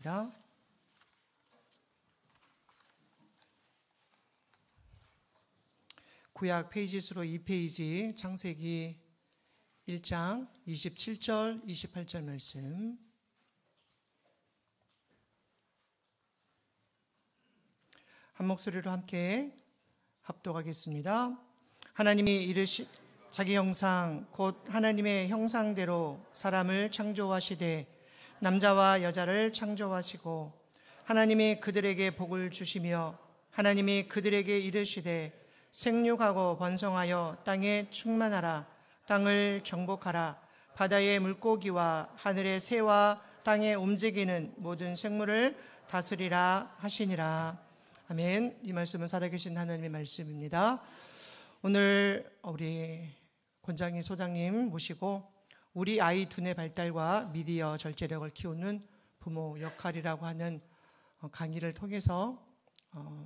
하겠습니다. 구약 페이지 수로 2페이지 창세기 1장 27절 28절 말씀. 한 목소리로 함께 합독하겠습니다. 하나님이 자기 형상 곧 하나님의 형상대로 사람을 창조하시되 남자와 여자를 창조하시고 하나님이 그들에게 복을 주시며 하나님이 그들에게 이르시되 생육하고 번성하여 땅에 충만하라. 땅을 정복하라. 바다의 물고기와 하늘의 새와 땅에 움직이는 모든 생물을 다스리라 하시니라. 아멘. 이 말씀은 살아계신 하나님의 말씀입니다. 오늘 우리 권장희 소장님 모시고 우리 아이 두뇌 발달과 미디어 절제력을 키우는 부모 역할이라고 하는 강의를 통해서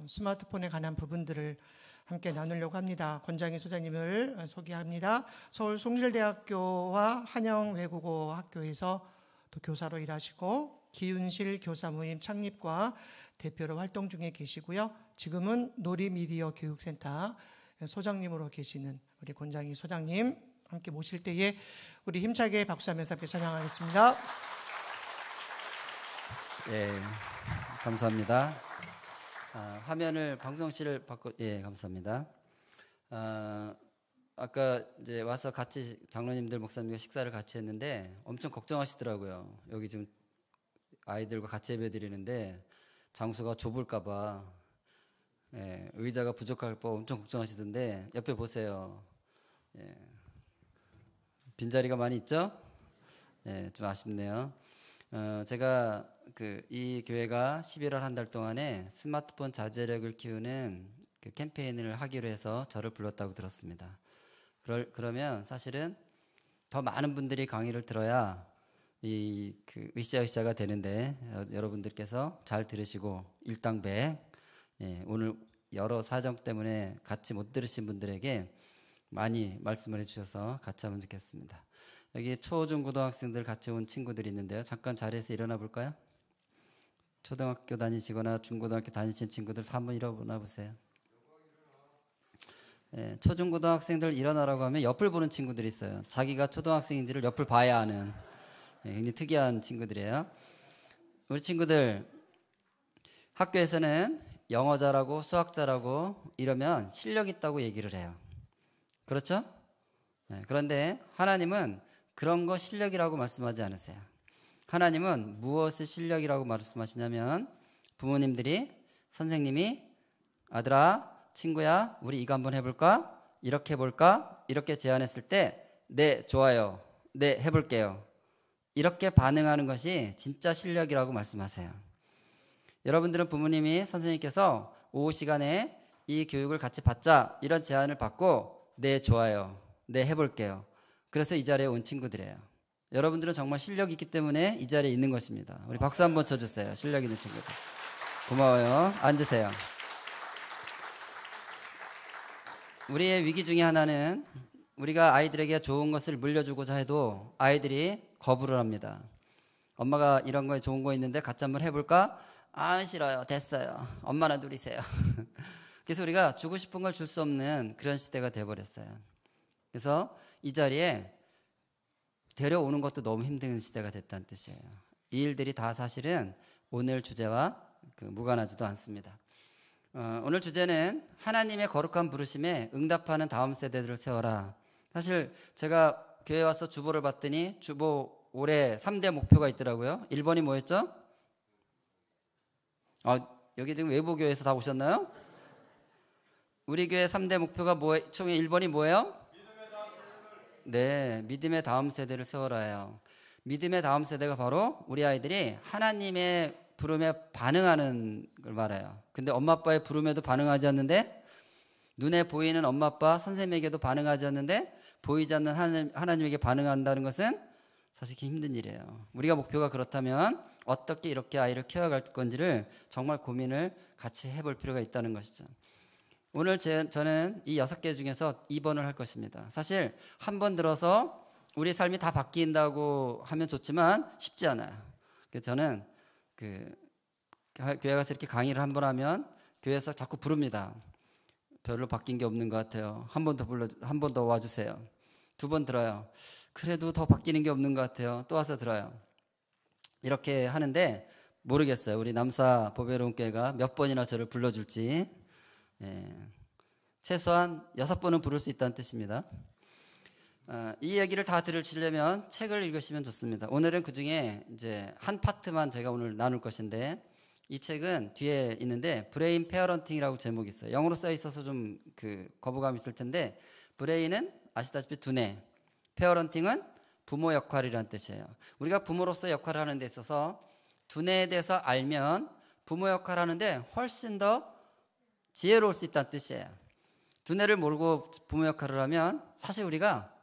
스마트폰에 관한 부분들을 함께 나누려고 합니다. 권장희 소장님을 소개합니다. 서울 숭실대학교와 한영외국어 학교에서 또 교사로 일하시고 기윤실 교사 모임 창립과 대표로 활동 중에 계시고요. 지금은 놀이미디어 교육센터 소장님으로 계시는 우리 권장희 소장님 함께 모실 때에 우리 힘차게 박수하면서 함께 찬양하겠습니다. 예, 감사합니다. 화면을 방송실을 바꿔 감사합니다. 아까 이제 와서 같이 장로님들 목사님과 식사를 같이 했는데 엄청 걱정하시더라고요. 여기 지금 아이들과 같이 예배드리는데 장소가 좁을까봐 의자가 부족할까 엄청 걱정하시던데 옆에 보세요. 빈자리가 많이 있죠? 좀 아쉽네요. 제가 이 교회가 11월 한 달 동안에 스마트폰 자제력을 키우는 캠페인을 하기로 해서 저를 불렀다고 들었습니다. 그러면 사실은 더 많은 분들이 강의를 들어야 으쌰으쌰가 되는데 여러분들께서 잘 들으시고 일당백 오늘 여러 사정 때문에 같이 못 들으신 분들에게 많이 말씀을 해주셔서 같이 하면 좋겠습니다. 여기 초중고등학생들 같이 온 친구들이 있는데요. 잠깐 자리에서 일어나 볼까요? 초등학교 다니시거나 중고등학교 다니신 친구들 한번 일어나 보세요. 초중고등학생들 일어나라고 하면 옆을 보는 친구들이 있어요. 자기가 초등학생인지를 옆을 봐야 하는 굉장히 특이한 친구들이에요. 우리 친구들 학교에서는 영어 잘하고 수학 잘하고 이러면 실력 있다고 얘기를 해요. 그렇죠? 그런데 하나님은 그런 거 실력이라고 말씀하지 않으세요. 하나님은 무엇을 실력이라고 말씀하시냐면 부모님들이 선생님이 아들아 친구야 우리 이거 한번 해볼까? 이렇게 해볼까? 이렇게 제안했을 때 네 좋아요 네 해볼게요 이렇게 반응하는 것이 진짜 실력이라고 말씀하세요. 여러분들은 부모님이 선생님께서 오후 시간에 이 교육을 같이 받자 이런 제안을 받고 네 좋아요 네 해볼게요 그래서 이 자리에 온 친구들이에요. 여러분들은 정말 실력이 있기 때문에 이 자리에 있는 것입니다. 우리 박수 한번 쳐주세요. 실력 있는 친구들 고마워요. 앉으세요. 우리의 위기 중에 하나는 우리가 아이들에게 좋은 것을 물려주고자 해도 아이들이 거부를 합니다. 엄마가 이런 거에 좋은 거 있는데 같이 한번 해볼까? 아 싫어요 됐어요 엄마나 누리세요. 그래서 우리가 주고 싶은 걸 줄 수 없는 그런 시대가 돼버렸어요. 그래서 이 자리에 데려오는 것도 너무 힘든 시대가 됐다는 뜻이에요. 이 일들이 다 사실은 오늘 주제와 무관하지도 않습니다. 오늘 주제는 하나님의 거룩한 부르심에 응답하는 다음 세대들을 세워라. 사실 제가 교회 와서 주보를 봤더니 주보 올해 3대 목표가 있더라고요. 1번이 뭐였죠? 여기 지금 외부교회에서 다 오셨나요? 우리 교회 3대 목표가 총에 1번이 뭐예요? 네, 믿음의 다음 세대를 세워라예요. 믿음의 다음 세대가 바로 우리 아이들이 하나님의 부름에 반응하는 걸 말해요. 근데 엄마 아빠의 부름에도 반응하지 않는데 눈에 보이는 엄마 아빠 선생님에게도 반응하지 않는데 보이지 않는 하나님에게 반응한다는 것은 사실 힘든 일이에요. 우리가 목표가 그렇다면 어떻게 이렇게 아이를 키워갈 건지를 정말 고민을 같이 해볼 필요가 있다는 것이죠. 오늘 저는 이 6개 중에서 2번을 할 것입니다. 사실 한 번 들어서 우리 삶이 다 바뀐다고 하면 좋지만 쉽지 않아요. 그래서 저는 교회 가서 이렇게 강의를 한 번 하면 교회에서 자꾸 부릅니다. 별로 바뀐 게 없는 것 같아요. 한 번 더 와주세요. 2번 들어요. 그래도 더 바뀌는 게 없는 것 같아요. 또 와서 들어요. 이렇게 하는데 모르겠어요. 우리 남사 보배로운 교회가 몇 번이나 저를 불러줄지. 최소한 6번은 부를 수 있다는 뜻입니다. 이 얘기를 다 들으시려면 책을 읽으시면 좋습니다. 오늘은 그 중에 이제 한 파트만 제가 오늘 나눌 것인데, 이 책은 뒤에 있는데 브레인 페어런팅이라고 제목이 있어요. 영어로 써 있어서 좀 거부감이 있을 텐데, 브레인은 아시다시피 두뇌, 페어런팅은 부모 역할이라는 뜻이에요. 우리가 부모로서 역할을 하는 데 있어서 두뇌에 대해서 알면 부모 역할을 하는데 훨씬 더 지혜로울 수 있다는 뜻이에요. 두뇌를 모르고 부모 역할을 하면 사실 우리가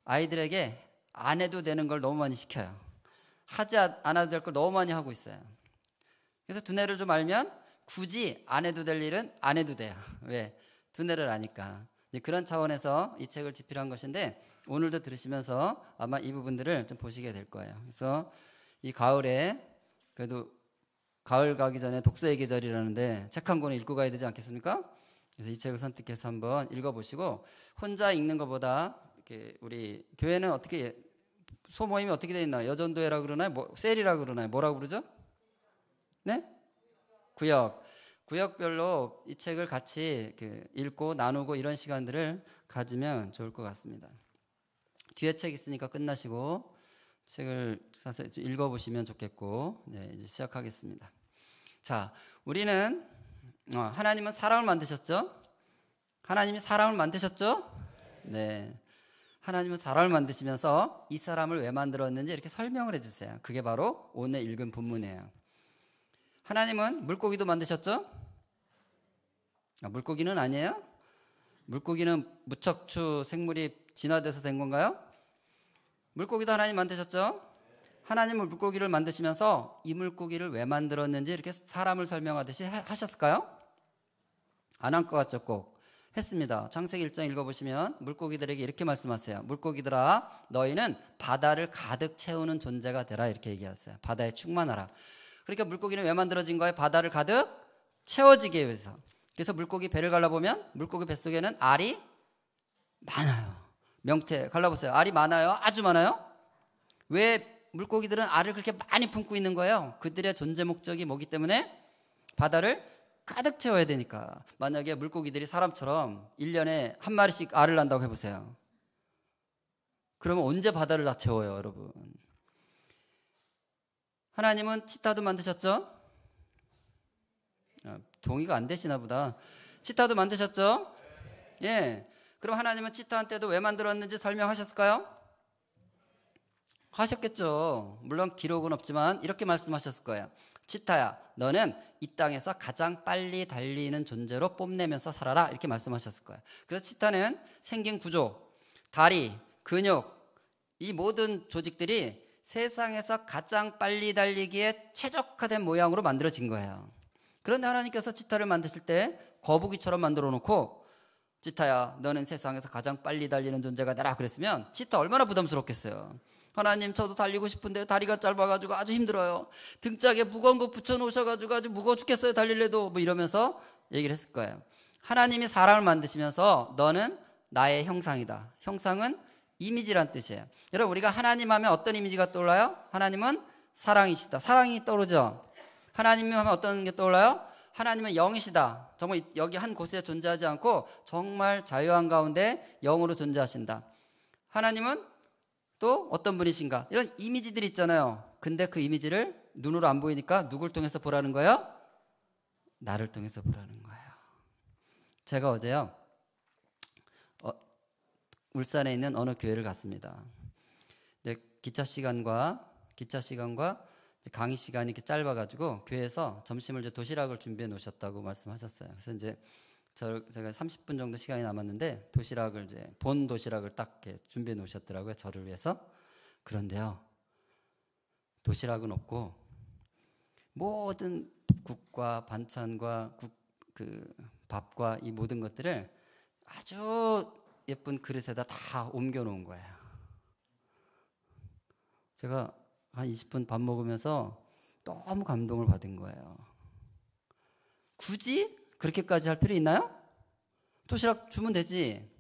아이들에게 안 해도 되는 걸 너무 많이 시켜요. 하지 않아도 될 걸 너무 많이 하고 있어요. 그래서 두뇌를 좀 알면 굳이 안 해도 될 일은 안 해도 돼요. 왜? 두뇌를 아니까. 그런 차원에서 이 책을 집필한 것인데, 오늘도 들으시면서 아마 이 부분들을 좀 보시게 될 거예요. 그래서 이 가을에, 그래도 가을 가기 전에 독서의 계절이라는데 책 한 권을 읽고 가야 되지 않겠습니까? 그래서 이 책을 선택해서 한번 읽어보시고, 혼자 읽는 것보다 우리 교회는 어떻게, 소모임이 어떻게 돼 있나요? 여전도회라 그러나요? 셀이라 그러나요? 뭐라고 그러죠? 네? 구역별로 이 책을 같이 읽고 나누고 이런 시간들을 가지면 좋을 것 같습니다. 뒤에 책 있으니까 끝나시고 책을 사서 읽어보시면 좋겠고, 이제 시작하겠습니다. 자, 우리는 하나님은 사람을 만드셨죠? 하나님이 사람을 만드셨죠? 네. 하나님은 사람을 만드시면서 이 사람을 왜 만들었는지 이렇게 설명을 해주세요. 그게 바로 오늘 읽은 본문이에요. 하나님은 물고기도 만드셨죠? 물고기는 아니에요? 물고기는 무척추 생물이 진화돼서 된 건가요? 물고기도 하나님 만드셨죠? 하나님은 물고기를 만드시면서 이 물고기를 왜 만들었는지 이렇게 사람을 설명하듯이 하셨을까요? 안 할 것 같죠? 꼭 했습니다. 창세기 1장 읽어보시면 물고기들에게 이렇게 말씀하세요. 물고기들아, 너희는 바다를 가득 채우는 존재가 되라, 이렇게 얘기하세요. 바다에 충만하라. 그러니까 물고기는 왜 만들어진 거예요? 바다를 가득 채워지기 위해서. 그래서 물고기 배를 갈라보면 물고기 뱃속에는 알이 많아요. 명태 갈라보세요. 알이 많아요? 아주 많아요? 왜 물고기들은 알을 그렇게 많이 품고 있는 거예요? 그들의 존재 목적이 뭐기 때문에? 바다를 가득 채워야 되니까. 만약에 물고기들이 사람처럼 1년에 한 마리씩 알을 낳는다고 해보세요. 그러면 언제 바다를 다 채워요, 여러분? 하나님은 치타도 만드셨죠? 동의가 안 되시나 보다. 치타도 만드셨죠? 예. 그럼 하나님은 치타한테도 왜 만들었는지 설명하셨을까요? 하셨겠죠. 물론 기록은 없지만 이렇게 말씀하셨을 거예요. 치타야, 너는 이 땅에서 가장 빨리 달리는 존재로 뽐내면서 살아라, 이렇게 말씀하셨을 거예요. 그래서 치타는 생긴 구조, 다리, 근육, 이 모든 조직들이 세상에서 가장 빨리 달리기에 최적화된 모양으로 만들어진 거예요. 그런데 하나님께서 치타를 만드실 때 거북이처럼 만들어 놓고, 치타야, 너는 세상에서 가장 빨리 달리는 존재가 되라 그랬으면 치타 얼마나 부담스럽겠어요. 하나님, 저도 달리고 싶은데 다리가 짧아가지고 아주 힘들어요. 등짝에 무거운 거 붙여놓으셔가지고 아주 무거워 죽겠어요, 달릴래도. 뭐 이러면서 얘기를 했을 거예요. 하나님이 사람을 만드시면서 너는 나의 형상이다. 형상은 이미지란 뜻이에요. 여러분, 우리가 하나님 하면 어떤 이미지가 떠올라요? 하나님은 사랑이시다. 사랑이 떠오르죠. 하나님이 하면 어떤 게 떠올라요? 하나님은 영이시다. 정말 여기 한 곳에 존재하지 않고 정말 자유한 가운데 영으로 존재하신다. 하나님은 또 어떤 분이신가? 이런 이미지들이 있잖아요. 근데 그 이미지를 눈으로 안 보이니까 누굴 통해서 보라는 거예요? 나를 통해서 보라는 거예요. 제가 어제요, 울산에 있는 어느 교회를 갔습니다. 근데 기차 시간과 강의 시간이 이렇게 짧아가지고 교회에서 점심을 이제 도시락을 준비해 놓으셨다고 말씀하셨어요. 그래서 이제 제가 30분 정도 시간이 남았는데 도시락을 이제 본 도시락을 딱 이렇게 준비해 놓으셨더라고요, 저를 위해서. 그런데요, 도시락은 없고 모든 국과 반찬과 밥과 이 모든 것들을 아주 예쁜 그릇에다 다 옮겨 놓은 거예요. 제가 한 20분 밥 먹으면서 너무 감동을 받은 거예요. 굳이 그렇게까지 할 필요 있나요? 도시락 주면 되지.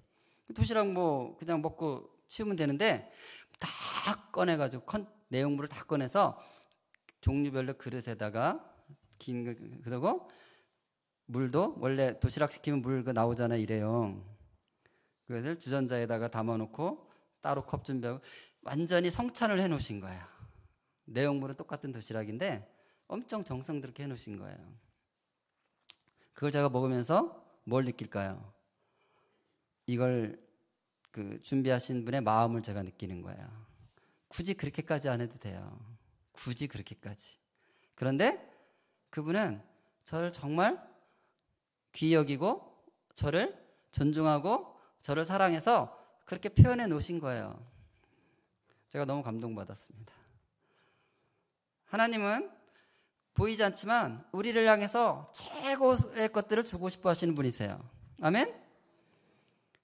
도시락 뭐 그냥 먹고 치우면 되는데 다 꺼내가지고 내용물을 다 꺼내서 종류별로 그릇에다가 그리고 물도 원래 도시락 시키면 물 나오잖아요, 일회용. 그것을 주전자에다가 담아놓고 따로 컵 준비하고 완전히 성찬을 해놓으신 거예요. 내용물은 똑같은 도시락인데 엄청 정성스럽게 해놓으신 거예요. 그걸 제가 먹으면서 뭘 느낄까요? 이걸 준비하신 분의 마음을 제가 느끼는 거예요. 굳이 그렇게까지 안 해도 돼요. 굳이 그렇게까지. 그런데 그분은 저를 정말 귀히 여기고 저를 존중하고 저를 사랑해서 그렇게 표현해 놓으신 거예요. 제가 너무 감동받았습니다. 하나님은 보이지 않지만 우리를 향해서 최고의 것들을 주고 싶어 하시는 분이세요. 아멘?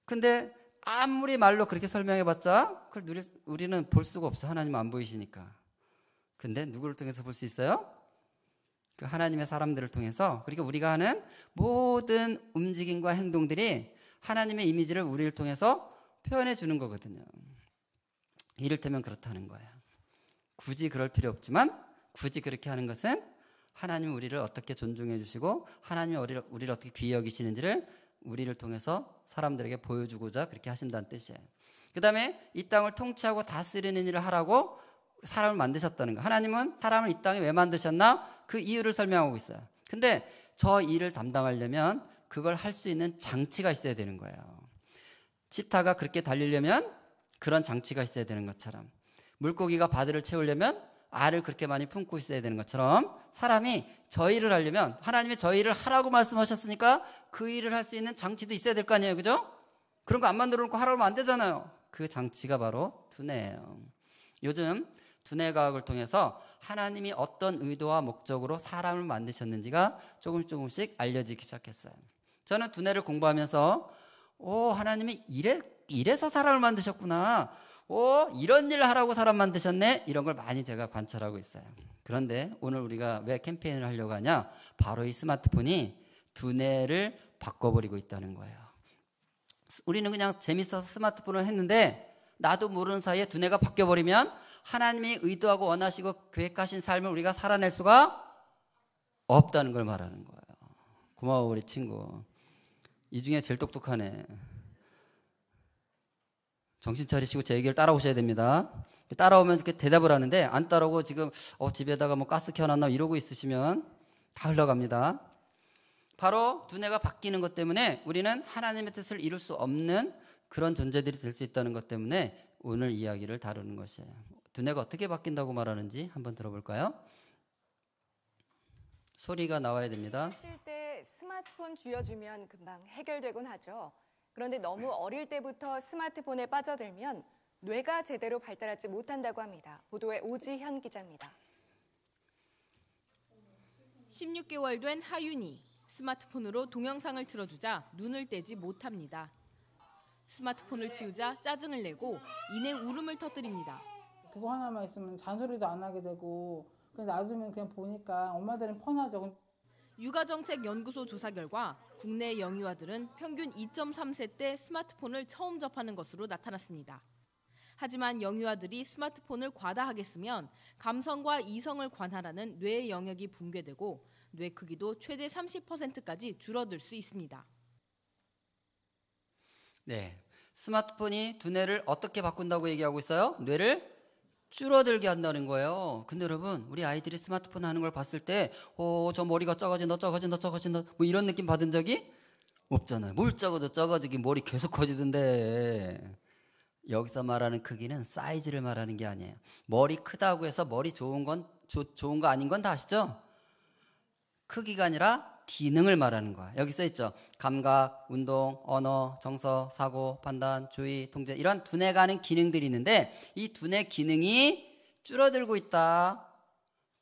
근데 아무리 말로 그렇게 설명해봤자 그걸 우리는 볼 수가 없어. 하나님은 안 보이시니까. 근데 누구를 통해서 볼 수 있어요? 그 하나님의 사람들을 통해서. 그러니까 우리가 하는 모든 움직임과 행동들이 하나님의 이미지를 우리를 통해서 표현해 주는 거거든요. 이를테면 그렇다는 거예요. 굳이 그럴 필요 없지만 굳이 그렇게 하는 것은 하나님이 우리를 어떻게 존중해 주시고 하나님이 우리를 어떻게 귀히 여기시는지를 우리를 통해서 사람들에게 보여주고자 그렇게 하신다는 뜻이에요. 그 다음에 이 땅을 통치하고 다스리는 일을 하라고 사람을 만드셨다는 거예요. 하나님은 사람을 이 땅에 왜 만드셨나? 그 이유를 설명하고 있어요. 근데 저 일을 담당하려면 그걸 할 수 있는 장치가 있어야 되는 거예요. 치타가 그렇게 달리려면 그런 장치가 있어야 되는 것처럼, 물고기가 바다를 채우려면 알을 그렇게 많이 품고 있어야 되는 것처럼, 사람이 저 일을 하려면 하나님이 저 일을 하라고 말씀하셨으니까 그 일을 할 수 있는 장치도 있어야 될 거 아니에요, 그죠? 그런 거 안 만들어 놓고 하라고 하면 안 되잖아요. 그 장치가 바로 두뇌예요. 요즘 두뇌과학을 통해서 하나님이 어떤 의도와 목적으로 사람을 만드셨는지가 조금씩 알려지기 시작했어요. 저는 두뇌를 공부하면서 하나님이 이래서 사람을 만드셨구나, 이런 일을 하라고 사람 만드셨네, 이런 걸 많이 제가 관찰하고 있어요. 그런데 오늘 우리가 왜 캠페인을 하려고 하냐? 바로 이 스마트폰이 두뇌를 바꿔버리고 있다는 거예요. 우리는 그냥 재밌어서 스마트폰을 했는데 나도 모르는 사이에 두뇌가 바뀌어버리면 하나님이 의도하고 원하시고 계획하신 삶을 우리가 살아낼 수가 없다는 걸 말하는 거예요. 고마워 우리 친구. 이 중에 제일 똑똑하네. 정신 차리시고 제 얘기를 따라오셔야 됩니다. 따라오면 이렇게 대답을 하는데 안 따라오고 지금 집에다가 뭐 가스 켜놨나 이러고 있으시면 다 흘러갑니다. 바로 두뇌가 바뀌는 것 때문에 우리는 하나님의 뜻을 이룰 수 없는 그런 존재들이 될 수 있다는 것 때문에 오늘 이야기를 다루는 것이에요. 두뇌가 어떻게 바뀐다고 말하는지 한번 들어볼까요? 소리가 나와야 됩니다. 있을 때 스마트폰 쥐어주면 금방 해결되곤 하죠. 그런데 너무 어릴 때부터 스마트폰에 빠져들면 뇌가 제대로 발달하지 못한다고 합니다. 보도에 오지현 기자입니다. 16개월 된 하윤이 스마트폰으로 동영상을 틀어주자 눈을 떼지 못합니다. 스마트폰을 치우자 짜증을 내고 이내 울음을 터뜨립니다. 그거 하나만 있으면 잔소리도 안 하게 되고 그냥 놔두면 그냥 보니까 엄마들은 편하죠. 육아정책연구소 조사 결과 국내 영유아들은 평균 2.3세 때 스마트폰을 처음 접하는 것으로 나타났습니다. 하지만 영유아들이 스마트폰을 과다하게 쓰면 감성과 이성을 관할하는 뇌의 영역이 붕괴되고 뇌 크기도 최대 30%까지 줄어들 수 있습니다. 네, 스마트폰이 두뇌를 어떻게 바꾼다고 얘기하고 있어요? 뇌를 줄어들게 한다는 거예요. 근데 여러분, 우리 아이들이 스마트폰 하는 걸 봤을 때 저 머리가 작아진다 뭐 이런 느낌 받은 적이 없잖아요. 뭘 작아지긴 머리 계속 커지던데. 여기서 말하는 크기는 사이즈를 말하는 게 아니에요. 머리 크다고 해서 머리 좋은 거 아닌 건 다 아시죠? 크기가 아니라 기능을 말하는 거야. 여기 써 있죠. 감각, 운동, 언어, 정서, 사고, 판단, 주의, 통제, 이런 두뇌가 하는 기능들이 있는데 이 두뇌 기능이 줄어들고 있다,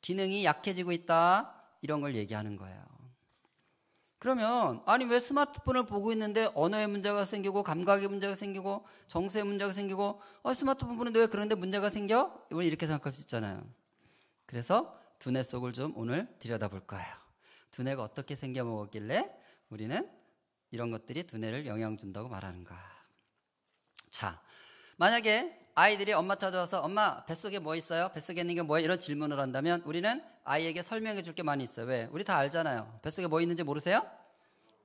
기능이 약해지고 있다, 이런 걸 얘기하는 거예요. 그러면 아니 왜 스마트폰을 보고 있는데 언어에 문제가 생기고 감각에 문제가 생기고 정서에 문제가 생기고 스마트폰 보는데 왜 그런데 문제가 생겨? 이걸 이렇게 생각할 수 있잖아요. 그래서 두뇌 속을 좀 오늘 들여다볼 거예요. 두뇌가 어떻게 생겨 먹었길래 우리는 이런 것들이 두뇌를 영향 준다고 말하는가. 자, 만약에 아이들이 엄마 찾아와서 엄마 뱃속에 뭐 있어요? 뱃속에 있는 게 뭐예요? 이런 질문을 한다면 우리는 아이에게 설명해 줄 게 많이 있어요. 왜? 우리 다 알잖아요. 뱃속에 뭐 있는지 모르세요?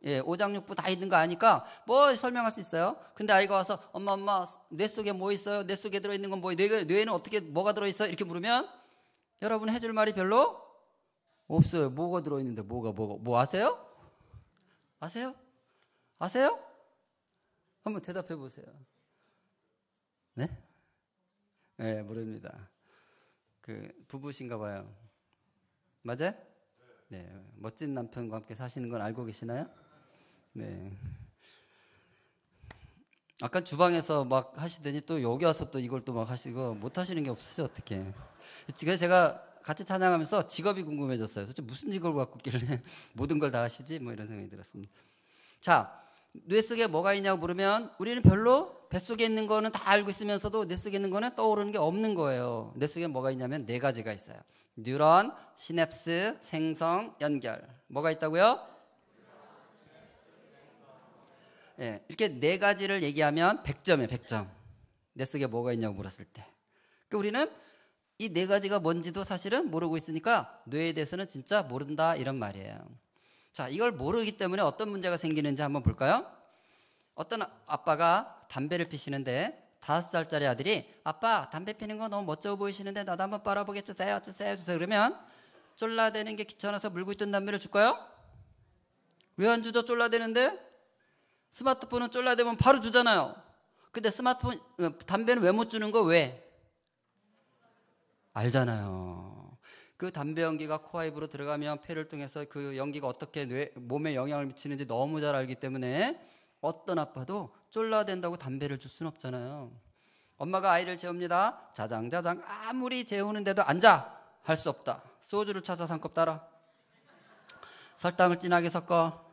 예, 오장육부 다 있는 거 아니까 뭐 설명할 수 있어요. 근데 아이가 와서 엄마 뇌 속에 뭐 있어요? 뇌 속에 들어있는 건 뭐예요? 뇌에는 어떻게 뭐가 들어있어요? 이렇게 물으면 여러분 해줄 말이 별로 없어요. 뭐가 들어있는데 뭐 아세요? 아세요? 아세요? 한번 대답해 보세요. 네? 네, 모릅니다. 그 부부신가 봐요. 맞아요? 네, 멋진 남편과 함께 사시는 건 알고 계시나요? 네. 아까 주방에서 막 하시더니 또 여기 와서 또 이걸 또 막 하시고 못 하시는 게 없으시죠? 어떻게? 그래서 제가 같이 찬양하면서 직업이 궁금해졌어요. 도대체 무슨 직업을 갖고 있길래 모든 걸 다 하시지? 뭐 이런 생각이 들었습니다. 자, 뇌 속에 뭐가 있냐고 물으면 우리는 별로 뱃속에 있는 거는 다 알고 있으면서도 뇌 속에 있는 거는 떠오르는 게 없는 거예요. 뇌 속에 뭐가 있냐면 4가지가 있어요. 뉴런, 시냅스, 생성, 연결. 뭐가 있다고요? 예, 이렇게 4가지를 얘기하면 100점이에요. 100점. 뇌 속에 뭐가 있냐고 물었을 때. 그러니까 우리는 이 4가지가 뭔지도 사실은 모르고 있으니까 뇌에 대해서는 진짜 모른다 이런 말이에요. 자, 이걸 모르기 때문에 어떤 문제가 생기는지 한번 볼까요? 어떤 아빠가 담배를 피시는데 5살짜리 아들이 아빠 담배 피는 거 너무 멋져 보이시는데 나도 한번 빨아보게 주세요. 그러면 쫄라대는 게 귀찮아서 물고 있던 담배를 줄까요? 왜 안 주죠? 쫄라대는데? 스마트폰은 쫄라대면 바로 주잖아요. 근데 담배는 왜 못 주는 거? 왜? 알잖아요. 그 담배 연기가 코와 입으로 들어가면 폐를 통해서 그 연기가 어떻게 몸에 영향을 미치는지 너무 잘 알기 때문에 어떤 아빠도 쫄라댄다고 담배를 줄 수는 없잖아요. 엄마가 아이를 재웁니다. 자장자장 아무리 재우는데도 앉아. 할 수 없다. 소주를 찾아서 한 컵 따라. 설탕을 진하게 섞어.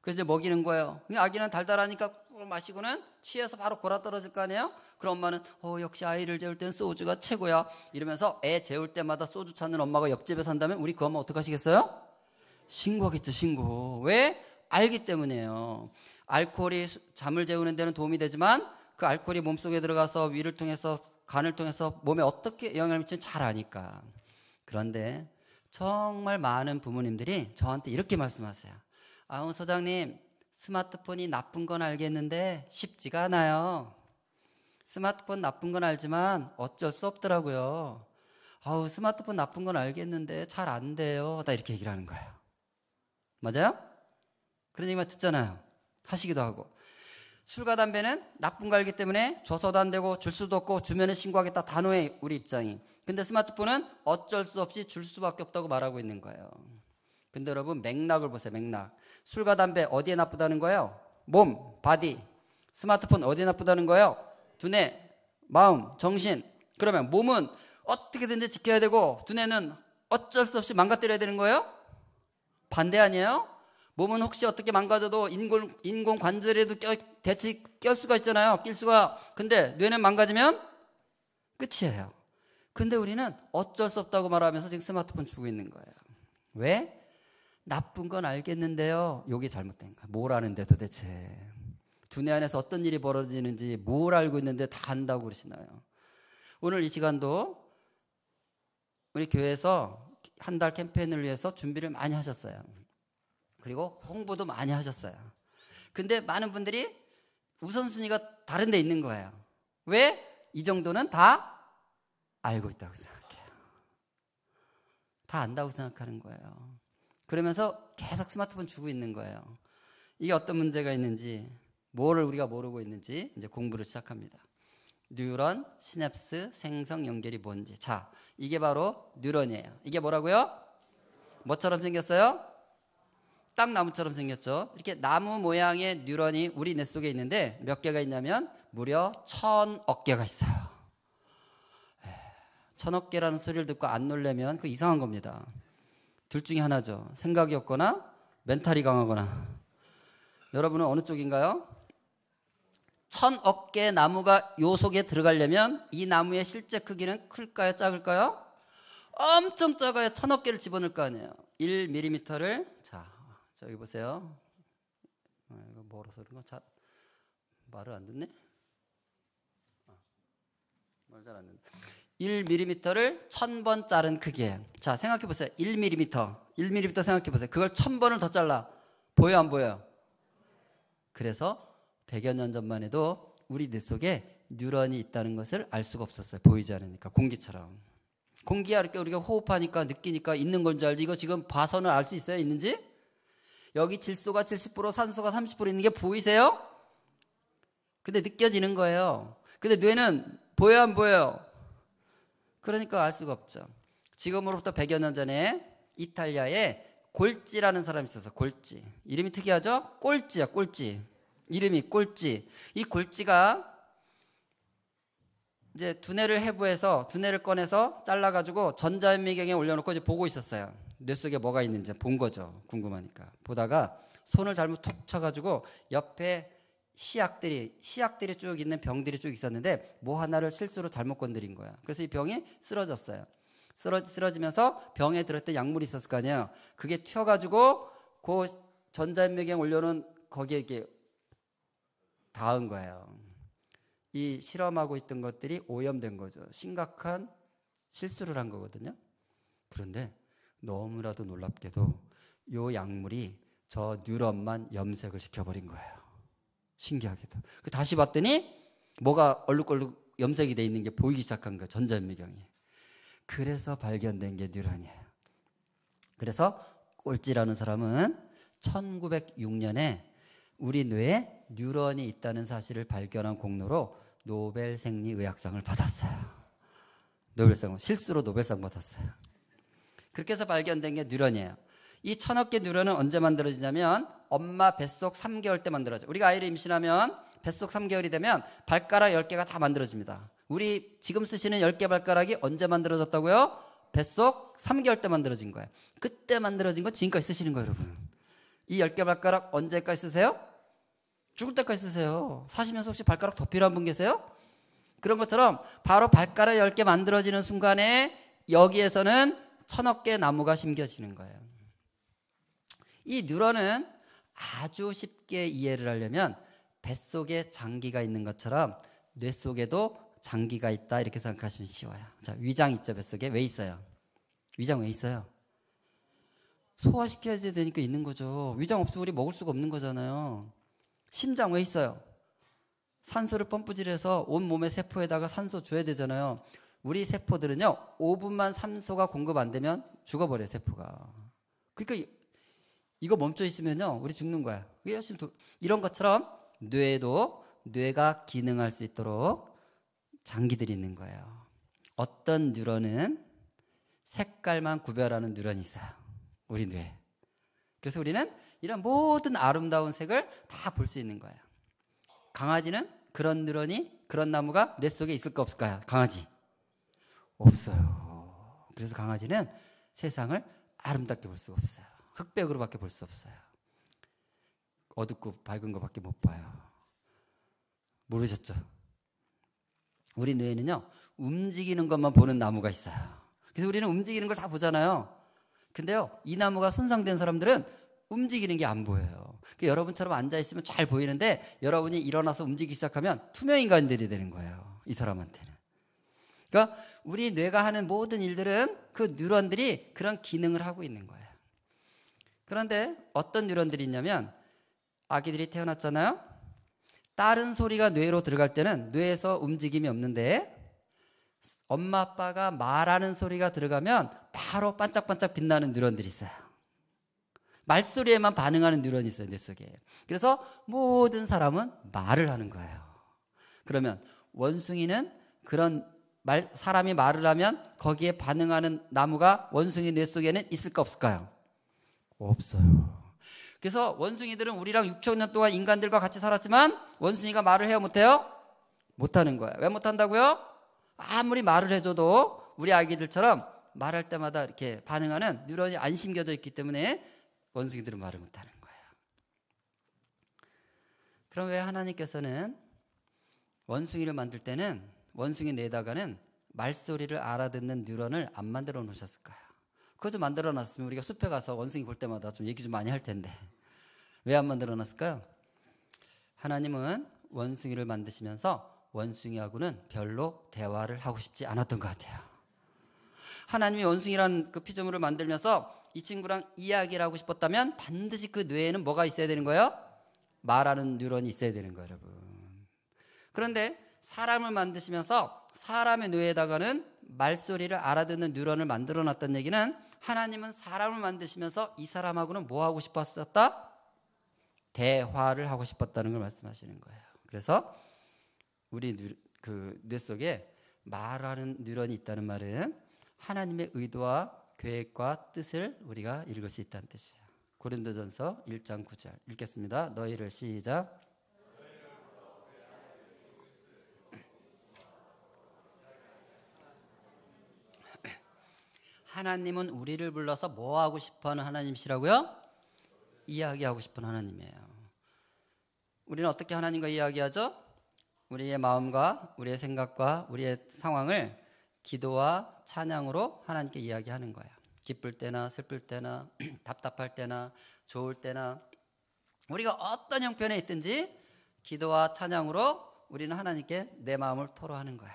그래서 이제 먹이는 거예요. 아기는 달달하니까 마시고는 취해서 바로 골아 떨어질 거 아니에요? 그럼 엄마는 역시 아이를 재울 땐 소주가 최고야 이러면서 애 재울 때마다 소주 찾는 엄마가 옆집에 산다면 우리 그 엄마 어떡하시겠어요? 신고하겠죠. 신고. 왜? 알기 때문이에요. 알코올이 잠을 재우는 데는 도움이 되지만 그 알코올이 몸속에 들어가서 위를 통해서 간을 통해서 몸에 어떻게 영향을 미치는지 잘 아니까. 그런데 정말 많은 부모님들이 저한테 이렇게 말씀하세요. 소장님, 스마트폰이 나쁜 건 알겠는데 쉽지가 않아요. 스마트폰 나쁜 건 알지만 어쩔 수 없더라고요. 스마트폰 나쁜 건 알겠는데 잘 안 돼요. 다 이렇게 얘기를 하는 거예요. 맞아요? 그런 얘기만 듣잖아요. 하시기도 하고. 술과 담배는 나쁜 거 알기 때문에 줘서도 안 되고 줄 수도 없고 주면은 신고하겠다. 단호해 우리 입장이. 근데 스마트폰은 어쩔 수 없이 줄 수밖에 없다고 말하고 있는 거예요. 근데 여러분 맥락을 보세요. 맥락. 술과 담배 어디에 나쁘다는 거예요? 몸, 바디. 스마트폰 어디에 나쁘다는 거예요? 두뇌, 마음, 정신. 그러면 몸은 어떻게든지 지켜야 되고 두뇌는 어쩔 수 없이 망가뜨려야 되는 거예요? 반대 아니에요? 몸은 혹시 어떻게 망가져도 인공 관절에도 대체 낄 수가 있잖아요. 근데 뇌는 망가지면 끝이에요. 근데 우리는 어쩔 수 없다고 말하면서 지금 스마트폰 주고 있는 거예요. 왜? 나쁜 건 알겠는데요. 여기 잘못된 거야. 뭘 아는데 도대체. 두뇌 안에서 어떤 일이 벌어지는지 뭘 알고 있는데 다 안다고 그러시나요? 오늘 이 시간도 우리 교회에서 한 달 캠페인을 위해서 준비를 많이 하셨어요. 그리고 홍보도 많이 하셨어요. 근데 많은 분들이 우선순위가 다른 데 있는 거예요. 왜? 이 정도는 다 알고 있다고 생각해요. 다 안다고 생각하는 거예요. 그러면서 계속 스마트폰 주고 있는 거예요. 이게 어떤 문제가 있는지, 뭐를 우리가 모르고 있는지 이제 공부를 시작합니다. 뉴런, 시냅스, 생성, 연결이 뭔지. 자, 이게 바로 뉴런이에요. 이게 뭐라고요? 뭐처럼 생겼어요? 딱 나무처럼 생겼죠. 이렇게 나무 모양의 뉴런이 우리 뇌 속에 있는데 몇 개가 있냐면 무려 1000억 개가 있어요. 1000억 개라는 소리를 듣고 안 놀래면 그 이상한 겁니다. 둘 중에 하나죠. 생각이 없거나 멘탈이 강하거나. 여러분은 어느 쪽인가요? 1000억 개의 나무가 요 속에 들어가려면 이 나무의 실제 크기는 클까요? 작을까요? 엄청 작아야 1000억 개를 집어넣을 거 아니에요. 1mm를 자 저기 보세요. 이거 멀어서 그런 거 잘 말을 안 듣네. 말 잘 안 듣네. 1mm를 1000번 자른 크기예요. 자 생각해 보세요. 1mm 생각해 보세요. 그걸 1000번을 더 잘라. 보여 안 보여요? 그래서 100여 년 전만 해도 우리 뇌 속에 뉴런이 있다는 것을 알 수가 없었어요. 보이지 않으니까. 공기처럼. 공기야 이렇게 우리가 호흡하니까 느끼니까 있는 건 줄 알지. 이거 지금 봐서는 알 수 있어요? 있는지? 여기 질소가 70%, 산소가 30% 있는 게 보이세요? 근데 느껴지는 거예요. 근데 뇌는 보여 안 보여요? 그러니까 알 수가 없죠. 지금으로부터 100여 년 전에 이탈리아에 골지라는 사람이 있어서 골지. 이름이 특이하죠? 꼴찌야, 꼴찌. 이름이 꼴찌. 이 골지가 이제 두뇌를 해부해서 두뇌를 꺼내서 잘라가지고 전자현미경에 올려놓고 이제 보고 있었어요. 뇌 속에 뭐가 있는지 본 거죠. 궁금하니까. 보다가 손을 잘못 툭 쳐가지고 옆에 시약들이 쭉 있는 병들이 쭉 있었는데 뭐 하나를 실수로 잘못 건드린 거야. 그래서 이 병이 쓰러졌어요. 쓰러지면서 병에 들었던 약물이 있었을 거 아니에요. 그게 튀어가지고 그 전자현미경 올려놓은 거기에 이렇게 닿은 거예요. 이 실험하고 있던 것들이 오염된 거죠. 심각한 실수를 한 거거든요. 그런데 너무나도 놀랍게도 이 약물이 저 뉴런만 염색을 시켜버린 거예요. 신기하게도. 다시 봤더니 뭐가 얼룩얼룩 염색이 돼 있는 게 보이기 시작한 거예요. 전자현미경이. 그래서 발견된 게 뉴런이에요. 그래서 꼴찌라는 사람은 1906년에 우리 뇌에 뉴런이 있다는 사실을 발견한 공로로 노벨 생리의학상을 받았어요. 노벨상, 실수로 노벨상 받았어요. 그렇게 해서 발견된 게 뉴런이에요. 이 1000억 개 뉴런은 언제 만들어지냐면 엄마 뱃속 3개월 때 만들어져요. 우리가 아이를 임신하면 뱃속 3개월이 되면 발가락 10개가 다 만들어집니다. 우리 지금 쓰시는 10개 발가락이 언제 만들어졌다고요? 뱃속 3개월 때 만들어진 거예요. 그때 만들어진 거 지금까지 쓰시는 거예요, 여러분. 이 10개 발가락 언제까지 쓰세요? 죽을 때까지 쓰세요. 사시면서 혹시 발가락 더 필요한 분 계세요? 그런 것처럼 바로 발가락 10개 만들어지는 순간에 여기에서는 1000억 개 나무가 심겨지는 거예요. 이 뉴런은 아주 쉽게 이해를 하려면 뱃속에 장기가 있는 것처럼 뇌 속에도 장기가 있다 이렇게 생각하시면 쉬워요. 자, 위장 있죠, 뱃속에. 왜 있어요? 위장 왜 있어요? 소화시켜야 되니까 있는 거죠. 위장 없으면 우리 먹을 수가 없는 거잖아요. 심장 왜 있어요? 산소를 펌프질해서 온 몸의 세포에다가 산소 줘야 되잖아요. 우리 세포들은요 5분만 산소가 공급 안 되면 죽어버려요, 세포가. 그러니까 이거 멈춰 있으면요 우리 죽는 거야. 이런 것처럼 뇌에도 뇌가 기능할 수 있도록 장기들이 있는 거예요. 어떤 뉴런은 색깔만 구별하는 뉴런이 있어요, 우리 뇌에. 그래서 우리는 이런 모든 아름다운 색을 다 볼 수 있는 거예요. 강아지는 그런 뉴런이, 그런 나무가 뇌 속에 있을까 없을까요? 강아지 없어요. 그래서 강아지는 세상을 아름답게 볼 수가 없어요. 흑백으로밖에 볼 수 없어요. 어둡고 밝은 것밖에 못 봐요. 모르셨죠? 우리 뇌에는요 움직이는 것만 보는 나무가 있어요. 그래서 우리는 움직이는 걸 다 보잖아요. 근데요 이 나무가 손상된 사람들은 움직이는 게 안 보여요. 그러니까 여러분처럼 앉아있으면 잘 보이는데 여러분이 일어나서 움직이기 시작하면 투명인간들이 되는 거예요, 이 사람한테는. 그러니까 우리 뇌가 하는 모든 일들은 그 뉴런들이 그런 기능을 하고 있는 거예요. 그런데 어떤 뉴런들이 있냐면 아기들이 태어났잖아요. 다른 소리가 뇌로 들어갈 때는 뇌에서 움직임이 없는데 엄마 아빠가 말하는 소리가 들어가면 바로 반짝반짝 빛나는 뉴런들이 있어요. 말소리에만 반응하는 뉴런이 있어요, 뇌 속에. 그래서 모든 사람은 말을 하는 거예요. 그러면 원숭이는 그런 사람이 말을 하면 거기에 반응하는 나무가 원숭이 뇌 속에는 있을까 없을까요? 없어요. 그래서 원숭이들은 우리랑 6천 년 동안 인간들과 같이 살았지만 원숭이가 말을 해요, 못해요? 못하는 거예요. 왜 못한다고요? 아무리 말을 해줘도 우리 아기들처럼 말할 때마다 이렇게 반응하는 뉴런이 안 심겨져 있기 때문에 원숭이들은 말을 못하는 거예요. 그럼 왜 하나님께서는 원숭이를 만들 때는 원숭이 뇌에다가는 말소리를 알아듣는 뉴런을 안 만들어 놓으셨을까요? 그거 좀 만들어 놨으면 우리가 숲에 가서 원숭이 볼 때마다 좀 얘기 좀 많이 할 텐데 왜 안 만들어 놨을까요? 하나님은 원숭이를 만드시면서 원숭이하고는 별로 대화를 하고 싶지 않았던 것 같아요. 하나님이 원숭이라는 그 피조물을 만들면서 이 친구랑 이야기를 하고 싶었다면 반드시 그 뇌에는 뭐가 있어야 되는 거예요? 말하는 뉴런이 있어야 되는 거예요, 여러분. 그런데 사람을 만드시면서 사람의 뇌에다가는 말소리를 알아듣는 뉴런을 만들어 놨다는 얘기는 하나님은 사람을 만드시면서 이 사람하고는 뭐 하고 싶었었다? 대화를 하고 싶었다는 걸 말씀하시는 거예요. 그래서 우리 뇌 속에 말하는 뉴런이 있다는 말은 하나님의 의도와 계획과 뜻을 우리가 읽을 수 있다는 뜻이에요. 고린도전서 1장 9절 읽겠습니다. 너희를 시작. 하나님은 우리를 불러서 뭐 하고 싶어하는 하나님이시라고요? 이야기하고 싶은 하나님이에요. 우리는 어떻게 하나님과 이야기하죠? 우리의 마음과 우리의 생각과 우리의 상황을 기도와 찬양으로 하나님께 이야기하는 거예요. 기쁠 때나 슬플 때나 답답할 때나 좋을 때나 우리가 어떤 형편에 있든지 기도와 찬양으로 우리는 하나님께 내 마음을 토로하는 거예요.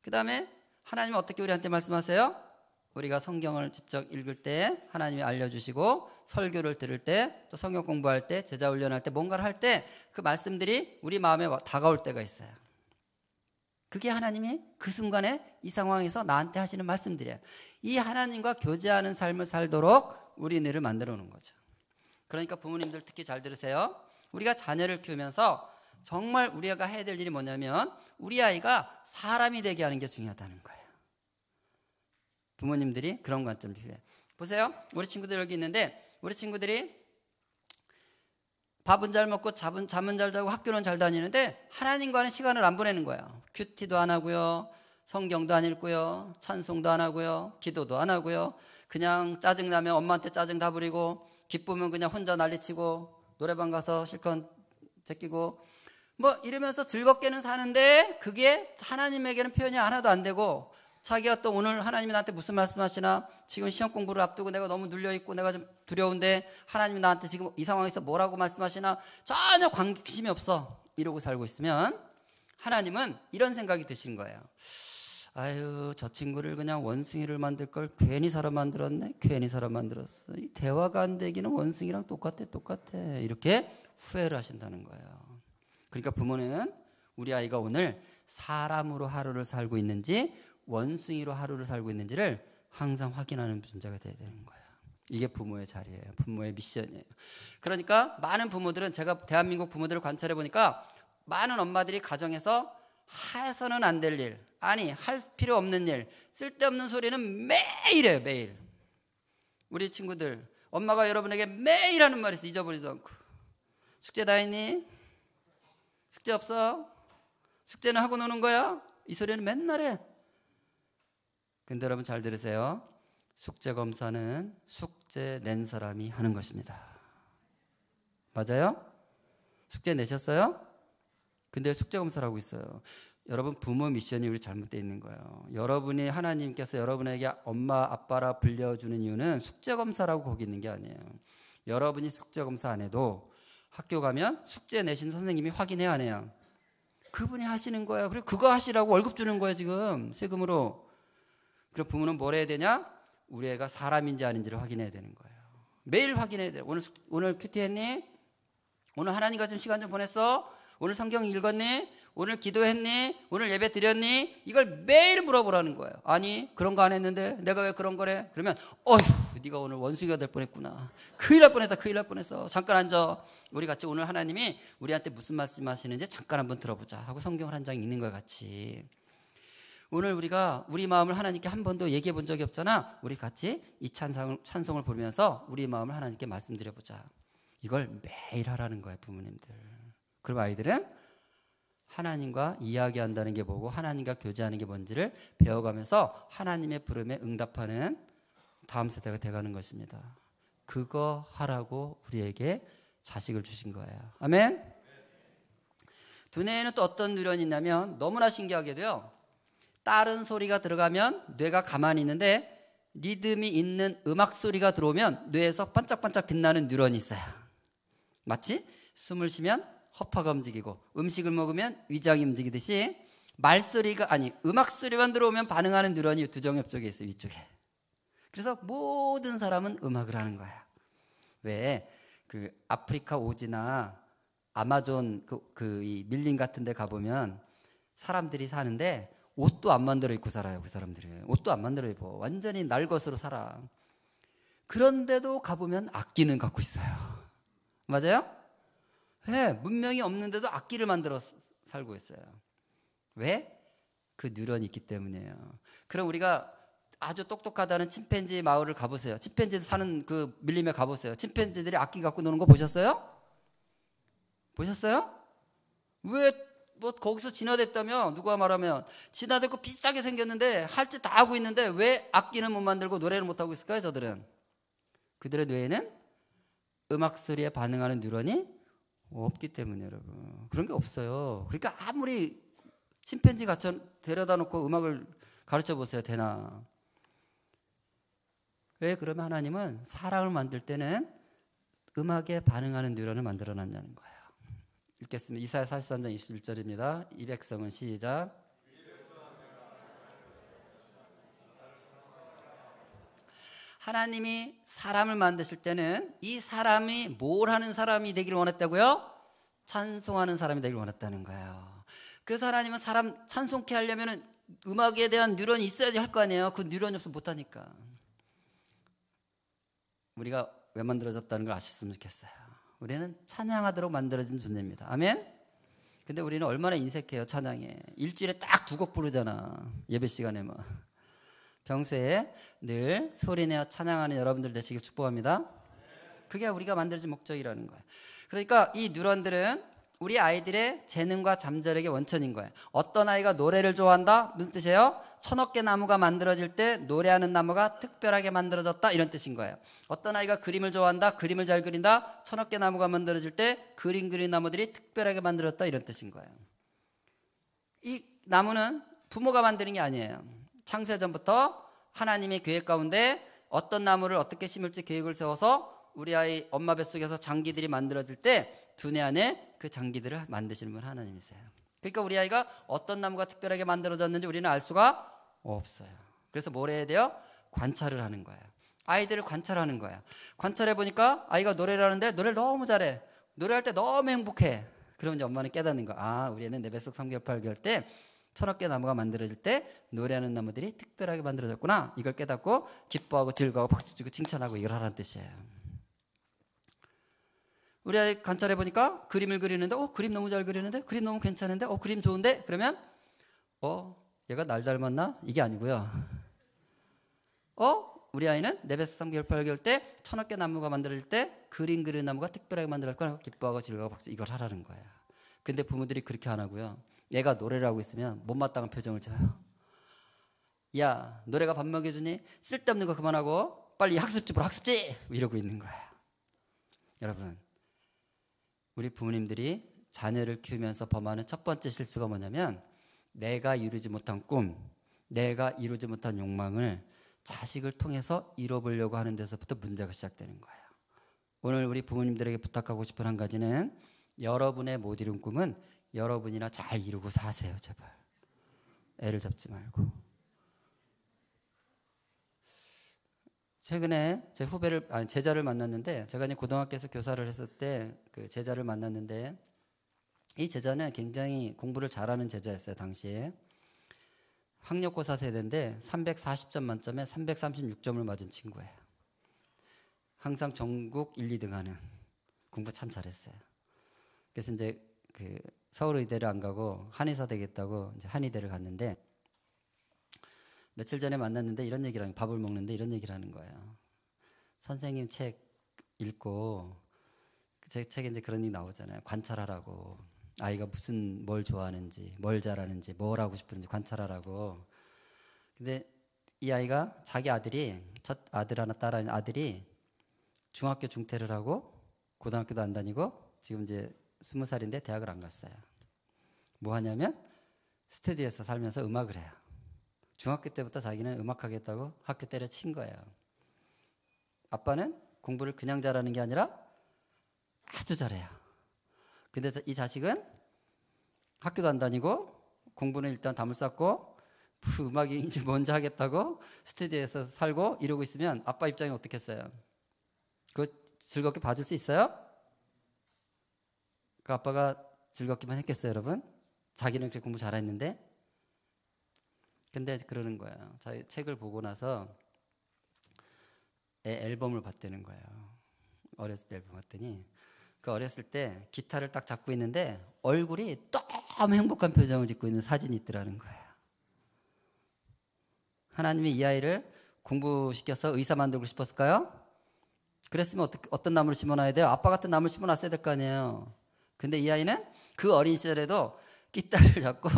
그 다음에 하나님은 어떻게 우리한테 말씀하세요? 우리가 성경을 직접 읽을 때 하나님이 알려주시고 설교를 들을 때 또 성경 공부할 때 제자 훈련할 때 뭔가를 할 때 그 말씀들이 우리 마음에 다가올 때가 있어요. 그게 하나님이 그 순간에 이 상황에서 나한테 하시는 말씀들이에요. 이 하나님과 교제하는 삶을 살도록 우리 뇌를 만들어 놓은 거죠. 그러니까 부모님들 특히 잘 들으세요. 우리가 자녀를 키우면서 정말 우리가 해야 될 일이 뭐냐면 우리 아이가 사람이 되게 하는 게 중요하다는 거예요. 부모님들이 그런 관점을 필요해요. 보세요. 우리 친구들 여기 있는데 우리 친구들이 밥은 잘 먹고 잠은 잘 자고 학교는 잘 다니는데 하나님과는 시간을 안 보내는 거예요. 큐티도 안 하고요. 성경도 안 읽고요. 찬송도 안 하고요. 기도도 안 하고요. 그냥 짜증나면 엄마한테 짜증 다 부리고 기쁘면 그냥 혼자 난리치고 노래방 가서 실컷 제끼고 뭐 이러면서 즐겁게는 사는데 그게 하나님에게는 표현이 하나도 안 되고 자기가 또 오늘 하나님이 나한테 무슨 말씀하시나 지금 시험 공부를 앞두고 내가 너무 눌려있고 내가 좀 두려운데 하나님이 나한테 지금 이 상황에서 뭐라고 말씀하시나 전혀 관심이 없어 이러고 살고 있으면 하나님은 이런 생각이 드신 거예요. 아유 저 친구를 그냥 원숭이를 만들 걸 괜히 사람 만들었네. 괜히 사람 만들었어. 이 대화가 안 되기는 원숭이랑 똑같아 이렇게 후회를 하신다는 거예요. 그러니까 부모는 우리 아이가 오늘 사람으로 하루를 살고 있는지 원숭이로 하루를 살고 있는지를 항상 확인하는 존재가 돼야 되는 거예요. 이게 부모의 자리예요. 부모의 미션이에요. 그러니까 많은 부모들은 제가 대한민국 부모들을 관찰해 보니까 많은 엄마들이 가정에서 해서는 안 될 일, 아니 할 필요 없는 일, 쓸데없는 소리는 매일 해요. 매일. 우리 친구들 엄마가 여러분에게 매일 하는 말이 있어. 잊어버리지도 않고. 숙제 다 했니? 숙제 없어? 숙제는 하고 노는 거야? 이 소리는 맨날 해. 근데 여러분 잘 들으세요. 숙제 검사는 숙제 낸 사람이 하는 것입니다. 맞아요? 숙제 내셨어요? 근데 숙제 검사를 하고 있어요. 여러분 부모 미션이 우리 잘못되어 있는 거예요. 여러분이 하나님께서 여러분에게 엄마 아빠라 불려주는 이유는 숙제 검사라고 거기 있는 게 아니에요. 여러분이 숙제 검사 안 해도 학교 가면 숙제 내신 선생님이 확인해야 안 해요? 그분이 하시는 거예요. 그리고 그거 하시라고 월급 주는 거예요 지금 세금으로. 그럼 부모는 뭘 해야 되냐? 우리 애가 사람인지 아닌지를 확인해야 되는 거예요. 매일 확인해야 돼요. 오늘 큐티 했니? 오늘 하나님과 좀 시간 좀 보냈어? 오늘 성경 읽었니? 오늘 기도했니? 오늘 예배 드렸니? 이걸 매일 물어보라는 거예요. 아니 그런 거 안 했는데 내가 왜 그런 거래? 그러면 어휴 네가 오늘 원숭이가 될 뻔했구나. 큰일 날 뻔했어. 잠깐 앉아. 우리 같이 오늘 하나님이 우리한테 무슨 말씀하시는지 잠깐 한번 들어보자 하고 성경을 한 장 읽는 것 같이 오늘 우리가 우리 마음을 하나님께 한 번도 얘기해 본 적이 없잖아. 우리 같이 이 찬송을 부르면서 우리 마음을 하나님께 말씀드려보자. 이걸 매일 하라는 거예요 부모님들. 그럼 아이들은 하나님과 이야기한다는 게 뭐고 하나님과 교제하는 게 뭔지를 배워가면서 하나님의 부름에 응답하는 다음 세대가 돼가는 것입니다. 그거 하라고 우리에게 자식을 주신 거예요. 아멘. 두뇌에는 또 어떤 뉴런이 있냐면 너무나 신기하게도요. 다른 소리가 들어가면 뇌가 가만히 있는데 리듬이 있는 음악 소리가 들어오면 뇌에서 반짝반짝 빛나는 뉴런이 있어요. 마치 숨을 쉬면 허파가 움직이고 음식을 먹으면 위장이 움직이듯이 음악 소리만 들어오면 반응하는 뉴런이 두 정 옆쪽에 있어요. 위쪽에. 그래서 모든 사람은 음악을 하는 거야. 왜 그 아프리카 오지나 아마존 이 밀림 같은 데 가보면 사람들이 사는데 옷도 안 만들어 입고 살아요. 그 사람들은 옷도 안 만들어 입어. 완전히 날 것으로 살아. 그런데도 가보면 악기는 갖고 있어요. 맞아요? 네, 문명이 없는데도 악기를 만들어 살고 있어요. 왜? 그 뉴런이 있기 때문이에요. 그럼 우리가 아주 똑똑하다는 침팬지 마을을 가보세요. 침팬지들 사는 그 밀림에 가보세요. 침팬지들이 악기 갖고 노는 거 보셨어요? 보셨어요? 왜 뭐 거기서 진화됐다며 누가 말하면 진화됐고 비슷하게 생겼는데 할 짓 다 하고 있는데 왜 악기는 못 만들고 노래를 못 하고 있을까요? 저들은 그들의 뇌에는 음악 소리에 반응하는 뉴런이 없기 때문에 여러분 그런 게 없어요. 그러니까 아무리 침팬지 같이 데려다 놓고 음악을 가르쳐 보세요. 되나? 왜 그러면 하나님은 사람을 만들 때는 음악에 반응하는 뉴런을 만들어 놨냐는 거예요. 읽겠습니다. 이사야 43장 21절입니다. 이 백성은 시작. 하나님이 사람을 만드실 때는 이 사람이 뭘 하는 사람이 되기를 원했다고요? 찬송하는 사람이 되기를 원했다는 거예요. 그래서 하나님은 사람 찬송케 하려면 음악에 대한 뉴런이 있어야지 할 거 아니에요. 그 뉴런이 없으면 못하니까. 우리가 왜 만들어졌다는 걸 아셨으면 좋겠어요. 우리는 찬양하도록 만들어진 존재입니다. 아멘? 근데 우리는 얼마나 인색해요, 찬양에. 일주일에 딱 2곡 부르잖아. 예배 시간에 뭐. 평소에 늘 소리내어 찬양하는 여러분들 되시길 축복합니다. 그게 우리가 만들어진 목적이라는 거예요. 그러니까 이 뉴런들은 우리 아이들의 재능과 잠재력의 원천인 거예요. 어떤 아이가 노래를 좋아한다? 무슨 뜻이에요? 1000억 개 나무가 만들어질 때 노래하는 나무가 특별하게 만들어졌다 이런 뜻인 거예요. 어떤 아이가 그림을 좋아한다? 그림을 잘 그린다? 1000억 개 나무가 만들어질 때 그림 그린 나무들이 특별하게 만들어졌다 이런 뜻인 거예요. 이 나무는 부모가 만드는 게 아니에요. 창세전부터 하나님의 계획 가운데 어떤 나무를 어떻게 심을지 계획을 세워서 우리 아이 엄마 뱃속에서 장기들이 만들어질 때 두뇌 안에 그 장기들을 만드시는 분 하나님이세요. 그러니까 우리 아이가 어떤 나무가 특별하게 만들어졌는지 우리는 알 수가 없어요. 그래서 뭘 해야 돼요? 관찰을 하는 거예요. 아이들을 관찰하는 거예요. 관찰해 보니까 아이가 노래를 하는데 노래를 너무 잘해. 노래할 때 너무 행복해. 그러면 이제 엄마는 깨닫는 거야. 아, 우리 애는 내 뱃속 3개월 8개월 때 1000억 개 나무가 만들어질 때 노래하는 나무들이 특별하게 만들어졌구나. 이걸 깨닫고 기뻐하고 즐거워하고 박수 치고 칭찬하고 이걸 하라는 뜻이에요. 우리 아이 관찰해 보니까 그림을 그리는데 그림 너무 잘 그리는데 그림 너무 괜찮은데 그림 좋은데 그러면 얘가 날 닮았나? 이게 아니고요. 우리 아이는 내 뱃속 3개월 8개월 때 1000억 개 나무가 만들어질 때 그림 그리는 나무가 특별하게 만들어졌구나. 기뻐하고 즐거워하고 박수 이걸 하라는 거예요. 근데 부모들이 그렇게 안 하고요. 얘가 노래를 하고 있으면 못마땅한 표정을 져요. 야, 노래가 밥 먹여주니? 쓸데없는 거 그만하고 빨리 학습집으로 학습지! 이러고 있는 거예요. 여러분, 우리 부모님들이 자녀를 키우면서 범하는 첫 번째 실수가 뭐냐면 내가 이루지 못한 꿈, 내가 이루지 못한 욕망을 자식을 통해서 이뤄보려고 하는 데서부터 문제가 시작되는 거예요. 오늘 우리 부모님들에게 부탁하고 싶은 한 가지는 여러분의 못 이룬 꿈은 여러분이나 잘 이루고 사세요. 제발 애를 잡지 말고. 최근에 제 제자를 만났는데, 제가 이제 고등학교에서 교사를 했을 때 그 제자를 만났는데, 이 제자는 굉장히 공부를 잘하는 제자였어요. 당시에 학력고사 세대인데 340점 만점에 336점을 맞은 친구예요. 항상 전국 1, 2등 하는, 공부 참 잘했어요. 그래서 이제 그 서울의대를 안 가고 한의사 되겠다고 이제 한의대를 갔는데, 며칠 전에 만났는데 이런 얘기를 하는, 밥을 먹는데 이런 얘기를 하는 거예요. 선생님 책 읽고, 제 책에 이제 그런 얘기 나오잖아요. 관찰하라고. 아이가 뭘 좋아하는지, 뭘 잘하는지, 뭘 하고 싶은지 관찰하라고. 근데 이 아이가, 자기 아들이, 첫 아들 하나 딸 하나 아들이 중학교 중퇴를 하고 고등학교도 안 다니고 지금 이제 20살인데 대학을 안 갔어요. 뭐 하냐면 스튜디오에서 살면서 음악을 해요. 중학교 때부터 자기는 음악 하겠다고 학교 때려친 거예요. 아빠는 공부를 그냥 잘하는 게 아니라 아주 잘해요. 근데 이 자식은 학교도 안 다니고 공부는 일단 담을 쌓고 음악인지 뭔지 하겠다고 스튜디오에서 살고 이러고 있으면 아빠 입장이 어떻겠어요? 그거 즐겁게 봐줄 수 있어요? 그 아빠가 즐겁기만 했겠어요, 여러분? 자기는 그렇게 공부 잘했는데. 근데 그러는 거예요. 자기 책을 보고 나서 애 앨범을 봤다는 거예요. 어렸을 때 앨범 봤더니 그 어렸을 때 기타를 딱 잡고 있는데 얼굴이 너무 행복한 표정을 짓고 있는 사진이 있더라는 거예요. 하나님이 이 아이를 공부시켜서 의사 만들고 싶었을까요? 그랬으면 어떤 나무를 심어놔야 돼요? 아빠 같은 나무를 심어놨어야 될 거 아니에요. 근데 이 아이는 그 어린 시절에도 기타를 잡고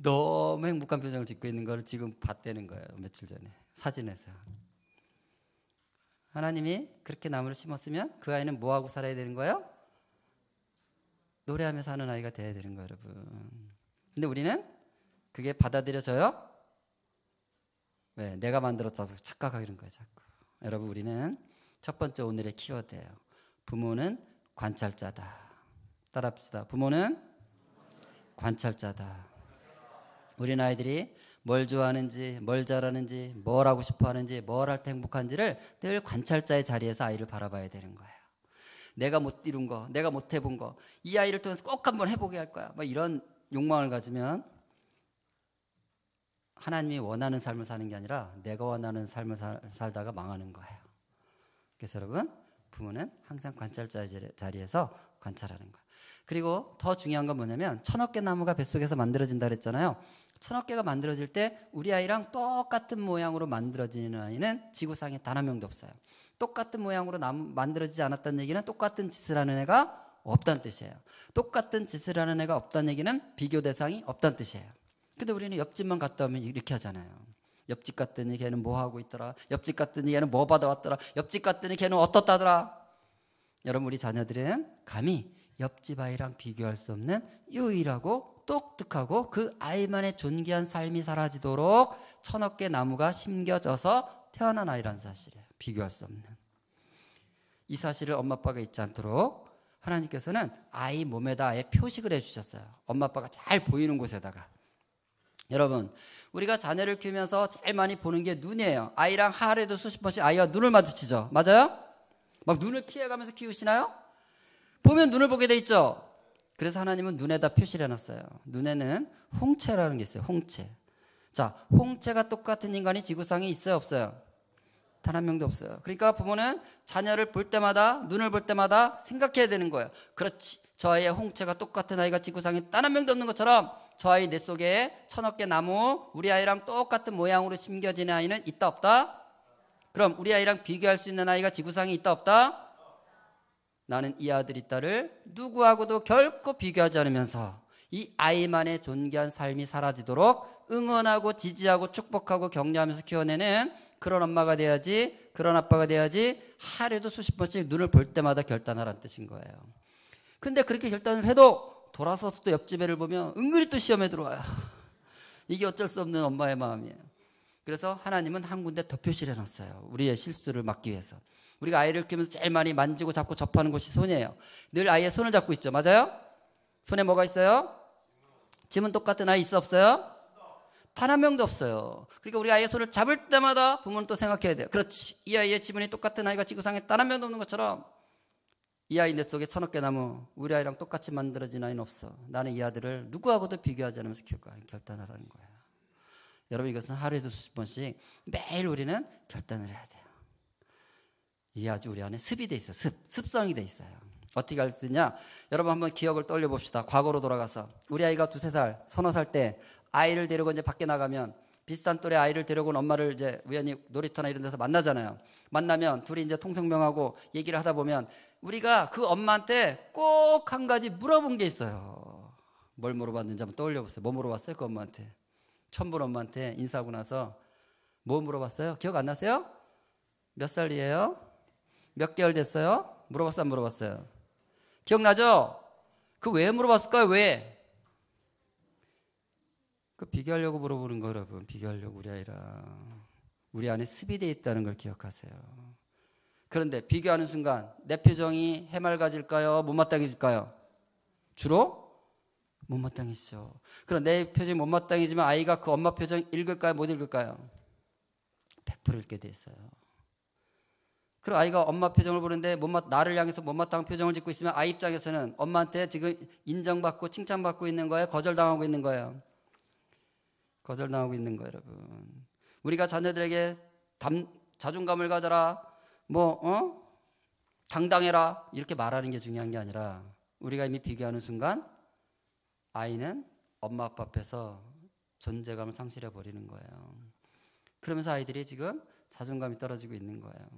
너무 행복한 표정을 짓고 있는 걸 지금 봤다는 거예요. 며칠 전에 사진에서. 하나님이 그렇게 나무를 심었으면 그 아이는 뭐하고 살아야 되는 거예요? 노래하며 사는 아이가 돼야 되는 거예요, 여러분. 근데 우리는 그게 받아들여져요? 왜? 내가 만들었다고 착각하는 거예요, 자꾸. 여러분, 우리는 첫 번째 오늘의 키워드예요. 부모는 관찰자다. 따라합시다. 부모는 관찰자다. 우리 아이들이 뭘 좋아하는지, 뭘 잘하는지, 뭘 하고 싶어 하는지, 뭘 할 때 행복한지를 늘 관찰자의 자리에서 아이를 바라봐야 되는 거예요. 내가 못 이룬 거, 내가 못 해본 거, 이 아이를 통해서 꼭 한번 해보게 할 거야. 뭐 이런 욕망을 가지면 하나님이 원하는 삶을 사는 게 아니라 내가 원하는 삶을 살다가 망하는 거예요. 그래서 여러분, 부모는 항상 관찰자의 자리에서 관찰하는 거예요. 그리고 더 중요한 건 뭐냐면 1000억 나무가 뱃속에서 만들어진다 그랬잖아요. 1000억 만들어질 때 우리 아이랑 똑같은 모양으로 만들어지는 아이는 지구상에 단 한 명도 없어요. 똑같은 모양으로 만들어지지 않았다는 얘기는 똑같은 짓을 하는 애가 없다는 뜻이에요. 똑같은 짓을 하는 애가 없다는 얘기는 비교 대상이 없다는 뜻이에요. 근데 우리는 옆집만 갔다 오면 이렇게 하잖아요. 옆집 갔더니 걔는 뭐 하고 있더라. 옆집 갔더니 걔는 뭐 받아왔더라. 옆집 갔더니 걔는 어떻다더라. 여러분, 우리 자녀들은 감히 옆집 아이랑 비교할 수 없는 유일하고 똑똑하고 그 아이만의 존귀한 삶이 사라지도록 1000억 나무가 심겨져서 태어난 아이라는 사실이에요. 비교할 수 없는. 이 사실을 엄마 아빠가 잊지 않도록 하나님께서는 아이 몸에다 아예 표식을 해주셨어요. 엄마 아빠가 잘 보이는 곳에다가. 여러분, 우리가 자녀를 키우면서 제일 많이 보는 게 눈이에요. 아이랑 하루에도 수십 번씩 아이와 눈을 마주치죠. 맞아요? 막 눈을 피해가면서 키우시나요? 보면 눈을 보게 돼 있죠. 그래서 하나님은 눈에다 표시를 해놨어요. 눈에는 홍채라는 게 있어요. 홍채. 자, 홍채가 똑같은 인간이 지구상에 있어요, 없어요? 단 한 명도 없어요. 그러니까 부모는 자녀를 볼 때마다, 눈을 볼 때마다 생각해야 되는 거예요. 그렇지, 저 아이의 홍채가 똑같은 아이가 지구상에 단 한 명도 없는 것처럼 저 아이 내 속에 1000억 나무, 우리 아이랑 똑같은 모양으로 심겨지는 아이는 있다 없다? 그럼 우리 아이랑 비교할 수 있는 아이가 지구상에 있다 없다? 나는 이 아들 이 딸을 누구하고도 결코 비교하지 않으면서 이 아이만의 존귀한 삶이 사라지도록 응원하고 지지하고 축복하고 격려하면서 키워내는 그런 엄마가 돼야지, 그런 아빠가 돼야지 하루에도 수십 번씩 눈을 볼 때마다 결단하라는 뜻인 거예요. 근데 그렇게 결단을 해도 돌아서서 또 옆집 애를 보면 은근히 또 시험에 들어와요. 이게 어쩔 수 없는 엄마의 마음이에요. 그래서 하나님은 한 군데 더 표시를 해놨어요. 우리의 실수를 막기 위해서. 우리가 아이를 키우면서 제일 많이 만지고 잡고 접하는 곳이 손이에요. 늘 아이의 손을 잡고 있죠. 맞아요? 손에 뭐가 있어요? 짐은 똑같은 아이 있어 없어요? 단 한 명도 없어요. 그러니까 우리 아이의 손을 잡을 때마다 부모는 또 생각해야 돼요. 그렇지, 이 아이의 지문이 똑같은 아이가 지구상에 단 한 명도 없는 것처럼 이 아이 내 속에 1000억 나무, 우리 아이랑 똑같이 만들어진 아이는 없어. 나는 이 아들을 누구하고도 비교하지 않으면서 키울 거야. 결단하라는 거예요. 여러분, 이것은 하루에도 수십 번씩 매일 우리는 결단을 해야 돼요. 이게 아주 우리 안에 습이 돼 있어요. 습성이 돼 있어요. 어떻게 할 수 있냐? 여러분 한번 기억을 떠올려 봅시다. 과거로 돌아가서 우리 아이가 2-3살, 서너 살 때 아이를 데리고 이제 밖에 나가면 비슷한 또래 아이를 데려온 엄마를 이제 우연히 놀이터나 이런 데서 만나잖아요. 만나면 둘이 이제 통성명하고 얘기를 하다 보면 우리가 그 엄마한테 꼭 한 가지 물어본 게 있어요. 뭘 물어봤는지 한번 떠올려 보세요. 뭐 물어봤어요? 그 엄마한테. 처음 본 엄마한테 인사하고 나서 뭐 물어봤어요? 기억 안 나세요? 몇 살이에요? 몇 개월 됐어요? 물어봤어요? 안 물어봤어요? 기억나죠? 그 왜 물어봤을까요? 왜? 그 비교하려고 물어보는 거 여러분. 비교하려고 우리 아이랑. 우리 안에 습이되어 있다는 걸 기억하세요. 그런데 비교하는 순간 내 표정이 해맑아질까요? 못마땅해질까요? 주로 못마땅해지죠. 그럼 내 표정이 못마땅해지면 아이가 그 엄마 표정 읽을까요? 못 읽을까요? 100% 읽게 돼 있어요. 그리고 아이가 엄마 표정을 보는데 나를 향해서 못마땅한 표정을 짓고 있으면 아이 입장에서는 엄마한테 지금 인정받고 칭찬받고 있는 거예요? 거절당하고 있는 거예요? 거절당하고 있는 거예요, 여러분. 우리가 자녀들에게 자존감을 가져라, 당당해라 이렇게 말하는 게 중요한 게 아니라 우리가 이미 비교하는 순간 아이는 엄마 아빠 앞에서 존재감을 상실해 버리는 거예요. 그러면서 아이들이 지금 자존감이 떨어지고 있는 거예요.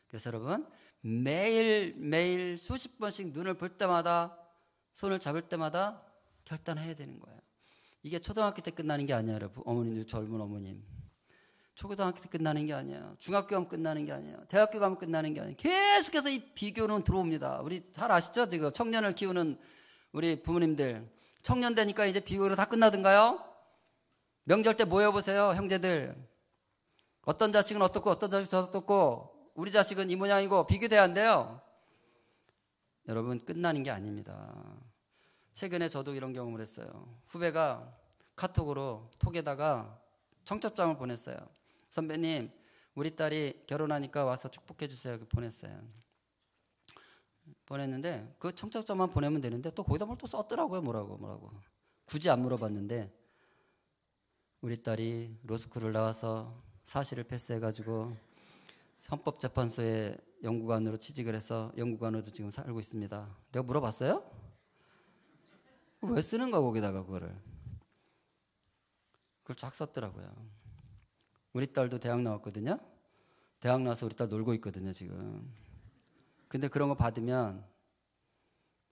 그래서 여러분 매일 수십 번씩 눈을 볼 때마다 손을 잡을 때마다 결단해야 되는 거예요. 이게 초등학교 때 끝나는 게 아니에요, 여러분. 어머님들, 젊은 어머님. 초고등학교 때 끝나는 게 아니에요. 중학교 가면 끝나는 게 아니에요. 대학교 가면 끝나는 게 아니에요. 계속해서 이 비교는 들어옵니다. 우리 잘 아시죠? 지금 청년을 키우는 우리 부모님들. 청년 되니까 이제 비교로 다 끝나든가요? 명절 때 모여보세요, 형제들. 어떤 자식은 어떻고 어떤 자식은 어떻고 우리 자식은 이 모양이고 비교돼야 한대요. 여러분 끝나는 게 아닙니다. 최근에 저도 이런 경험을 했어요. 후배가 카톡으로 톡에다가 청첩장을 보냈어요. 선배님, 우리 딸이 결혼하니까 와서 축복해 주세요. 보냈어요. 보냈는데 그 청첩장만 보내면 되는데 또 거기다 뭘 또 썼더라고요. 뭐라고. 굳이 안 물어봤는데 우리 딸이 로스쿨을 나와서 사실을 패스해가지고 헌법재판소의 연구관으로 취직을 해서 연구관으로 지금 살고 있습니다. 내가 물어봤어요? 왜 쓰는 거야 거기다가 그걸 쫙 썼더라고요. 우리 딸도 대학 나왔거든요. 대학 나와서 우리 딸 놀고 있거든요 지금. 근데 그런 거 받으면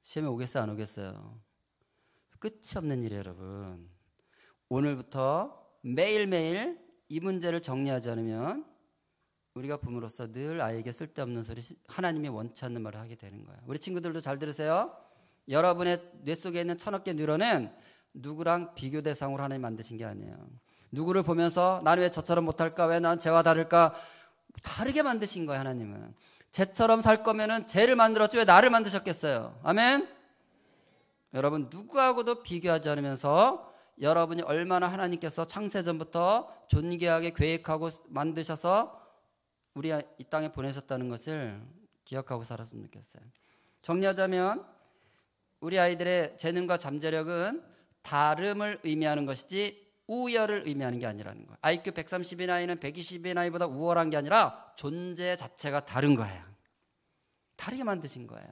시험에 오겠어요 안 오겠어요? 끝이 없는 일이에요 여러분. 오늘부터 매일매일 이 문제를 정리하지 않으면 우리가 부모로서 늘 아이에게 쓸데없는 소리, 하나님이 원치 않는 말을 하게 되는 거예요. 우리 친구들도 잘 들으세요. 여러분의 뇌 속에 있는 1000억 개 뉴런은 누구랑 비교 대상으로 하나님 만드신 게 아니에요. 누구를 보면서 나는 왜 저처럼 못할까? 왜 난 쟤와 다를까? 다르게 만드신 거예요 하나님은. 쟤처럼 살 거면은 쟤를 만들었지 왜 나를 만드셨겠어요? 아멘? 여러분 누구하고도 비교하지 않으면서 여러분이 얼마나 하나님께서 창세전부터 존귀하게 계획하고 만드셔서 우리 이 땅에 보내셨다는 것을 기억하고 살았으면 좋겠어요. 정리하자면 우리 아이들의 재능과 잠재력은 다름을 의미하는 것이지 우열을 의미하는 게 아니라는 거예요. IQ 130인 아이는 120인 아이보다 우월한 게 아니라 존재 자체가 다른 거예요. 다르게 만드신 거예요.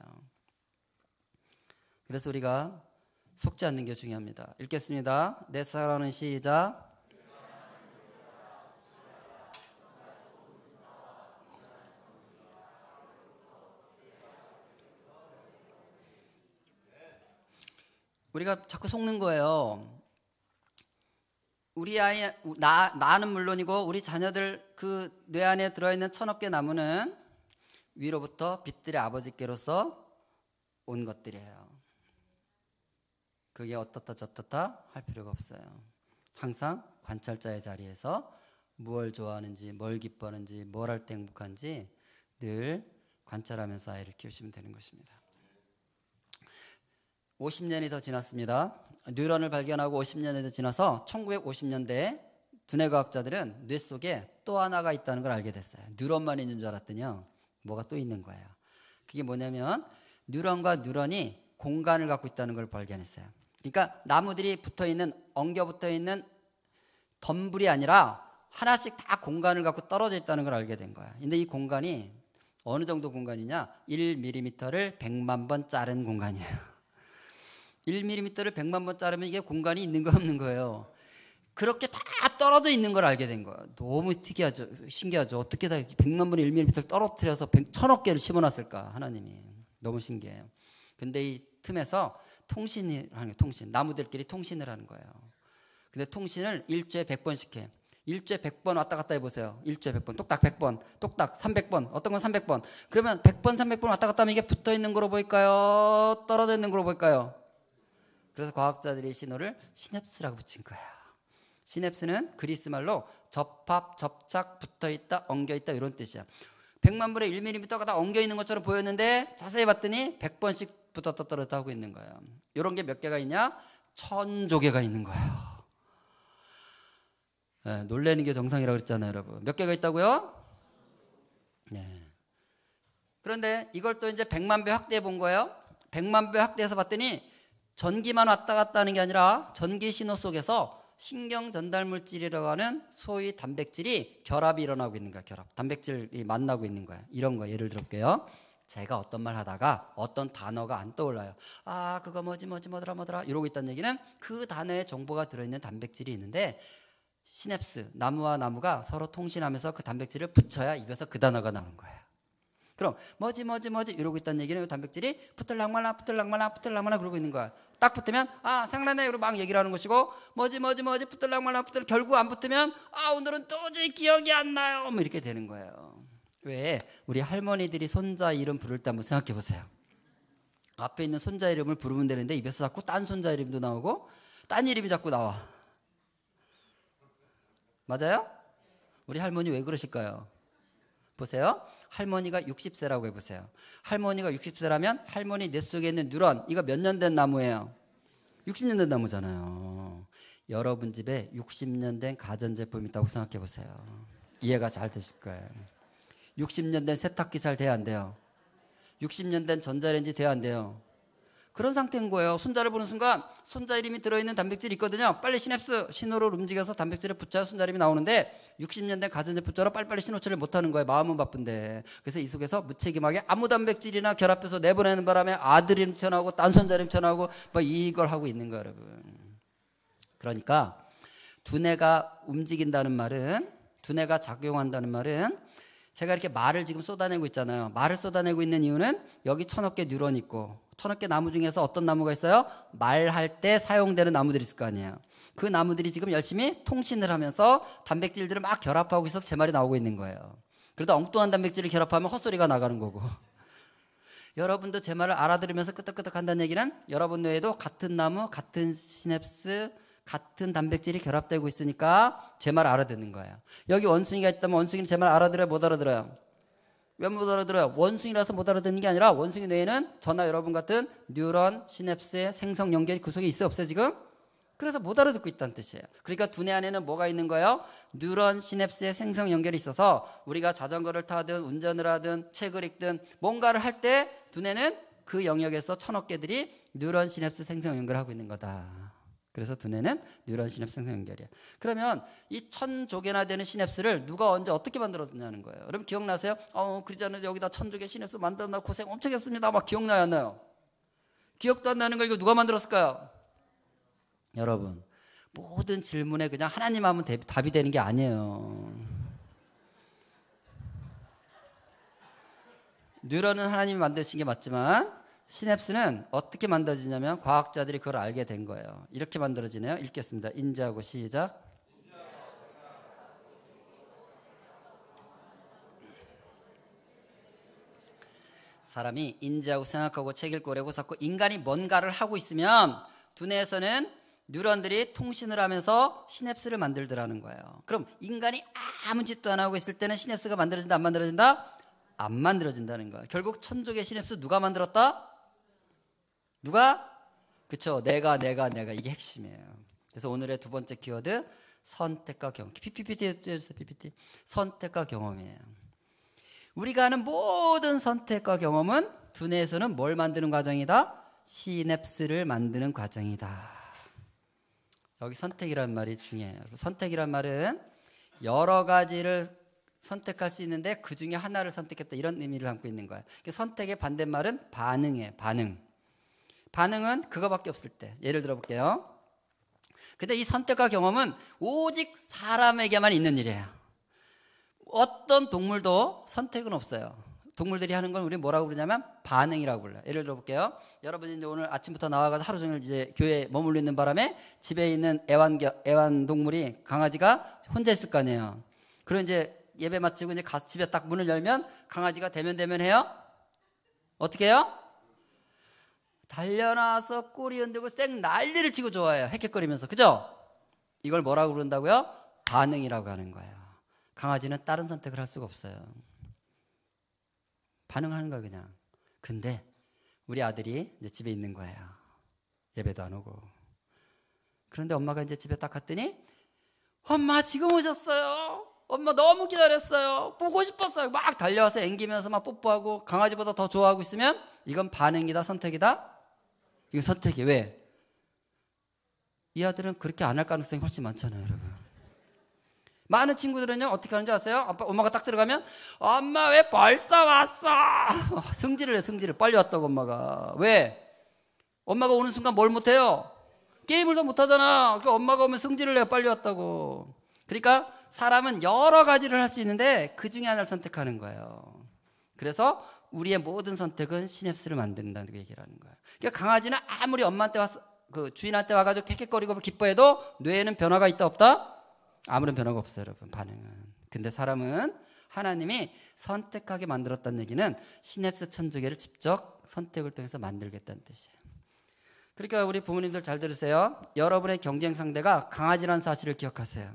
그래서 우리가 속지 않는 게 중요합니다. 읽겠습니다. 내 사랑하는 시작. 우리가 자꾸 속는 거예요. 우리 아이, 나는 물론이고 우리 자녀들 그 뇌 안에 들어있는 1000억 개 나무는 위로부터 빛들의 아버지께로서 온 것들이에요. 그게 어떻다 저떻다 할 필요가 없어요. 항상 관찰자의 자리에서 뭘 좋아하는지, 뭘 기뻐하는지, 뭘 할 때 행복한지 늘 관찰하면서 아이를 키우시면 되는 것입니다. 50년이 더 지났습니다. 뉴런을 발견하고 50년이 더 지나서 1950년대에 두뇌 과학자들은 뇌 속에 또 하나가 있다는 걸 알게 됐어요. 뉴런만 있는 줄 알았더니요. 뭐가 또 있는 거예요. 그게 뭐냐면 뉴런과 뉴런이 공간을 갖고 있다는 걸 발견했어요. 그러니까 나무들이 붙어있는, 엉겨 붙어있는 덤불이 아니라 하나씩 다 공간을 갖고 떨어져 있다는 걸 알게 된 거야. 근데 이 공간이 어느 정도 공간이냐? 1mm를 100만 번 자른 공간이에요. 1mm를 100만 번 자르면 이게 공간이 있는 거 없는 거예요. 그렇게 다 떨어져 있는 걸 알게 된 거예요. 너무 특이하죠. 신기하죠. 어떻게 다 100만 번의 1mm를 떨어뜨려서 1000억 개를 심어놨을까 하나님이. 너무 신기해요. 근데 이 틈에서 통신을 하는 거예요. 통신. 나무들끼리 통신을 하는 거예요. 근데 통신을 일주에 100번씩 해. 일주에 100번 왔다 갔다 해보세요. 일주에 100번, 똑딱 100번, 똑딱 300번, 어떤 건 300번. 그러면 100번, 300번 왔다 갔다 하면 이게 붙어 있는 거로 보일까요? 떨어져 있는 거로 보일까요? 그래서 과학자들이 신호를 시냅스라고 붙인 거예요. 시냅스는 그리스 말로 접합, 접착, 붙어있다, 엉겨있다 이런 뜻이야. 100만 분의 1mm가 다 엉겨있는 것처럼 보였는데 자세히 봤더니 100번씩 붙었다 떨어졌다 하고 있는 거예요. 이런 게 몇 개가 있냐? 1000조 개가 있는 거예요. 네, 놀라는 게 정상이라고 그랬잖아요, 여러분. 몇 개가 있다고요? 네. 그런데 이걸 또 이제 100만 배 확대해 본 거예요. 100만 배 확대해서 봤더니 전기만 왔다 갔다 하는 게 아니라 전기 신호 속에서 신경 전달 물질이라고 하는 소위 단백질이 결합이 일어나고 있는 거야. 결합. 단백질이 만나고 있는 거야. 이런 거 예를 들어볼게요. 제가 어떤 말 하다가 어떤 단어가 안 떠올라요. 아, 그거 뭐더라 이러고 있다는 얘기는 그 단어에 정보가 들어있는 단백질이 있는데 시냅스, 나무와 나무가 서로 통신하면서 그 단백질을 붙여야 입에서 그 단어가 나오는 거예요. 그럼 뭐지 이러고 있다는 얘기는 이 단백질이 붙을락말라 그러고 있는 거야. 딱 붙으면 아 생각나네 이러고 막 얘기를 하는 것이고 뭐지 붙을락말라 결국 안 붙으면 아 오늘은 도저히 기억이 안 나요 뭐 이렇게 되는 거예요. 왜 우리 할머니들이 손자 이름 부를 때 한번 생각해 보세요. 앞에 있는 손자 이름을 부르면 되는데 입에서 자꾸 딴 손자 이름도 나오고 딴 이름이 자꾸 나와. 맞아요? 우리 할머니 왜 그러실까요? 보세요. 할머니가 60세라고 해보세요. 할머니가 60세라면 할머니 뇌 속에 있는 뉴런 이거 몇 년 된 나무예요? 60년 된 나무잖아요. 여러분 집에 60년 된 가전제품 있다고 생각해 보세요. 이해가 잘 되실 거예요. 60년 된 세탁기 잘 돼야 안 돼요? 60년 된 전자레인지 돼야 안 돼요? 그런 상태인 거예요. 손자를 보는 순간 손자 이름이 들어있는 단백질이 있거든요. 빨리 시냅스 신호를 움직여서 단백질을 붙여야 손자 이름이 나오는데 60년 된 가전제품처럼 빨리빨리 신호 처리를 못하는 거예요. 마음은 바쁜데. 그래서 이 속에서 무책임하게 아무 단백질이나 결합해서 내보내는 바람에 아들 이름 튀어나오고 딴 손자 이름 튀어나오고 뭐 이걸 하고 있는 거예요, 여러분. 그러니까 두뇌가 움직인다는 말은, 두뇌가 작용한다는 말은, 제가 이렇게 말을 지금 쏟아내고 있잖아요. 말을 쏟아내고 있는 이유는 여기 1000억 개 뉴런이 있고 1000억 개 나무 중에서 어떤 나무가 있어요? 말할 때 사용되는 나무들이 있을 거 아니에요. 그 나무들이 지금 열심히 통신을 하면서 단백질들을 막 결합하고 있어서 제 말이 나오고 있는 거예요. 그러다 엉뚱한 단백질을 결합하면 헛소리가 나가는 거고. 여러분도 제 말을 알아들으면서 끄떡끄떡 한다는 얘기는 여러분 뇌에도 같은 나무, 같은 시냅스, 같은 단백질이 결합되고 있으니까 제 말 알아듣는 거예요. 여기 원숭이가 있다면 원숭이는 제 말 알아들어요? 못 알아들어요? 왜 못 알아들어요? 원숭이라서 못 알아듣는 게 아니라 원숭이 뇌에는 저나 여러분 같은 뉴런, 시냅스의 생성 연결이 그 속에 있어요? 없어요 지금? 그래서 못 알아듣고 있다는 뜻이에요. 그러니까 두뇌 안에는 뭐가 있는 거예요? 뉴런, 시냅스의 생성 연결이 있어서 우리가 자전거를 타든 운전을 하든 책을 읽든 뭔가를 할 때 두뇌는 그 영역에서 1000억 개들이 뉴런, 시냅스 생성 연결을 하고 있는 거다. 그래서 두뇌는 뉴런 시냅스 생성 연결이야. 그러면 이 1000조 개나 되는 시냅스를 누가 언제 어떻게 만들었냐는 거예요. 여러분 기억나세요? 그러잖아요. 여기다 1000조 개 시냅스 만들었나 고생 엄청 했습니다. 막 기억나요 안 나요? 기억도 안 나는 거 이거 누가 만들었을까요? 여러분 모든 질문에 그냥 하나님 하면 답이 되는 게 아니에요. 뉴런은 하나님이 만드신 게 맞지만 시냅스는 어떻게 만들어지냐면 과학자들이 그걸 알게 된 거예요. 이렇게 만들어지네요. 읽겠습니다. 인지하고 시작. 사람이 인지하고 생각하고 책 읽고 오래고 쌓고 인간이 뭔가를 하고 있으면 두뇌에서는 뉴런들이 통신을 하면서 시냅스를 만들더라는 거예요. 그럼 인간이 아무 짓도 안 하고 있을 때는 시냅스가 만들어진다 안 만들어진다? 안 만들어진다는 거예요. 결국 1000조 개 시냅스 누가 만들었다? 누가? 그쵸. 내가 이게 핵심이에요. 그래서 오늘의 두 번째 키워드 선택과 경험. PPT 해주세요. PPT. 선택과 경험이에요. 우리가 하는 모든 선택과 경험은 두뇌에서는 뭘 만드는 과정이다? 시냅스를 만드는 과정이다. 여기 선택이라는 말이 중요해요. 선택이란 말은 여러 가지를 선택할 수 있는데 그 중에 하나를 선택했다 이런 의미를 담고 있는 거예요. 선택의 반대말은 반응이에요. 반응은 그거밖에 없을 때. 예를 들어 볼게요. 근데 이 선택과 경험은 오직 사람에게만 있는 일이에요. 어떤 동물도 선택은 없어요. 동물들이 하는 건 우리 뭐라고 부르냐면 반응이라고 불러요. 예를 들어 볼게요. 여러분이 이제 오늘 아침부터 나와가지고 하루 종일 이제 교회에 머물러 있는 바람에 집에 있는 애완동물이 강아지가 혼자 있을 거 아니에요. 그럼 이제 예배 마치고 이제 가서 집에 딱 문을 열면 강아지가 대면 해요? 어떻게 해요? 달려나와서 꼬리 흔들고 쌩 난리를 치고 좋아해요. 헥헥거리면서. 그죠? 이걸 뭐라고 그런다고요? 반응이라고 하는 거예요. 강아지는 다른 선택을 할 수가 없어요. 반응하는 거야 그냥. 근데 우리 아들이 이제 집에 있는 거예요. 예배도 안 오고. 그런데 엄마가 이제 집에 딱 갔더니 엄마 지금 오셨어요. 엄마 너무 기다렸어요. 보고 싶었어요. 막 달려와서 앵기면서 막 뽀뽀하고 강아지보다 더 좋아하고 있으면 이건 반응이다 선택이다? 이건 선택이. 왜? 이 아들은 그렇게 안 할 가능성이 훨씬 많잖아요 여러분. 많은 친구들은요 어떻게 하는지 아세요? 엄마가 딱 들어가면 엄마 왜 벌써 왔어? 승질을 해. 승질을. 빨리 왔다고 엄마가. 왜? 엄마가 오는 순간 뭘 못해요? 게임을 더 못하잖아. 그러니까 엄마가 오면 승질을 해요. 빨리 왔다고. 그러니까 사람은 여러 가지를 할 수 있는데 그 중에 하나를 선택하는 거예요. 그래서 우리의 모든 선택은 시냅스를 만든다는 얘기를 하는 거예요. 그러니까 강아지는 아무리 엄마한테 와서 그 주인한테 와가지고 헥헥거리고 기뻐해도 뇌에는 변화가 있다 없다? 아무런 변화가 없어요 여러분. 반응은. 근데 사람은 하나님이 선택하게 만들었다는 얘기는 시냅스 천조개를 직접 선택을 통해서 만들겠다는 뜻이에요. 그러니까 우리 부모님들 잘 들으세요. 여러분의 경쟁 상대가 강아지라는 사실을 기억하세요.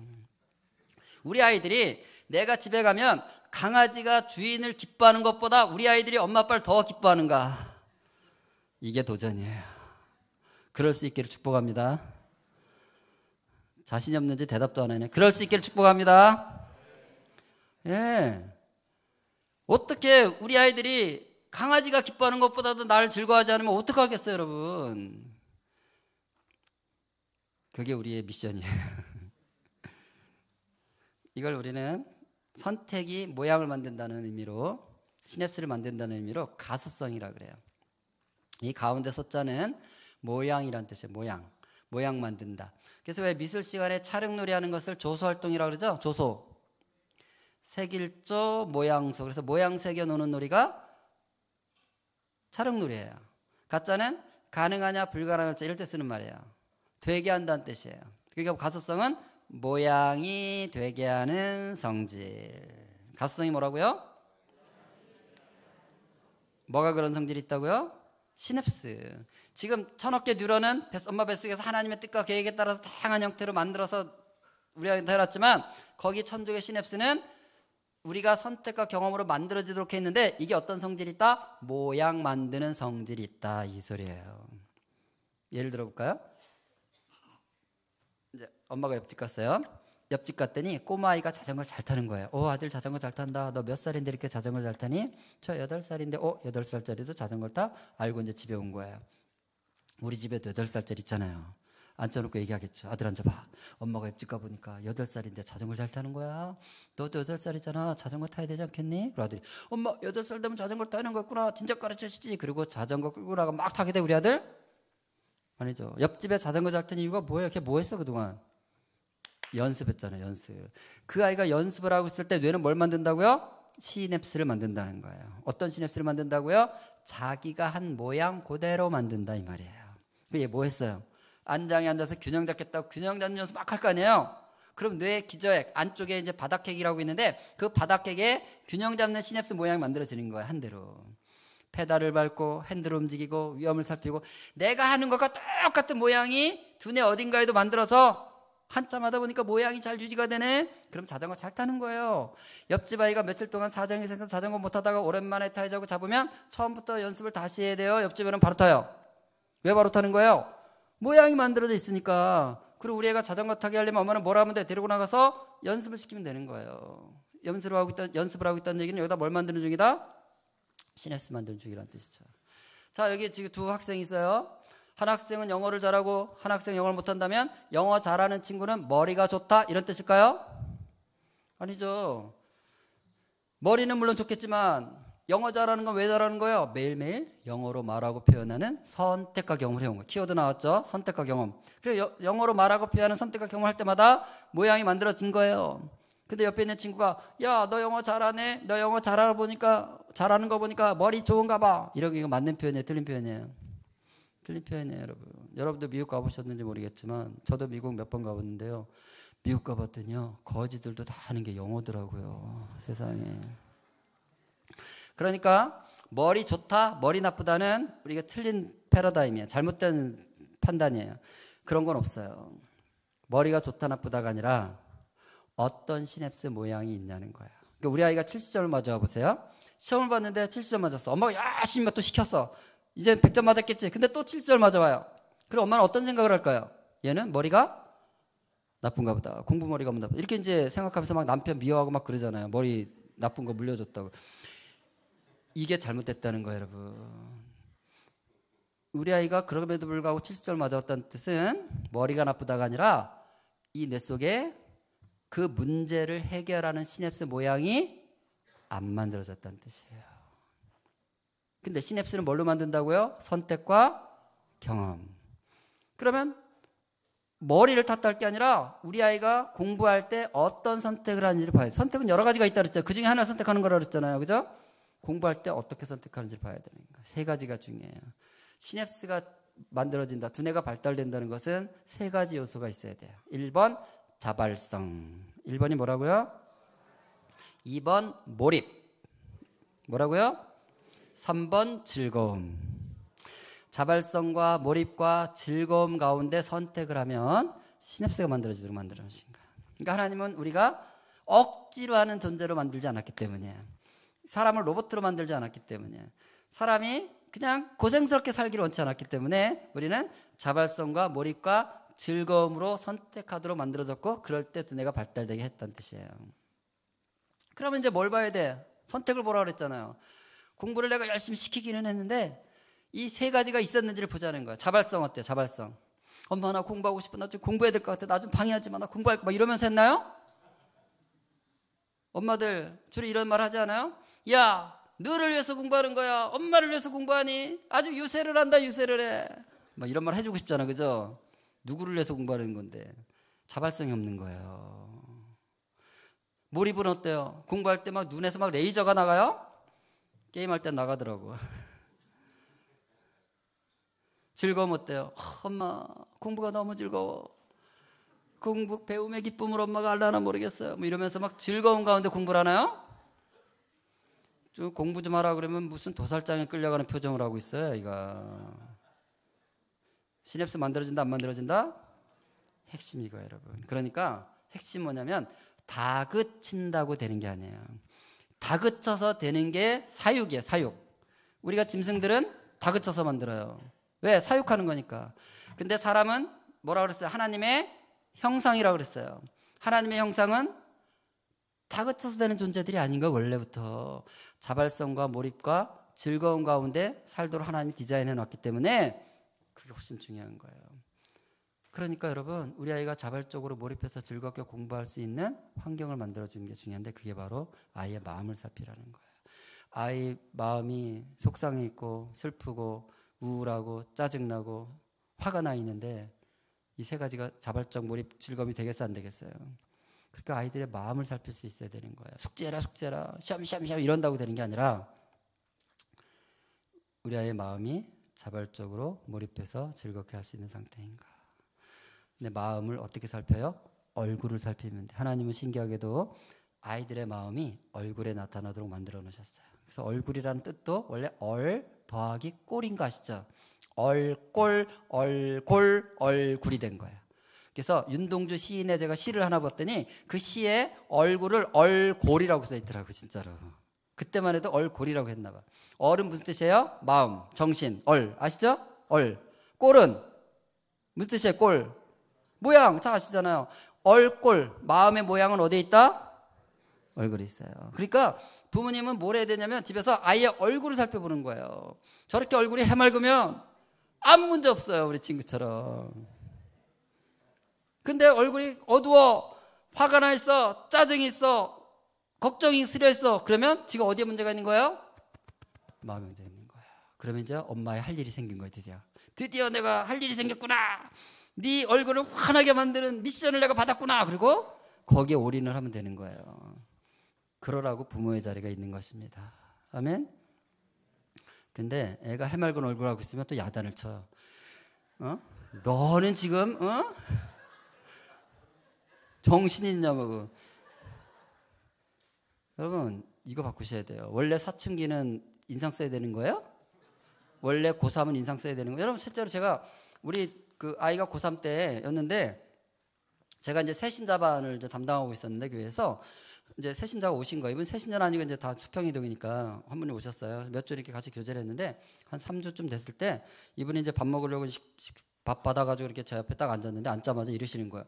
우리 아이들이 내가 집에 가면 강아지가 주인을 기뻐하는 것보다 우리 아이들이 엄마 아빠를 더 기뻐하는가? 이게 도전이에요. 그럴 수 있기를 축복합니다. 자신이 없는지 대답도 안 하네. 그럴 수 있기를 축복합니다. 예. 어떻게 우리 아이들이 강아지가 기뻐하는 것보다도 나를 즐거워하지 않으면 어떡하겠어요 여러분. 그게 우리의 미션이에요. 이걸 우리는 선택이 모양을 만든다는 의미로, 시냅스를 만든다는 의미로 가소성이라고 그래요. 이 가운데 소자는 모양이란 뜻이에요. 모양 만든다. 그래서 왜 미술 시간에 촬영놀이 하는 것을 조소활동이라고 그러죠? 조소. 색일조, 모양소. 그래서 모양 새겨 노는 놀이가 촬영놀이예요. 가짜는 가능하냐 불가능하냐 이럴 때 쓰는 말이에요. 되게 한다는 뜻이에요. 그러니까 가소성은 모양이 되게 하는 성질. 가소성이 뭐라고요? 뭐가 그런 성질이 있다고요? 시냅스. 지금 1000억 개 뉴런은 엄마 뱃속에서 하나님의 뜻과 계획에 따라서 다양한 형태로 만들어서 우리가 태어났지만 거기 1000조개 시냅스는 우리가 선택과 경험으로 만들어지도록 했는데 이게 어떤 성질이 있다? 모양 만드는 성질이 있다 이 소리예요. 예를 들어볼까요? 이제 엄마가 옆집 갔어요. 옆집 갔더니 꼬마아이가 자전거를 잘 타는 거예요. 아들 자전거 잘 탄다. 너 몇 살인데 이렇게 자전거를 잘 타니? 저 8살인데 8살짜리도 자전거를 타? 알고 이제 집에 온 거예요. 우리 집에도 8살짜리 있잖아요. 앉혀놓고 얘기하겠죠. 아들 앉아봐. 엄마가 옆집 가보니까 8살인데 자전거를 잘 타는 거야. 너도 8살이잖아. 자전거 타야 되지 않겠니? 그리고 아들이 엄마 8살 되면 자전거 타는 거였구나. 진짜 가르쳐주시지. 그리고 자전거 끌고 나가 막 타게 돼 우리 아들? 아니죠. 옆집에 자전거 잘 타는 이유가 뭐예요? 걔 뭐 했어 그동안? 연습했잖아요. 연습. 그 아이가 연습을 하고 있을 때 뇌는 뭘 만든다고요? 시냅스를 만든다는 거예요. 어떤 시냅스를 만든다고요? 자기가 한 모양 그대로 만든다 이 말이에요. 얘 뭐 했어요? 안장에 앉아서 균형 잡겠다고 균형 잡는 연습 막 할 거 아니에요? 그럼 뇌 기저핵 안쪽에 이제 바닥핵이라고 있는데 그 바닥핵에 균형 잡는 시냅스 모양이 만들어지는 거예요. 한 대로. 페달을 밟고 핸들을 움직이고 위험을 살피고 내가 하는 것과 똑같은 모양이 두뇌 어딘가에도 만들어서 한참 하다 보니까 모양이 잘 유지가 되네. 그럼 자전거 잘 타는 거예요. 옆집 아이가 며칠 동안 사정이 생겨서 자전거 못 타다가 오랜만에 타자고 잡으면 처음부터 연습을 다시 해야 돼요. 옆집에는 바로 타요. 왜 바로 타는 거예요? 모양이 만들어져 있으니까. 그리고 우리 애가 자전거 타게 하려면 엄마는 뭘 하면 돼? 데리고 나가서 연습을 시키면 되는 거예요. 연습을 하고 있다는 얘기는 여기다 뭘 만드는 중이다? 시냅스 만드는 중이라는 뜻이죠. 자, 여기 지금 두 학생이 있어요. 한 학생은 영어를 잘하고 한 학생은 영어를 못한다면 영어 잘하는 친구는 머리가 좋다 이런 뜻일까요? 아니죠. 머리는 물론 좋겠지만 영어 잘하는 건 왜 잘하는 거예요? 매일매일 영어로 말하고 표현하는 선택과 경험을 해온 거예요. 키워드 나왔죠? 선택과 경험. 그래서 영어로 말하고 표현하는 선택과 경험을 할 때마다 모양이 만들어진 거예요. 근데 옆에 있는 친구가 야, 너 영어 잘하네? 너 영어 잘하는 거 보니까 머리 좋은가 봐. 이런 게 맞는 표현이에요? 틀린 표현이에요? 틀린 표현이에요, 여러분. 여러분도 미국 가보셨는지 모르겠지만 저도 미국 몇 번 가봤는데요. 미국 가봤더니요. 거지들도 다 하는 게 영어더라고요. 세상에. 그러니까 머리 좋다, 머리 나쁘다는 우리가 틀린 패러다임이에요. 잘못된 판단이에요. 그런 건 없어요. 머리가 좋다 나쁘다가 아니라 어떤 시냅스 모양이 있냐는 거예요. 그러니까 우리 아이가 70점을 맞아 보세요. 시험을 봤는데 70점 맞았어. 엄마가 열심히 또 시켰어. 이제 100점 맞았겠지. 근데 또 70점을 맞아와요. 그럼 엄마는 어떤 생각을 할까요? 얘는 머리가 나쁜가 보다. 공부 머리가 없나 보다. 이렇게 이제 생각하면서 막 남편 미워하고 막 그러잖아요. 머리 나쁜 거 물려줬다고. 이게 잘못됐다는 거예요, 여러분. 우리 아이가 그럼에도 불구하고 70점을 맞았다는 뜻은 머리가 나쁘다가 아니라 이 뇌 속에 그 문제를 해결하는 시냅스 모양이 안 만들어졌다는 뜻이에요. 근데 시냅스는 뭘로 만든다고요? 선택과 경험. 그러면 머리를 탓할 게 아니라 우리 아이가 공부할 때 어떤 선택을 하는지를 봐야 돼요. 선택은 여러 가지가 있다 그랬잖아요. 그 중에 하나를 선택하는 거라고 그랬잖아요. 그죠? 공부할 때 어떻게 선택하는지를 봐야 되는 거예요. 세 가지가 중요해요. 시냅스가 만들어진다, 두뇌가 발달된다는 것은 세 가지 요소가 있어야 돼요. 1번 자발성. 1번이 뭐라고요? 2번 몰입. 뭐라고요? 3번 즐거움. 자발성과 몰입과 즐거움 가운데 선택을 하면 시냅스가 만들어지도록 만들어 놓으신 거예요. 그러니까 하나님은 우리가 억지로 하는 존재로 만들지 않았기 때문에, 사람을 로봇으로 만들지 않았기 때문에, 사람이 그냥 고생스럽게 살기를 원치 않았기 때문에 우리는 자발성과 몰입과 즐거움으로 선택하도록 만들어졌고, 그럴 때 두뇌가 발달되게 했다는 뜻이에요. 그러면 이제 뭘 봐야 돼? 선택을 보라고 그랬잖아요. 공부를 내가 열심히 시키기는 했는데 이 세 가지가 있었는지를 보자는 거야. 자발성 어때요? 자발성. 엄마 나 공부하고 싶어. 나 좀 공부해야 될 것 같아. 나 좀 방해하지 마. 나 공부할 거 막 이러면서 했나요? 엄마들 주로 이런 말 하지 않아요? 야, 너를 위해서 공부하는 거야. 엄마를 위해서 공부하니? 아주 유세를 한다. 유세를 해. 막 이런 말 해주고 싶잖아. 그죠? 누구를 위해서 공부하는 건데. 자발성이 없는 거예요. 몰입은 어때요? 공부할 때 막 눈에서 막 레이저가 나가요? 게임할 땐 나가더라고. 즐거움 어때요? 엄마 공부가 너무 즐거워. 공부 배움의 기쁨을 엄마가 알라나 모르겠어요. 뭐 이러면서 막 즐거움 가운데 공부를 하나요? 좀 공부 좀 하라 그러면 무슨 도살장에 끌려가는 표정을 하고 있어요. 아이가. 시냅스 만들어진다 안 만들어진다? 핵심이 이거예요, 여러분. 그러니까 핵심 뭐냐면 다그친다고 되는 게 아니에요. 다그쳐서 되는 게 사육이에요. 사육. 우리가 짐승들은 다그쳐서 만들어요. 왜? 사육하는 거니까. 근데 사람은 뭐라고 그랬어요? 하나님의 형상이라고 그랬어요. 하나님의 형상은 다그쳐서 되는 존재들이 아닌 거예요. 원래부터 자발성과 몰입과 즐거움 가운데 살도록 하나님이 디자인해 놨기 때문에 그게 훨씬 중요한 거예요. 그러니까 여러분, 우리 아이가 자발적으로 몰입해서 즐겁게 공부할 수 있는 환경을 만들어주는 게 중요한데, 그게 바로 아이의 마음을 살피라는 거예요. 아이 마음이 속상해 있고 슬프고 우울하고 짜증나고 화가 나 있는데 이 세 가지가 자발적 몰입 즐거움이 되겠어 안 되겠어요? 그러니까 아이들의 마음을 살필 수 있어야 되는 거예요. 숙제해라 숙제해라 시험 이런다고 되는 게 아니라 우리 아이의 마음이 자발적으로 몰입해서 즐겁게 할 수 있는 상태인가. 근데 마음을 어떻게 살펴요? 얼굴을 살피면 돼. 하나님은 신기하게도 아이들의 마음이 얼굴에 나타나도록 만들어 놓으셨어요. 그래서 얼굴이라는 뜻도 원래 얼 더하기 꼴인 거 아시죠? 얼꼴, 얼골, 얼굴이 된 거예요. 그래서 윤동주 시인의 제가 시를 하나 봤더니 그 시에 얼굴을 얼골이라고 써 있더라고요. 진짜로. 그때만 해도 얼골이라고 했나 봐. 얼은 무슨 뜻이에요? 마음, 정신, 얼. 아시죠? 얼. 꼴은 무슨 뜻이에요? 꼴. 모양 다 아시잖아요. 얼꼴. 마음의 모양은 어디에 있다? 얼굴에 있어요. 그러니까 부모님은 뭘 해야 되냐면 집에서 아이의 얼굴을 살펴보는 거예요. 저렇게 얼굴이 해맑으면 아무 문제 없어요. 우리 친구처럼. 근데 얼굴이 어두워, 화가 나 있어, 짜증이 있어, 걱정이 스려 있어. 그러면 지금 어디에 문제가 있는 거예요? 마음에 문제가 있는 거예요. 그러면 이제 엄마의 할 일이 생긴 거예요. 드디어 내가 할 일이 생겼구나. 네 얼굴을 환하게 만드는 미션을 내가 받았구나. 그리고 거기에 올인을 하면 되는 거예요. 그러라고 부모의 자리가 있는 것입니다. 아멘. 근데 애가 해맑은 얼굴 하고 있으면 또 야단을 쳐요. 너는 지금 정신이 있냐고. 여러분 이거 바꾸셔야 돼요. 원래 사춘기는 인상 써야 되는 거예요? 원래 고3은 인상 써야 되는 거예요? 여러분, 실제로 제가 우리 그 아이가 고3 때였는데 제가 이제 새신자반을 이제 담당하고 있었는데 교회에서 이제 새신자가 오신 거예요. 이분 새신자는 아니고 이제 다 수평이동이니까 한 분이 오셨어요. 그래서 몇 주 이렇게 같이 교제를 했는데 한 3주쯤 됐을 때 이분이 이제 밥 먹으려고 밥 받아가지고 이렇게 제 옆에 딱 앉았는데 앉자마자 이러시는 거예요.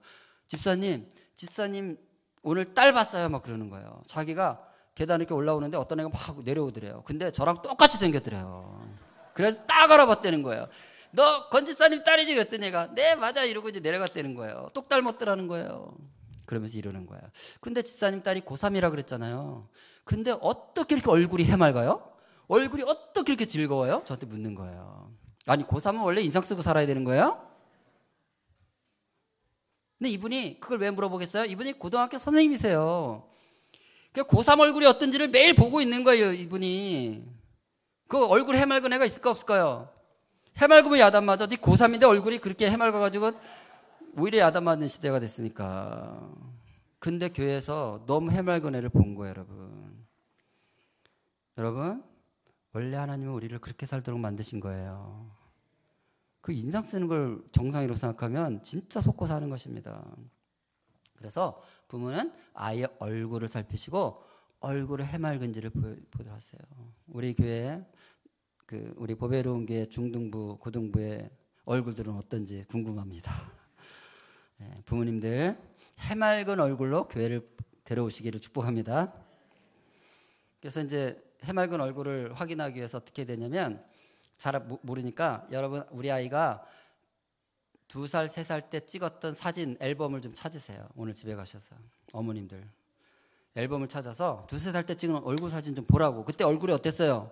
집사님 오늘 딸 봤어요. 막 그러는 거예요. 자기가 계단 이렇게 올라오는데 어떤 애가 막 내려오더래요. 근데 저랑 똑같이 생겼더래요. 그래서 딱 알아봤다는 거예요. 너 권집사님 딸이지? 그랬더니 얘가 네 맞아 이러고 이제 내려갔다는 거예요. 똑 닮았더라는 거예요. 그러면서 이러는 거예요. 근데 집사님 딸이 고3이라 그랬잖아요. 근데 어떻게 이렇게 얼굴이 해맑아요? 얼굴이 어떻게 이렇게 즐거워요? 저한테 묻는 거예요. 아니 고3은 원래 인상 쓰고 살아야 되는 거예요? 근데 이분이 그걸 왜 물어보겠어요? 이분이 고등학교 선생님이세요. 그러니까 고3 얼굴이 어떤지를 매일 보고 있는 거예요. 이분이. 그 얼굴 해맑은 애가 있을까 없을까요? 해맑으면 야단 맞아. 네 고3인데 얼굴이 그렇게 해맑아가지고 오히려 야단 맞는 시대가 됐으니까. 근데 교회에서 너무 해맑은 애를 본 거예요, 여러분. 여러분, 원래 하나님은 우리를 그렇게 살도록 만드신 거예요. 그 인상 쓰는 걸 정상이라고 생각하면 진짜 속고 사는 것입니다. 그래서 부모는 아이의 얼굴을 살피시고 얼굴을 해맑은지를 보도록 하세요. 우리 교회 우리 보배로운 교회 중등부, 고등부의 얼굴들은 어떤지 궁금합니다. 네, 부모님들 해맑은 얼굴로 교회를 데려오시기를 축복합니다. 그래서 이제 해맑은 얼굴을 확인하기 위해서 어떻게 되냐면 잘 모르니까 여러분 우리 아이가 2살, 3살 때 찍었던 사진 앨범을 좀 찾으세요. 오늘 집에 가셔서 어머님들 앨범을 찾아서 2, 3살 때 찍은 얼굴 사진 좀 보라고. 그때 얼굴이 어땠어요?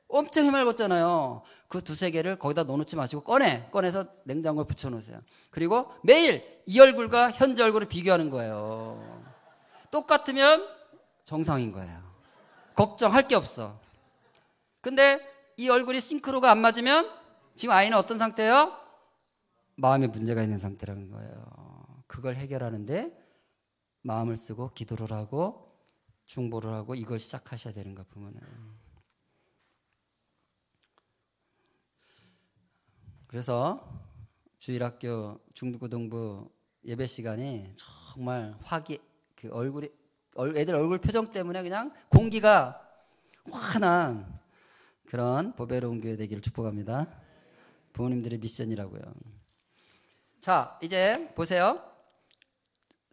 엄청 해맑았잖아요. 그 2-3개를 거기다 넣어놓지 마시고 꺼내서 냉장고에 붙여놓으세요. 그리고 매일 이 얼굴과 현재 얼굴을 비교하는 거예요. 똑같으면 정상인 거예요. 걱정할 게 없어. 근데 이 얼굴이 싱크로가 안 맞으면 지금 아이는 어떤 상태예요? 마음에 문제가 있는 상태라는 거예요. 그걸 해결하는데 마음을 쓰고 기도를 하고 중보를 하고 이걸 시작하셔야 되는 거예요, 부모는. 그래서 주일학교 중고등부 예배 시간이 정말 애들 얼굴 표정 때문에 그냥 공기가 환한 그런 보배로운 교회 되기를 축복합니다. 부모님들의 미션이라고요. 자, 이제 보세요.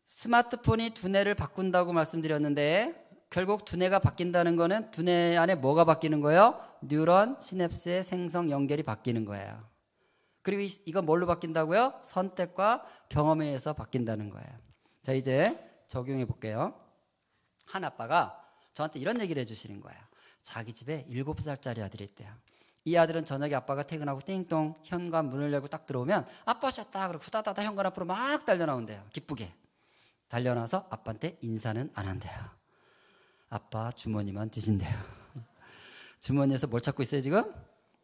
스마트폰이 두뇌를 바꾼다고 말씀드렸는데 결국 두뇌가 바뀐다는 거는 두뇌 안에 뭐가 바뀌는 거예요? 뉴런, 시냅스의 생성 연결이 바뀌는 거예요. 그리고 이건 뭘로 바뀐다고요? 선택과 경험에 의해서 바뀐다는 거예요. 자, 이제 적용해 볼게요. 한 아빠가 저한테 이런 얘기를 해주시는 거예요. 자기 집에 7살짜리 아들이 있대요. 이 아들은 저녁에 아빠가 퇴근하고 띵동 현관 문을 열고 딱 들어오면 아빠 오셨다 그러고 후다다다 현관 앞으로 막 달려나온대요. 기쁘게. 달려나서 아빠한테 인사는 안 한대요. 아빠 주머니만 뒤진대요. 주머니에서 뭘 찾고 있어요 지금?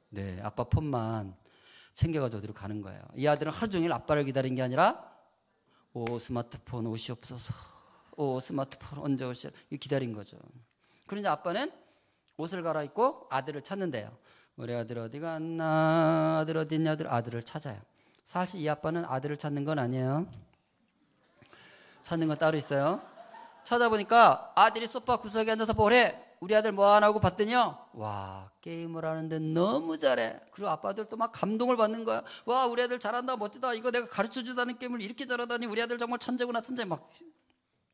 네, 아빠 폰만 챙겨가지고 어디로 가는 거예요. 이 아들은 하루 종일 아빠를 기다린 게 아니라 오 스마트폰 오시옵소서. 오 스마트폰 언제 오시오. 기다린 거죠. 그러니 아빠는 옷을 갈아입고 아들을 찾는데요. 우리 아들 어디 갔나? 아들 어디 있냐? 아들을 찾아요. 사실 이 아빠는 아들을 찾는 건 아니에요. 찾는 건 따로 있어요. 찾아보니까 아들이 소파 구석에 앉아서 뭐래? 우리 아들 뭐 하나 하고 봤더니요. 와, 게임을 하는데 너무 잘해. 그리고 아빠들도 막 감동을 받는 거야. 와, 우리 아들 잘한다, 멋지다. 이거 내가 가르쳐주다는 게임을 이렇게 잘하다니 우리 아들 정말 천재구나, 천재. 막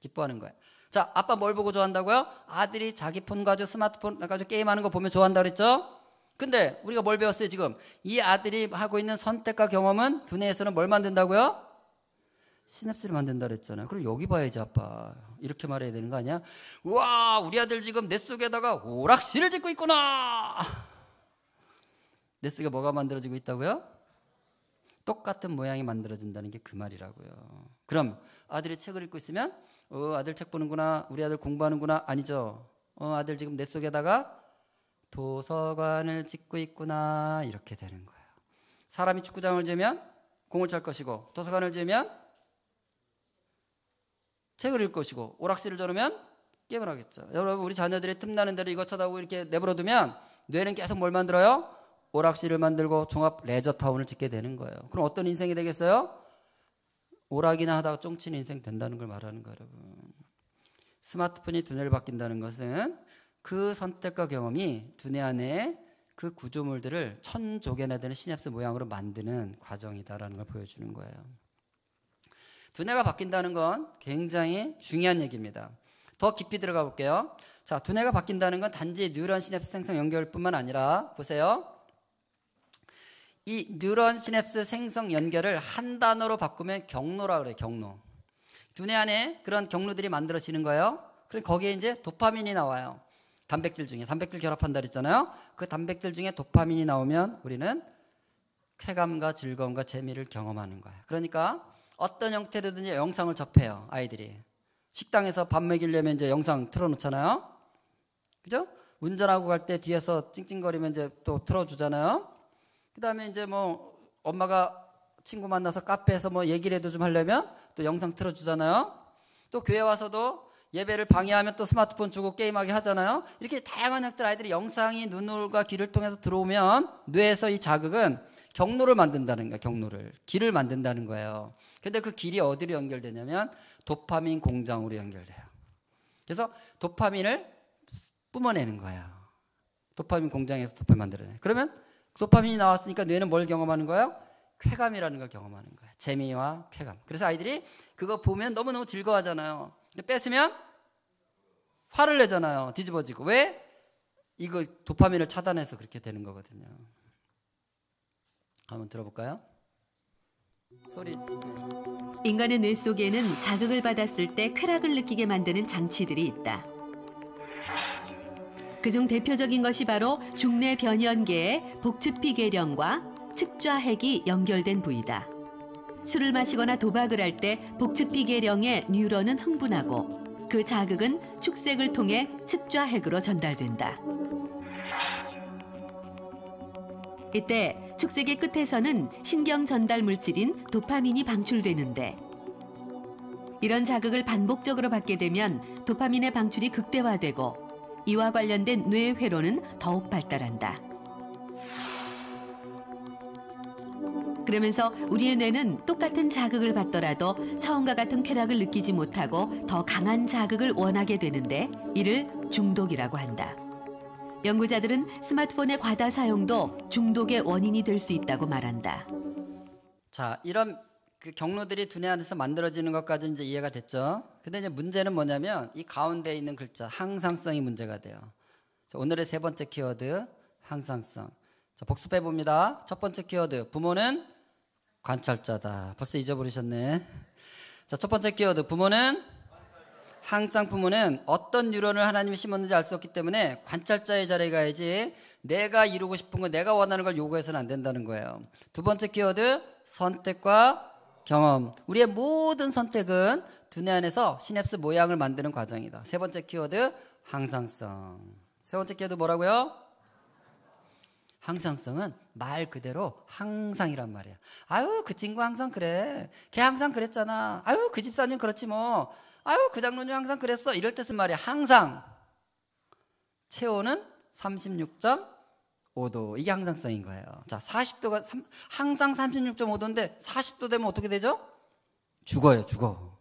기뻐하는 거야. 자, 아빠 뭘 보고 좋아한다고요? 아들이 자기 폰 가지고 스마트폰 가지고 게임하는 거 보면 좋아한다 그랬죠? 근데 우리가 뭘 배웠어요 지금? 이 아들이 하고 있는 선택과 경험은 두뇌에서는 뭘 만든다고요? 시냅스를 만든다 그랬잖아요. 그럼 여기 봐야지 아빠. 이렇게 말해야 되는 거 아니야? 우와, 우리 아들 지금 내 속에다가 오락실을 짓고 있구나. 내 속에 뭐가 만들어지고 있다고요? 똑같은 모양이 만들어진다는 게 그 말이라고요. 그럼 아들이 책을 읽고 있으면 아들 책 보는구나, 우리 아들 공부하는구나. 아니죠. 아들 지금 내 속에다가 도서관을 짓고 있구나. 이렇게 되는 거예요. 사람이 축구장을 지으면 공을 찰 것이고, 도서관을 지으면 책을 읽을 것이고, 오락실을 저으면 게임을 하겠죠. 여러분 우리 자녀들이 틈나는 대로 이것 쳐다보고 이렇게 내버려두면 뇌는 계속 뭘 만들어요? 오락실을 만들고 종합 레저타운을 짓게 되는 거예요. 그럼 어떤 인생이 되겠어요? 오락이나 하다가 쫑치는 인생 된다는 걸 말하는 거예요. 여러분. 스마트폰이 두뇌를 바뀐다는 것은 그 선택과 경험이 두뇌 안에 그 구조물들을 천조개나 되는 시냅스 모양으로 만드는 과정이다라는 걸 보여주는 거예요. 두뇌가 바뀐다는 건 굉장히 중요한 얘기입니다. 더 깊이 들어가 볼게요. 자, 두뇌가 바뀐다는 건 단지 뉴런 시냅스 생성 연결뿐만 아니라 보세요. 이 뉴런 시냅스 생성 연결을 한 단어로 바꾸면 경로라 그래요. 경로. 두뇌 안에 그런 경로들이 만들어지는 거예요. 그럼 거기에 이제 도파민이 나와요. 단백질 중에 단백질 결합한다 그랬잖아요. 그 단백질 중에 도파민이 나오면 우리는 쾌감과 즐거움과 재미를 경험하는 거예요. 그러니까 어떤 형태로든지 영상을 접해요. 아이들이 식당에서 밥 먹이려면 이제 영상 틀어놓잖아요. 그죠? 운전하고 갈 때 뒤에서 찡찡거리면 이제 또 틀어주잖아요. 그 다음에 이제 뭐 엄마가 친구 만나서 카페에서 뭐 얘기를 해도 좀 하려면 또 영상 틀어주잖아요. 또 교회 와서도 예배를 방해하면 또 스마트폰 주고 게임하게 하잖아요. 이렇게 다양한 형태의 아이들이 영상이 눈과 귀를 통해서 들어오면 뇌에서 이 자극은 경로를 만든다는 거예요. 경로를. 길을 만든다는 거예요. 근데 그 길이 어디로 연결되냐면 도파민 공장으로 연결돼요. 그래서 도파민을 뿜어내는 거예요. 도파민 공장에서 도파민 만들어내요. 그러면 도파민이 나왔으니까 뇌는 뭘 경험하는 거예요? 쾌감이라는 걸 경험하는 거예요. 재미와 쾌감. 그래서 아이들이 그거 보면 너무너무 즐거워하잖아요. 근데 뺐으면 화를 내잖아요. 뒤집어지고. 왜? 이거 도파민을 차단해서 그렇게 되는 거거든요. 한번 들어볼까요? 소리. 인간의 뇌 속에는 자극을 받았을 때 쾌락을 느끼게 만드는 장치들이 있다. 그중 대표적인 것이 바로 중뇌 변연계의 복측피계령과 측좌핵이 연결된 부위다. 술을 마시거나 도박을 할 때 복측피계령의 뉴런은 흥분하고 그 자극은 축색을 통해 측좌핵으로 전달된다. 이때 축색의 끝에서는 신경 전달 물질인 도파민이 방출되는데 이런 자극을 반복적으로 받게 되면 도파민의 방출이 극대화되고 이와 관련된 뇌 회로는 더욱 발달한다. 그러면서 우리의 뇌는 똑같은 자극을 받더라도 처음과 같은 쾌락을 느끼지 못하고 더 강한 자극을 원하게 되는데 이를 중독이라고 한다. 연구자들은 스마트폰의 과다 사용도 중독의 원인이 될 수 있다고 말한다. 자, 이런 그 경로들이 두뇌 안에서 만들어지는 것까지 이제 이해가 됐죠. 근데 이제 문제는 뭐냐면 이 가운데에 있는 글자 항상성이 문제가 돼요. 자, 오늘의 세 번째 키워드 항상성. 자, 복습해 봅니다. 첫 번째 키워드 부모는 관찰자다. 벌써 잊어버리셨네. 자, 첫 번째 키워드 부모는 항상 부모는 어떤 뉴런을 하나님이 심었는지 알 수 없기 때문에 관찰자의 자리에 가야지 내가 이루고 싶은 거 내가 원하는 걸 요구해서는 안 된다는 거예요. 두 번째 키워드 선택과 경험. 우리의 모든 선택은 두뇌 안에서 시냅스 모양을 만드는 과정이다. 세 번째 키워드 항상성. 세 번째 키워드 뭐라고요? 항상성은 말 그대로 항상이란 말이야. 아유 그 친구 항상 그래. 걔 항상 그랬잖아. 아유 그 집사님 그렇지 뭐. 아유 그 장로님 항상 그랬어. 이럴 때 쓴 말이야. 항상. 체온은 36.5도. 이게 항상성인 거예요. 자, 40도가 항상 36.5도인데 40도 되면 어떻게 되죠? 죽어요. 죽어.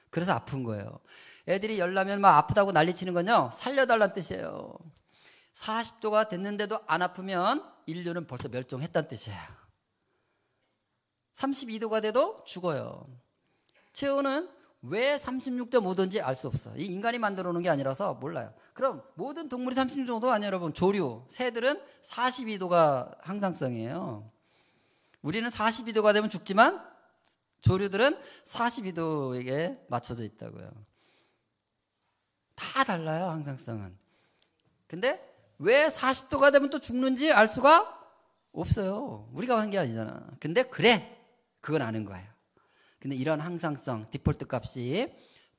그래서 아픈 거예요. 애들이 열나면 막 아프다고 난리치는 건요 살려달라는 뜻이에요. 40도가 됐는데도 안 아프면 인류는 벌써 멸종했다는 뜻이에요. 32도가 돼도 죽어요. 체온은 왜 36.5도인지 알 수 없어. 이 인간이 만들어 놓은 게 아니라서 몰라요. 그럼 모든 동물이 36.5도 아니에요, 여러분. 조류, 새들은 42도가 항상성이에요. 우리는 42도가 되면 죽지만 조류들은 42도에 맞춰져 있다고요. 다 달라요, 항상성은. 근데 왜 40도가 되면 또 죽는지 알 수가 없어요. 우리가 한 게 아니잖아. 근데 그래, 그건 아는 거예요. 근데 이런 항상성, 디폴트 값이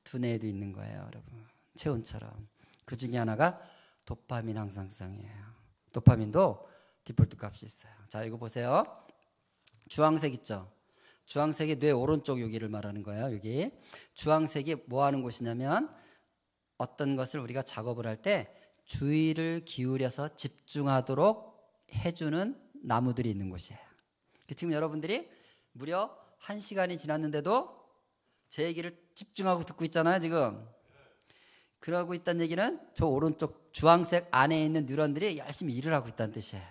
두뇌에도 있는 거예요, 여러분. 체온처럼. 그 중에 하나가 도파민 항상성이에요. 도파민도 디폴트 값이 있어요. 자, 이거 보세요. 주황색 있죠? 주황색이 뇌 오른쪽 여기를 말하는 거예요, 여기. 주황색이 뭐 하는 곳이냐면 어떤 것을 우리가 작업을 할 때 주의를 기울여서 집중하도록 해주는 나무들이 있는 곳이에요. 지금 여러분들이 무려 1시간이 지났는데도 제 얘기를 집중하고 듣고 있잖아요, 지금. 그러고 있다는 얘기는 저 오른쪽 주황색 안에 있는 뉴런들이 열심히 일을 하고 있다는 뜻이에요.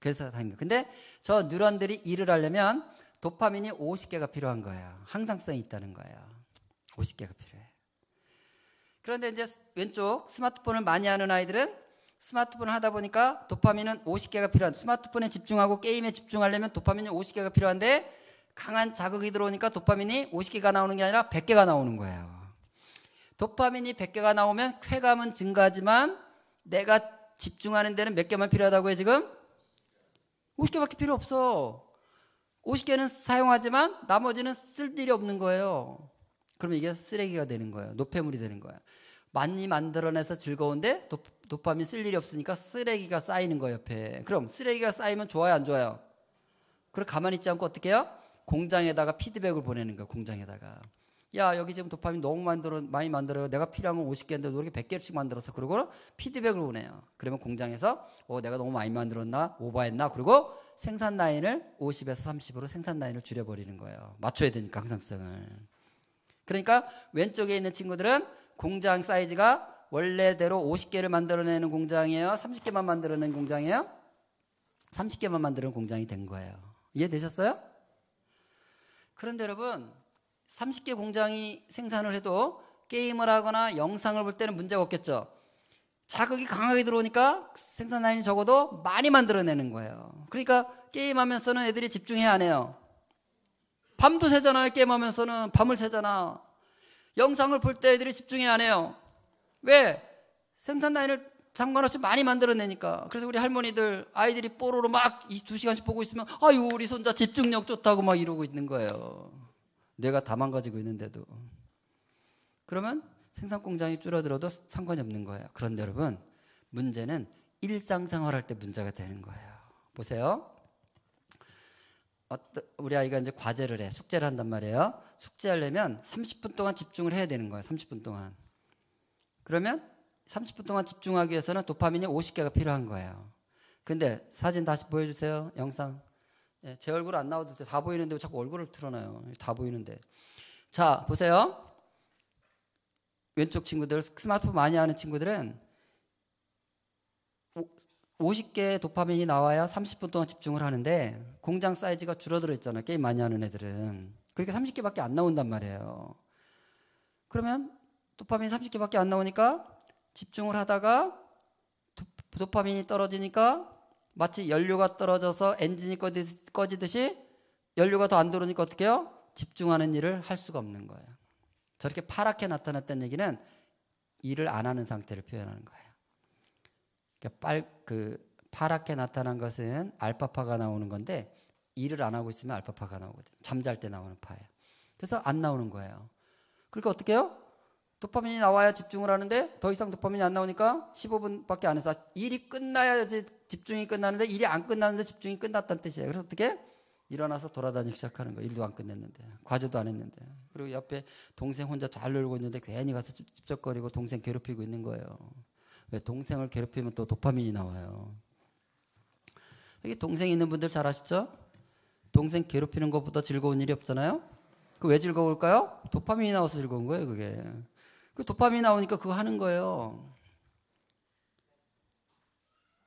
그래서 다행인 거예요. 근데 저 뉴런들이 일을 하려면 도파민이 50개가 필요한 거예요. 항상성이 있다는 거예요. 50개가 필요해요. 그런데 이제 왼쪽 스마트폰을 많이 하는 아이들은 스마트폰을 하다 보니까 도파민은 50개가 필요한, 스마트폰에 집중하고 게임에 집중하려면 도파민이 50개가 필요한데 강한 자극이 들어오니까 도파민이 50개가 나오는 게 아니라 100개가 나오는 거예요. 도파민이 100개가 나오면 쾌감은 증가하지만 내가 집중하는 데는 몇 개만 필요하다고요, 지금? 50개밖에 필요 없어. 50개는 사용하지만 나머지는 쓸 일이 없는 거예요. 그러면 이게 쓰레기가 되는 거예요. 노폐물이 되는 거예요. 많이 만들어내서 즐거운데 도파민 쓸 일이 없으니까 쓰레기가 쌓이는 거예요, 옆에. 그럼 쓰레기가 쌓이면 좋아요, 안 좋아요? 그럼 가만히 있지 않고 어떻게 해요? 공장에다가 피드백을 보내는 거예요, 공장에다가. 야, 여기 지금 도파민 너무 많이 만들어요. 내가 필요한 건 50개인데 너 이렇게 100개씩 만들었어. 그러고 피드백을 보내요. 그러면 공장에서 내가 너무 많이 만들었나? 오버했나? 그리고 생산 라인을 50에서 30으로 생산 라인을 줄여버리는 거예요. 맞춰야 되니까 항상성을. 그러니까 왼쪽에 있는 친구들은 공장 사이즈가 원래대로 50개를 만들어내는 공장이에요? 30개만 만들어내는 공장이에요? 30개만 만드는 공장이 된 거예요. 이해되셨어요? 그런데 여러분 30개 공장이 생산을 해도 게임을 하거나 영상을 볼 때는 문제가 없겠죠. 자극이 강하게 들어오니까 생산 라인이 적어도 많이 만들어내는 거예요. 그러니까 게임하면서는 애들이 집중해야 안 해요. 밤도 새잖아요. 게임하면서는 밤을 새잖아. 영상을 볼 때 애들이 집중해야 안 해요. 왜? 생산 라인을 상관없이 많이 만들어내니까. 그래서 우리 할머니들 아이들이 뽀로로 막 2시간씩 보고 있으면 아유 우리 손자 집중력 좋다고 막 이러고 있는 거예요. 뇌가 다 망가지고 있는데도. 그러면 생산 공장이 줄어들어도 상관이 없는 거예요. 그런데 여러분 문제는 일상생활할 때 문제가 되는 거예요. 보세요. 우리 아이가 이제 과제를 해. 숙제를 한단 말이에요. 숙제하려면 30분 동안 집중을 해야 되는 거예요. 30분 동안. 그러면 30분 동안 집중하기 위해서는 도파민이 50개가 필요한 거예요. 근데 사진 다시 보여주세요. 영상. 제 얼굴 안 나와도 돼. 다 보이는데 왜 자꾸 얼굴을 틀어놔요. 다 보이는데. 자, 보세요. 왼쪽 친구들, 스마트폰 많이 하는 친구들은 50개의 도파민이 나와야 30분 동안 집중을 하는데 공장 사이즈가 줄어들어 있잖아요. 게임 많이 하는 애들은. 그러니까 30개밖에 안 나온단 말이에요. 그러면 도파민이 30개밖에 안 나오니까 집중을 하다가 도파민이 떨어지니까 마치 연료가 떨어져서 엔진이 꺼지듯이 연료가 더 안 들어오니까 어떻게 해요? 집중하는 일을 할 수가 없는 거예요. 저렇게 파랗게 나타났다는 얘기는 일을 안 하는 상태를 표현하는 거예요. 그러니까 파랗게 나타난 것은 알파파가 나오는 건데 일을 안 하고 있으면 알파파가 나오거든요. 잠잘 때 나오는 파예요. 그래서 안 나오는 거예요. 그러니까 어떻게 해요? 도파민이 나와야 집중을 하는데 더 이상 도파민이 안 나오니까 15분밖에 안 해서 일이 끝나야지 집중이 끝나는데 일이 안 끝나는데 집중이 끝났다는 뜻이에요. 그래서 어떻게? 일어나서 돌아다니기 시작하는 거예요. 일도 안 끝냈는데 과제도 안 했는데. 그리고 옆에 동생 혼자 잘 놀고 있는데 괜히 가서 찝쩍거리고 동생 괴롭히고 있는 거예요. 왜? 동생을 괴롭히면 또 도파민이 나와요. 여기 동생 있는 분들 잘 아시죠? 동생 괴롭히는 것보다 즐거운 일이 없잖아요. 그 왜 즐거울까요? 도파민이 나와서 즐거운 거예요. 그게. 그 도파민이 나오니까 그거 하는 거예요.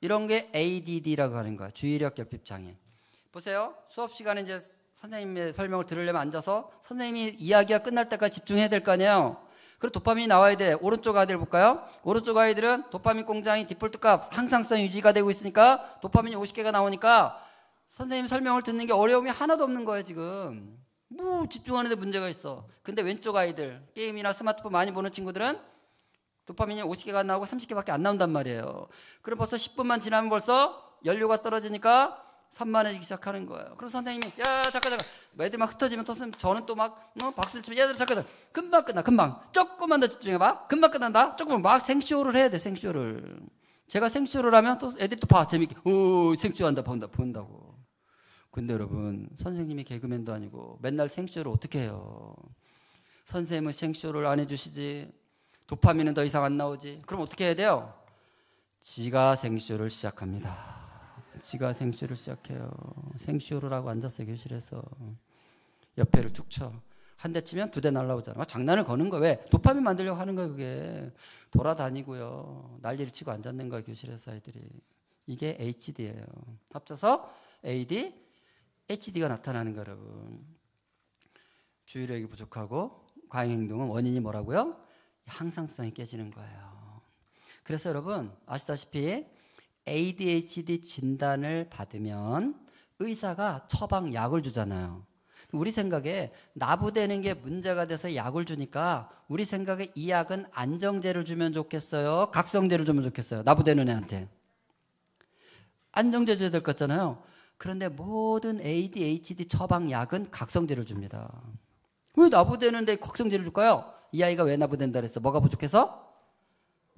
이런 게 ADD라고 하는 거야. 주의력 결핍 장애. 보세요. 수업 시간에 이제 선생님의 설명을 들으려면 앉아서 선생님이 이야기가 끝날 때까지 집중해야 될 거 아니에요. 그리고 도파민이 나와야 돼. 오른쪽 아이들 볼까요? 오른쪽 아이들은 도파민 공장이 디폴트 값 항상성 유지가 되고 있으니까 도파민이 50개가 나오니까 선생님 설명을 듣는 게 어려움이 하나도 없는 거예요. 지금 뭐 집중하는데 문제가 있어. 근데 왼쪽 아이들 게임이나 스마트폰 많이 보는 친구들은 도파민이 50개가 안 나오고 30개밖에 안 나온단 말이에요. 그럼 벌써 10분만 지나면 벌써 연료가 떨어지니까 산만해지기 시작하는 거예요. 그럼 선생님이 야 잠깐 애들 막 흩어지면 또 저는 또 막 박수를 치면 얘들 잠깐 금방 끝나. 금방 조금만 더 집중해봐. 금방 끝난다. 조금만 막 생쇼를 해야 돼. 생쇼를. 제가 생쇼를 하면 또 애들이 또 봐. 재밌게 생쇼한다 본다고. 근데 여러분 선생님이 개그맨도 아니고 맨날 생쇼를 어떻게 해요? 선생님은 생쇼를 안 해주시지. 도파민은 더 이상 안 나오지. 그럼 어떻게 해야 돼요? 지가 생쇼를 시작합니다. 지가 생쇼를 시작해요. 생쇼를 하고 앉았어요, 교실에서. 옆에를 툭 쳐. 한 대 치면 2대 날라오잖아. 장난을 거는 거야. 왜? 도파민 만들려고 하는 거야, 그게. 돌아다니고요. 난리를 치고 앉았는 거야, 교실에서 아이들이. 이게 HD예요. 합쳐서 AD, HD가 나타나는 거예요, 여러분. 주의력이 부족하고 과잉행동은 원인이 뭐라고요? 항상성이 깨지는 거예요. 그래서 여러분 아시다시피 ADHD 진단을 받으면 의사가 처방 약을 주잖아요. 우리 생각에 나부되는 게 문제가 돼서 약을 주니까 우리 생각에 이 약은 안정제를 주면 좋겠어요? 각성제를 주면 좋겠어요? 나부되는 애한테. 안정제 줘야 될 것 같잖아요. 그런데 모든 ADHD 처방 약은 각성제를 줍니다. 왜 나부되는데 각성제를 줄까요? 이 아이가 왜 나부된다 그랬어? 뭐가 부족해서?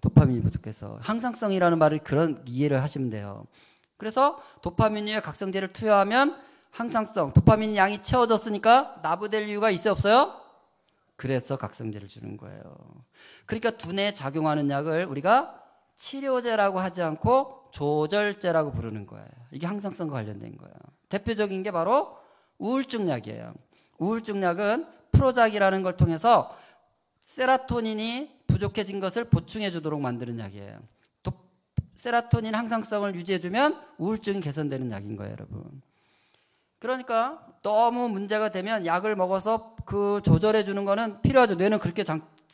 도파민이 부족해서. 항상성이라는 말을 그런 이해를 하시면 돼요. 그래서 도파민류의 각성제를 투여하면 항상성, 도파민 양이 채워졌으니까 나부될 이유가 있어요, 없어요? 그래서 각성제를 주는 거예요. 그러니까 두뇌에 작용하는 약을 우리가 치료제라고 하지 않고 조절제라고 부르는 거예요. 이게 항상성과 관련된 거예요. 대표적인 게 바로 우울증 약이에요. 우울증 약은 프로작이라는 걸 통해서 세라토닌이 부족해진 것을 보충해 주도록 만드는 약이에요. 또 세라토닌 항상성을 유지해 주면 우울증이 개선되는 약인 거예요, 여러분. 그러니까 너무 문제가 되면 약을 먹어서 그 조절해 주는 거는 필요하죠. 뇌는 그렇게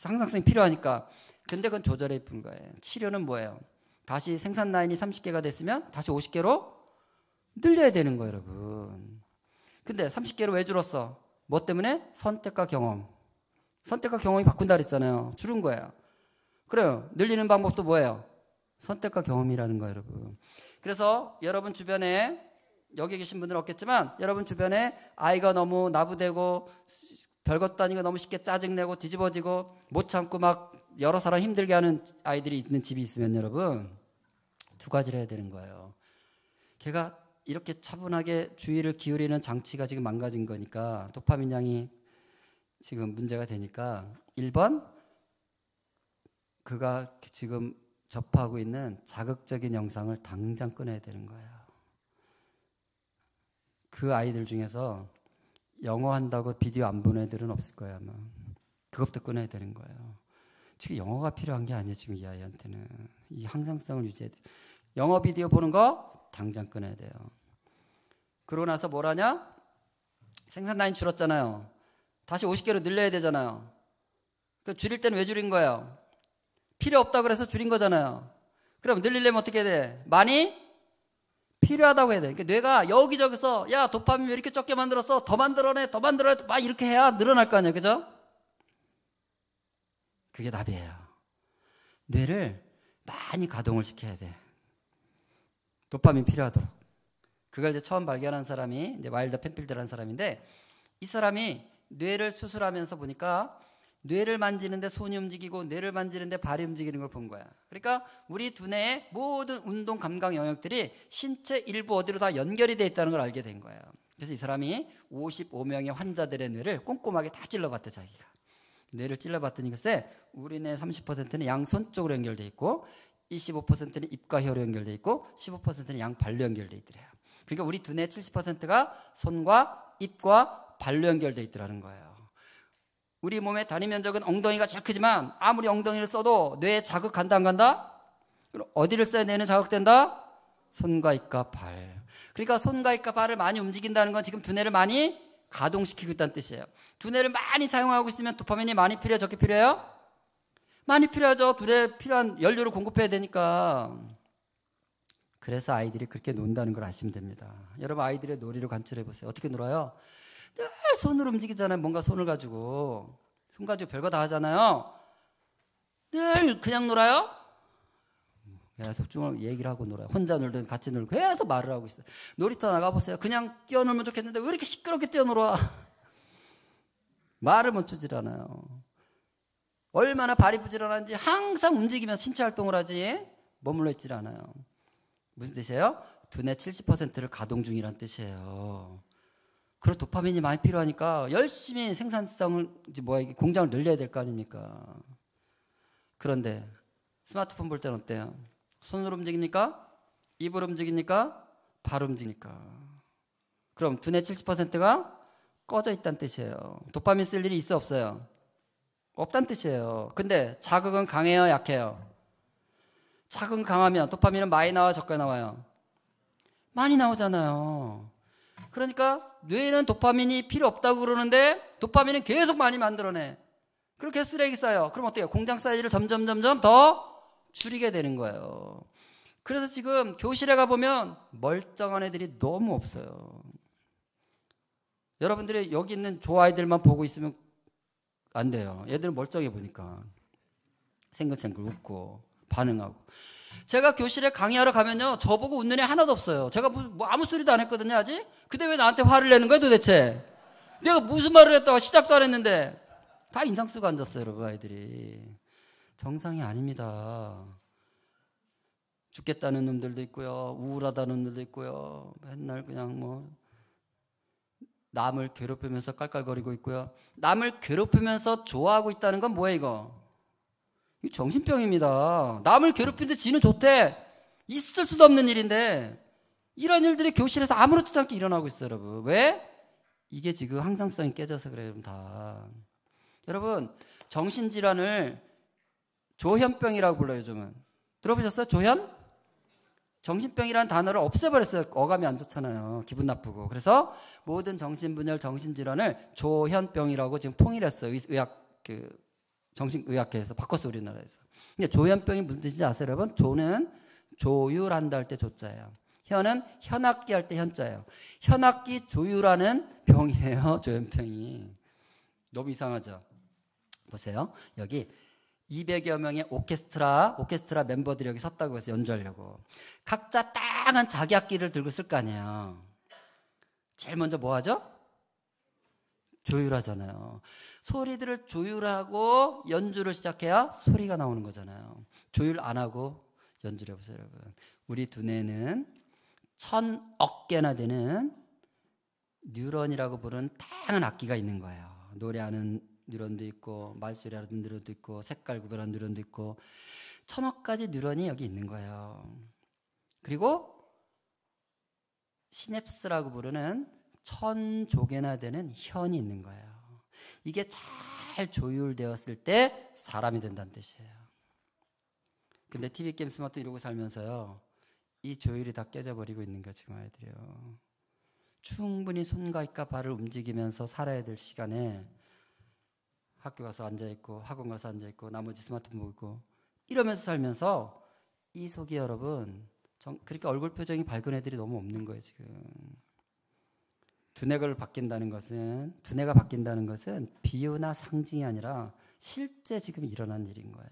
항상성이 필요하니까. 근데 그건 조절해 준 거예요. 치료는 뭐예요? 다시 생산 라인이 30개가 됐으면 다시 50개로 늘려야 되는 거예요, 여러분. 근데 30개로 왜 줄었어? 뭐 때문에? 선택과 경험. 선택과 경험이 바꾼다 그랬잖아요. 줄은 거예요. 그래요. 늘리는 방법도 뭐예요? 선택과 경험이라는 거예요, 여러분. 그래서 여러분 주변에 여기 계신 분들은 없겠지만 여러분 주변에 아이가 너무 나부되고 별것도 아니고 너무 쉽게 짜증내고 뒤집어지고 못 참고 막 여러 사람 힘들게 하는 아이들이 있는 집이 있으면 여러분 2가지를 해야 되는 거예요. 걔가 이렇게 차분하게 주의를 기울이는 장치가 지금 망가진 거니까 도파민 양이 지금 문제가 되니까 1번 그가 지금 접하고 있는 자극적인 영상을 당장 끊어야 되는 거예요. 그 아이들 중에서 영어 한다고 비디오 안 보는 애들은 없을 거예요, 아마. 그것부터 끊어야 되는 거예요. 지금 영어가 필요한 게 아니에요, 지금 이 아이한테는. 이 항상성을 유지해야 돼요. 영어 비디오 보는 거 당장 끊어야 돼요. 그러고 나서 뭘 하냐? 생산 라인 줄었잖아요. 다시 50개로 늘려야 되잖아요. 그 줄일 때는 왜 줄인 거예요? 필요 없다 그래서 줄인 거잖아요. 그럼 늘리려면 어떻게 해야 돼? 많이 필요하다고 해야 돼. 그러니까 뇌가 여기저기서 야 도파민 왜 이렇게 적게 만들었어? 더 만들어내, 더 만들어내. 막 이렇게 해야 늘어날 거 아니에요, 그죠? 그게 답이에요. 뇌를 많이 가동을 시켜야 돼. 도파민 필요하도록. 그걸 이제 처음 발견한 사람이 이제 와일더 펜필드라는 사람인데 이 사람이 뇌를 수술하면서 보니까 뇌를 만지는데 손이 움직이고 뇌를 만지는데 발이 움직이는 걸 본 거야. 그러니까 우리 두뇌의 모든 운동 감각 영역들이 신체 일부 어디로 다 연결이 돼 있다는 걸 알게 된 거예요. 그래서 이 사람이 55명의 환자들의 뇌를 꼼꼼하게 다 찔러봤대, 자기가. 뇌를 찔러봤더니 글쎄 우리 뇌 30%는 양손 쪽으로 연결돼 있고 25%는 입과 혀로 연결돼 있고 15%는 양 발로 연결돼 있더래요. 그러니까 우리 두뇌 70%가 손과 입과 발로 연결돼 있더라는 거예요. 우리 몸의 단위 면적은 엉덩이가 제일 크지만 아무리 엉덩이를 써도 뇌에 자극 간다 안 간다? 그럼 어디를 써야 뇌는 자극된다? 손과 입과 발. 그러니까 손과 입과 발을 많이 움직인다는 건 지금 두뇌를 많이 가동시키고 있다는 뜻이에요. 두뇌를 많이 사용하고 있으면 도파민이 많이 필요해요? 적게 필요해요? 많이 필요하죠. 두뇌에 필요한 연료를 공급해야 되니까. 그래서 아이들이 그렇게 논다는 걸 아시면 됩니다. 여러분 아이들의 놀이를 관찰해 보세요. 어떻게 놀아요? 늘 손으로 움직이잖아요. 뭔가 손을 가지고. 손 가지고 별거 다 하잖아요. 늘 그냥 놀아요? 계속 좀 얘기를 하고 놀아요. 혼자 놀든 같이 놀고 계속 말을 하고 있어요. 놀이터 나가보세요. 그냥 뛰어놀면 좋겠는데 왜 이렇게 시끄럽게 뛰어놀아? 말을 멈추질 않아요. 얼마나 발이 부지런한지 항상 움직이면서 신체 활동을 하지 머물러 있질 않아요. 무슨 뜻이에요? 두뇌 70%를 가동 중이란 뜻이에요. 그리고 도파민이 많이 필요하니까 열심히 생산성을 공장을 늘려야 될 거 아닙니까? 그런데 스마트폰 볼 때는 어때요? 손으로 움직입니까? 입으로 움직입니까? 발로 움직입니까? 그럼 두뇌 70%가 꺼져 있다는 뜻이에요. 도파민 쓸 일이 있어 없어요? 없다는 뜻이에요. 근데 자극은 강해요, 약해요? 자극은 강하면 도파민은 많이 나와요, 적게 나와요? 많이 나오잖아요. 그러니까 뇌는 도파민이 필요 없다고 그러는데 도파민은 계속 많이 만들어내. 그렇게 쓰레기 쌓여. 그럼 어때요? 공장 사이즈를 점점 더 줄이게 되는 거예요. 그래서 지금 교실에 가보면 멀쩡한 애들이 너무 없어요. 여러분들이 여기 있는 좋아아이들만 보고 있으면 안 돼요. 얘들은 멀쩡해 보니까 생글생글 웃고 반응하고. 제가 교실에 강의하러 가면요, 저보고 웃는 애 하나도 없어요. 제가 뭐 아무 소리도 안 했거든요 아직. 근데 왜 나한테 화를 내는 거야 도대체? 내가 무슨 말을 했다가 시작도 안 했는데. 다 인상 쓰고 앉았어요 여러분. 아이들이 정상이 아닙니다. 죽겠다는 놈들도 있고요, 우울하다는 놈들도 있고요, 맨날 그냥 뭐 남을 괴롭히면서 깔깔거리고 있고요. 남을 괴롭히면서 좋아하고 있다는 건 뭐예요 이거? 이 정신병입니다. 남을 괴롭히는데 지는 좋대. 있을 수도 없는 일인데 이런 일들이 교실에서 아무렇지도 않게 일어나고 있어요 여러분. 왜? 이게 지금 항상성이 깨져서 그래요 여러분 다. 여러분 정신질환을 조현병이라고 불러요 요즘은. 들어보셨어요? 조현? 정신병이라는 단어를 없애버렸어요. 어감이 안 좋잖아요. 기분 나쁘고. 그래서 모든 정신분열, 정신질환을 조현병이라고 지금 통일했어요. 정신의학회에서 바꿨어요, 우리나라에서. 근데 조현병이 무슨 뜻인지 아세요, 여러분? 조는 조율한다 할 때 조자예요. 현은 현악기 할 때 현자예요. 현악기 조율하는 병이에요, 조현병이. 너무 이상하죠? 보세요. 여기 200여 명의 오케스트라 멤버들이 여기 섰다고 해서 연주하려고. 각자 다양한 자기 악기를 들고 쓸 거 아니에요. 제일 먼저 뭐 하죠? 조율하잖아요. 소리들을 조율하고 연주를 시작해야 소리가 나오는 거잖아요. 조율 안 하고 연주를 해보세요, 여러분. 우리 두뇌는 1000억 개나 되는 뉴런이라고 부르는 다양한 악기가 있는 거예요. 노래하는 뉴런도 있고, 말소리하는 뉴런도 있고, 색깔 구별하는 뉴런도 있고, 1000억 가지 뉴런이 여기 있는 거예요. 그리고 시냅스라고 부르는 1000조개나 되는 현이 있는 거예요. 이게 잘 조율되었을 때 사람이 된다는 뜻이에요. 근데 TV 게임 스마트 이러고 살면서요, 이 조율이 다 깨져버리고 있는 거예요 지금 아이들이요. 충분히 손과 입과 발을 움직이면서 살아야 될 시간에 학교 가서 앉아있고 학원 가서 앉아있고 나머지 스마트폰 보고 이러면서 살면서 이 속이 여러분 그러니까 얼굴 표정이 밝은 애들이 너무 없는 거예요 지금. 두뇌가 바뀐다는 것은 비유나 상징이 아니라 실제 지금 일어난 일인 거예요.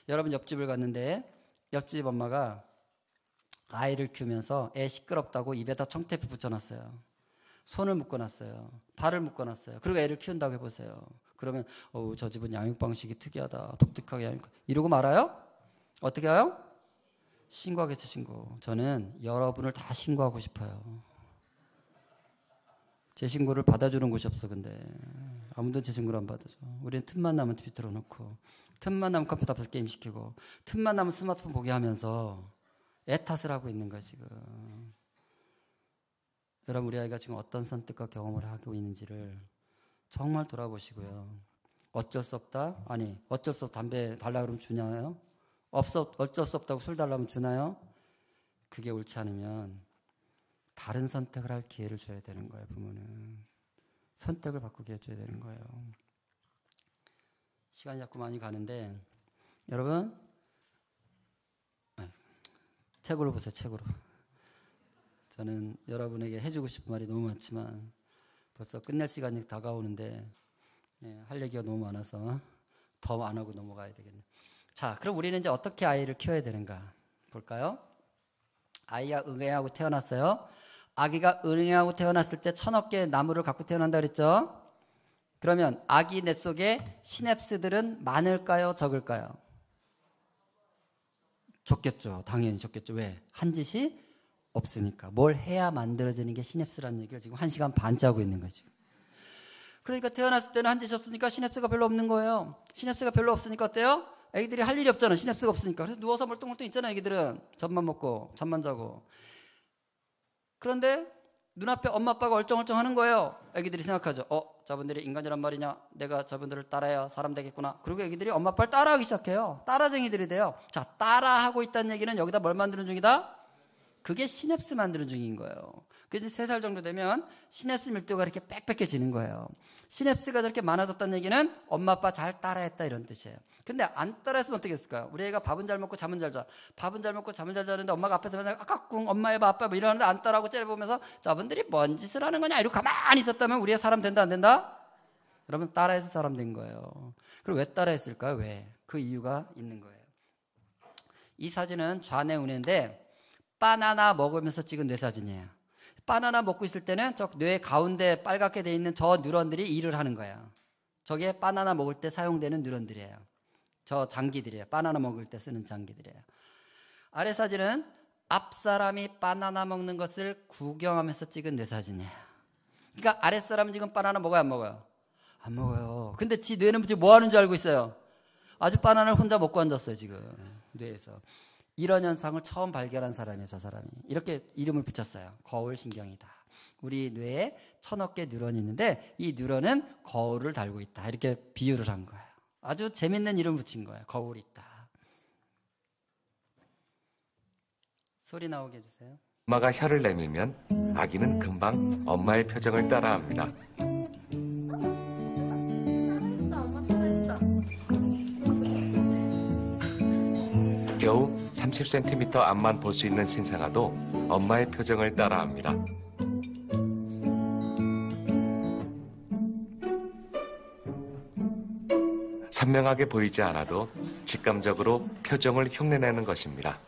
여러분 옆집을 갔는데 옆집 엄마가 아이를 키우면서 애 시끄럽다고 입에다 청테이프 붙여놨어요. 손을 묶어놨어요. 발을 묶어놨어요. 그리고 애를 키운다고 해보세요. 그러면 저 집은 양육 방식이 특이하다. 독특하게 양육. 이러고 말아요? 어떻게 해요? 신고하겠죠, 신고. 저는 여러분을 다 신고하고 싶어요. 제 신고를 받아주는 곳이 없어. 근데 아무도 제 신고를 안 받아줘. 우리는 틈만 나면 TV 틀어놓고, 틈만 나면 컴퓨터 앞에서 게임 시키고, 틈만 나면 스마트폰 보게 하면서 애 탓을 하고 있는 거야 지금. 여러분 우리 아이가 지금 어떤 선택과 경험을 하고 있는지를 정말 돌아보시고요. 어쩔 수 없다? 아니 어쩔 수 없 담배 달라 그러면 주나요? 어쩔 수 없다고 술 달라면 주나요? 그게 옳지 않으면 다른 선택을 할 기회를 줘야 되는 거예요. 부모는 선택을 바꾸게 해줘야 되는 거예요. 시간이 자꾸 많이 가는데 여러분 책으로 보세요. 책으로. 저는 여러분에게 해주고 싶은 말이 너무 많지만 벌써 끝낼 시간이 다가오는데 할 얘기가 너무 많아서 더 안 하고 넘어가야 되겠네. 자, 그럼 우리는 이제 어떻게 아이를 키워야 되는가 볼까요? 아이가 응애하고 태어났어요. 아기가 응애하고 태어났을 때 1000억 개의 나무를 갖고 태어난다 그랬죠? 그러면 아기 뇌 속에 시냅스들은 많을까요? 적을까요? 적겠죠. 당연히 적겠죠. 왜? 한 짓이 없으니까. 뭘 해야 만들어지는 게 시냅스라는 얘기를 지금 1시간 반째 하고 있는 거예요. 지금. 그러니까 태어났을 때는 한 짓이 없으니까 시냅스가 별로 없는 거예요. 시냅스가 별로 없으니까 어때요? 애기들이 할 일이 없잖아. 시냅스가 없으니까. 그래서 누워서 멀뚱멀뚱 있잖아. 애기들은 젖만 먹고 잠만 자고. 그런데 눈앞에 엄마 아빠가 얼쩡얼쩡 하는 거예요. 애기들이 생각하죠. 저분들이 인간이란 말이냐, 내가 저분들을 따라야 사람 되겠구나. 그리고 애기들이 엄마 아빠를 따라하기 시작해요. 따라쟁이들이 돼요. 자, 따라하고 있다는 얘기는 여기다 뭘 만드는 중이다? 그게 시냅스 만드는 중인 거예요. 그래서 3살 정도 되면 시냅스 밀도가 이렇게 빽빽해지는 거예요. 시냅스가 저렇게 많아졌다는 얘기는 엄마 아빠 잘 따라했다 이런 뜻이에요. 근데 안 따라했으면 어떻게 했을까요? 우리 애가 밥은 잘 먹고 잠은 잘 자. 밥은 잘 먹고 잠은 잘 자는데 엄마가 앞에서 맨날 아까꿍 엄마 해봐 아빠 뭐 이러는데 안 따라하고 째려보면서 저분들이 뭔 짓을 하는 거냐 이러고 가만히 있었다면 우리 애 사람 된다 안 된다? 그러면 따라해서 사람 된 거예요. 그리고 왜 따라했을까요? 왜? 그 이유가 있는 거예요. 이 사진은 좌뇌 우뇌인데 바나나 먹으면서 찍은 뇌 사진이에요. 바나나 먹고 있을 때는 저 뇌 가운데 빨갛게 돼 있는 저 뉴런들이 일을 하는 거예요. 저게 바나나 먹을 때 사용되는 뉴런들이에요. 저 장기들이에요. 바나나 먹을 때 쓰는 장기들이에요. 아래 사진은 앞 사람이 바나나 먹는 것을 구경하면서 찍은 뇌 사진이에요. 그러니까 아래 사람은 지금 바나나 먹어요, 안 먹어요? 안 먹어요. 근데 지 뇌는 지금 뭐 하는 줄 알고 있어요? 아주 바나나를 혼자 먹고 앉았어요, 지금 뇌에서. 이런 현상을 처음 발견한 사람이에요, 저 사람이. 이렇게 이름을 붙였어요. 거울신경이다. 우리 뇌에 1000억 개 뉴런이 있는데 이 뉴런은 거울을 달고 있다. 이렇게 비유를 한 거예요. 아주 재밌는 이름 붙인 거예요. 거울이 있다. 소리 나오게 해주세요. 엄마가 혀를 내밀면 아기는 금방 엄마의 표정을 따라합니다. 겨우 30cm 앞만 볼 수 있는 신생아도 엄마의 표정을 따라합니다. 선명하게 보이지 않아도 직감적으로 표정을 흉내내는 것입니다.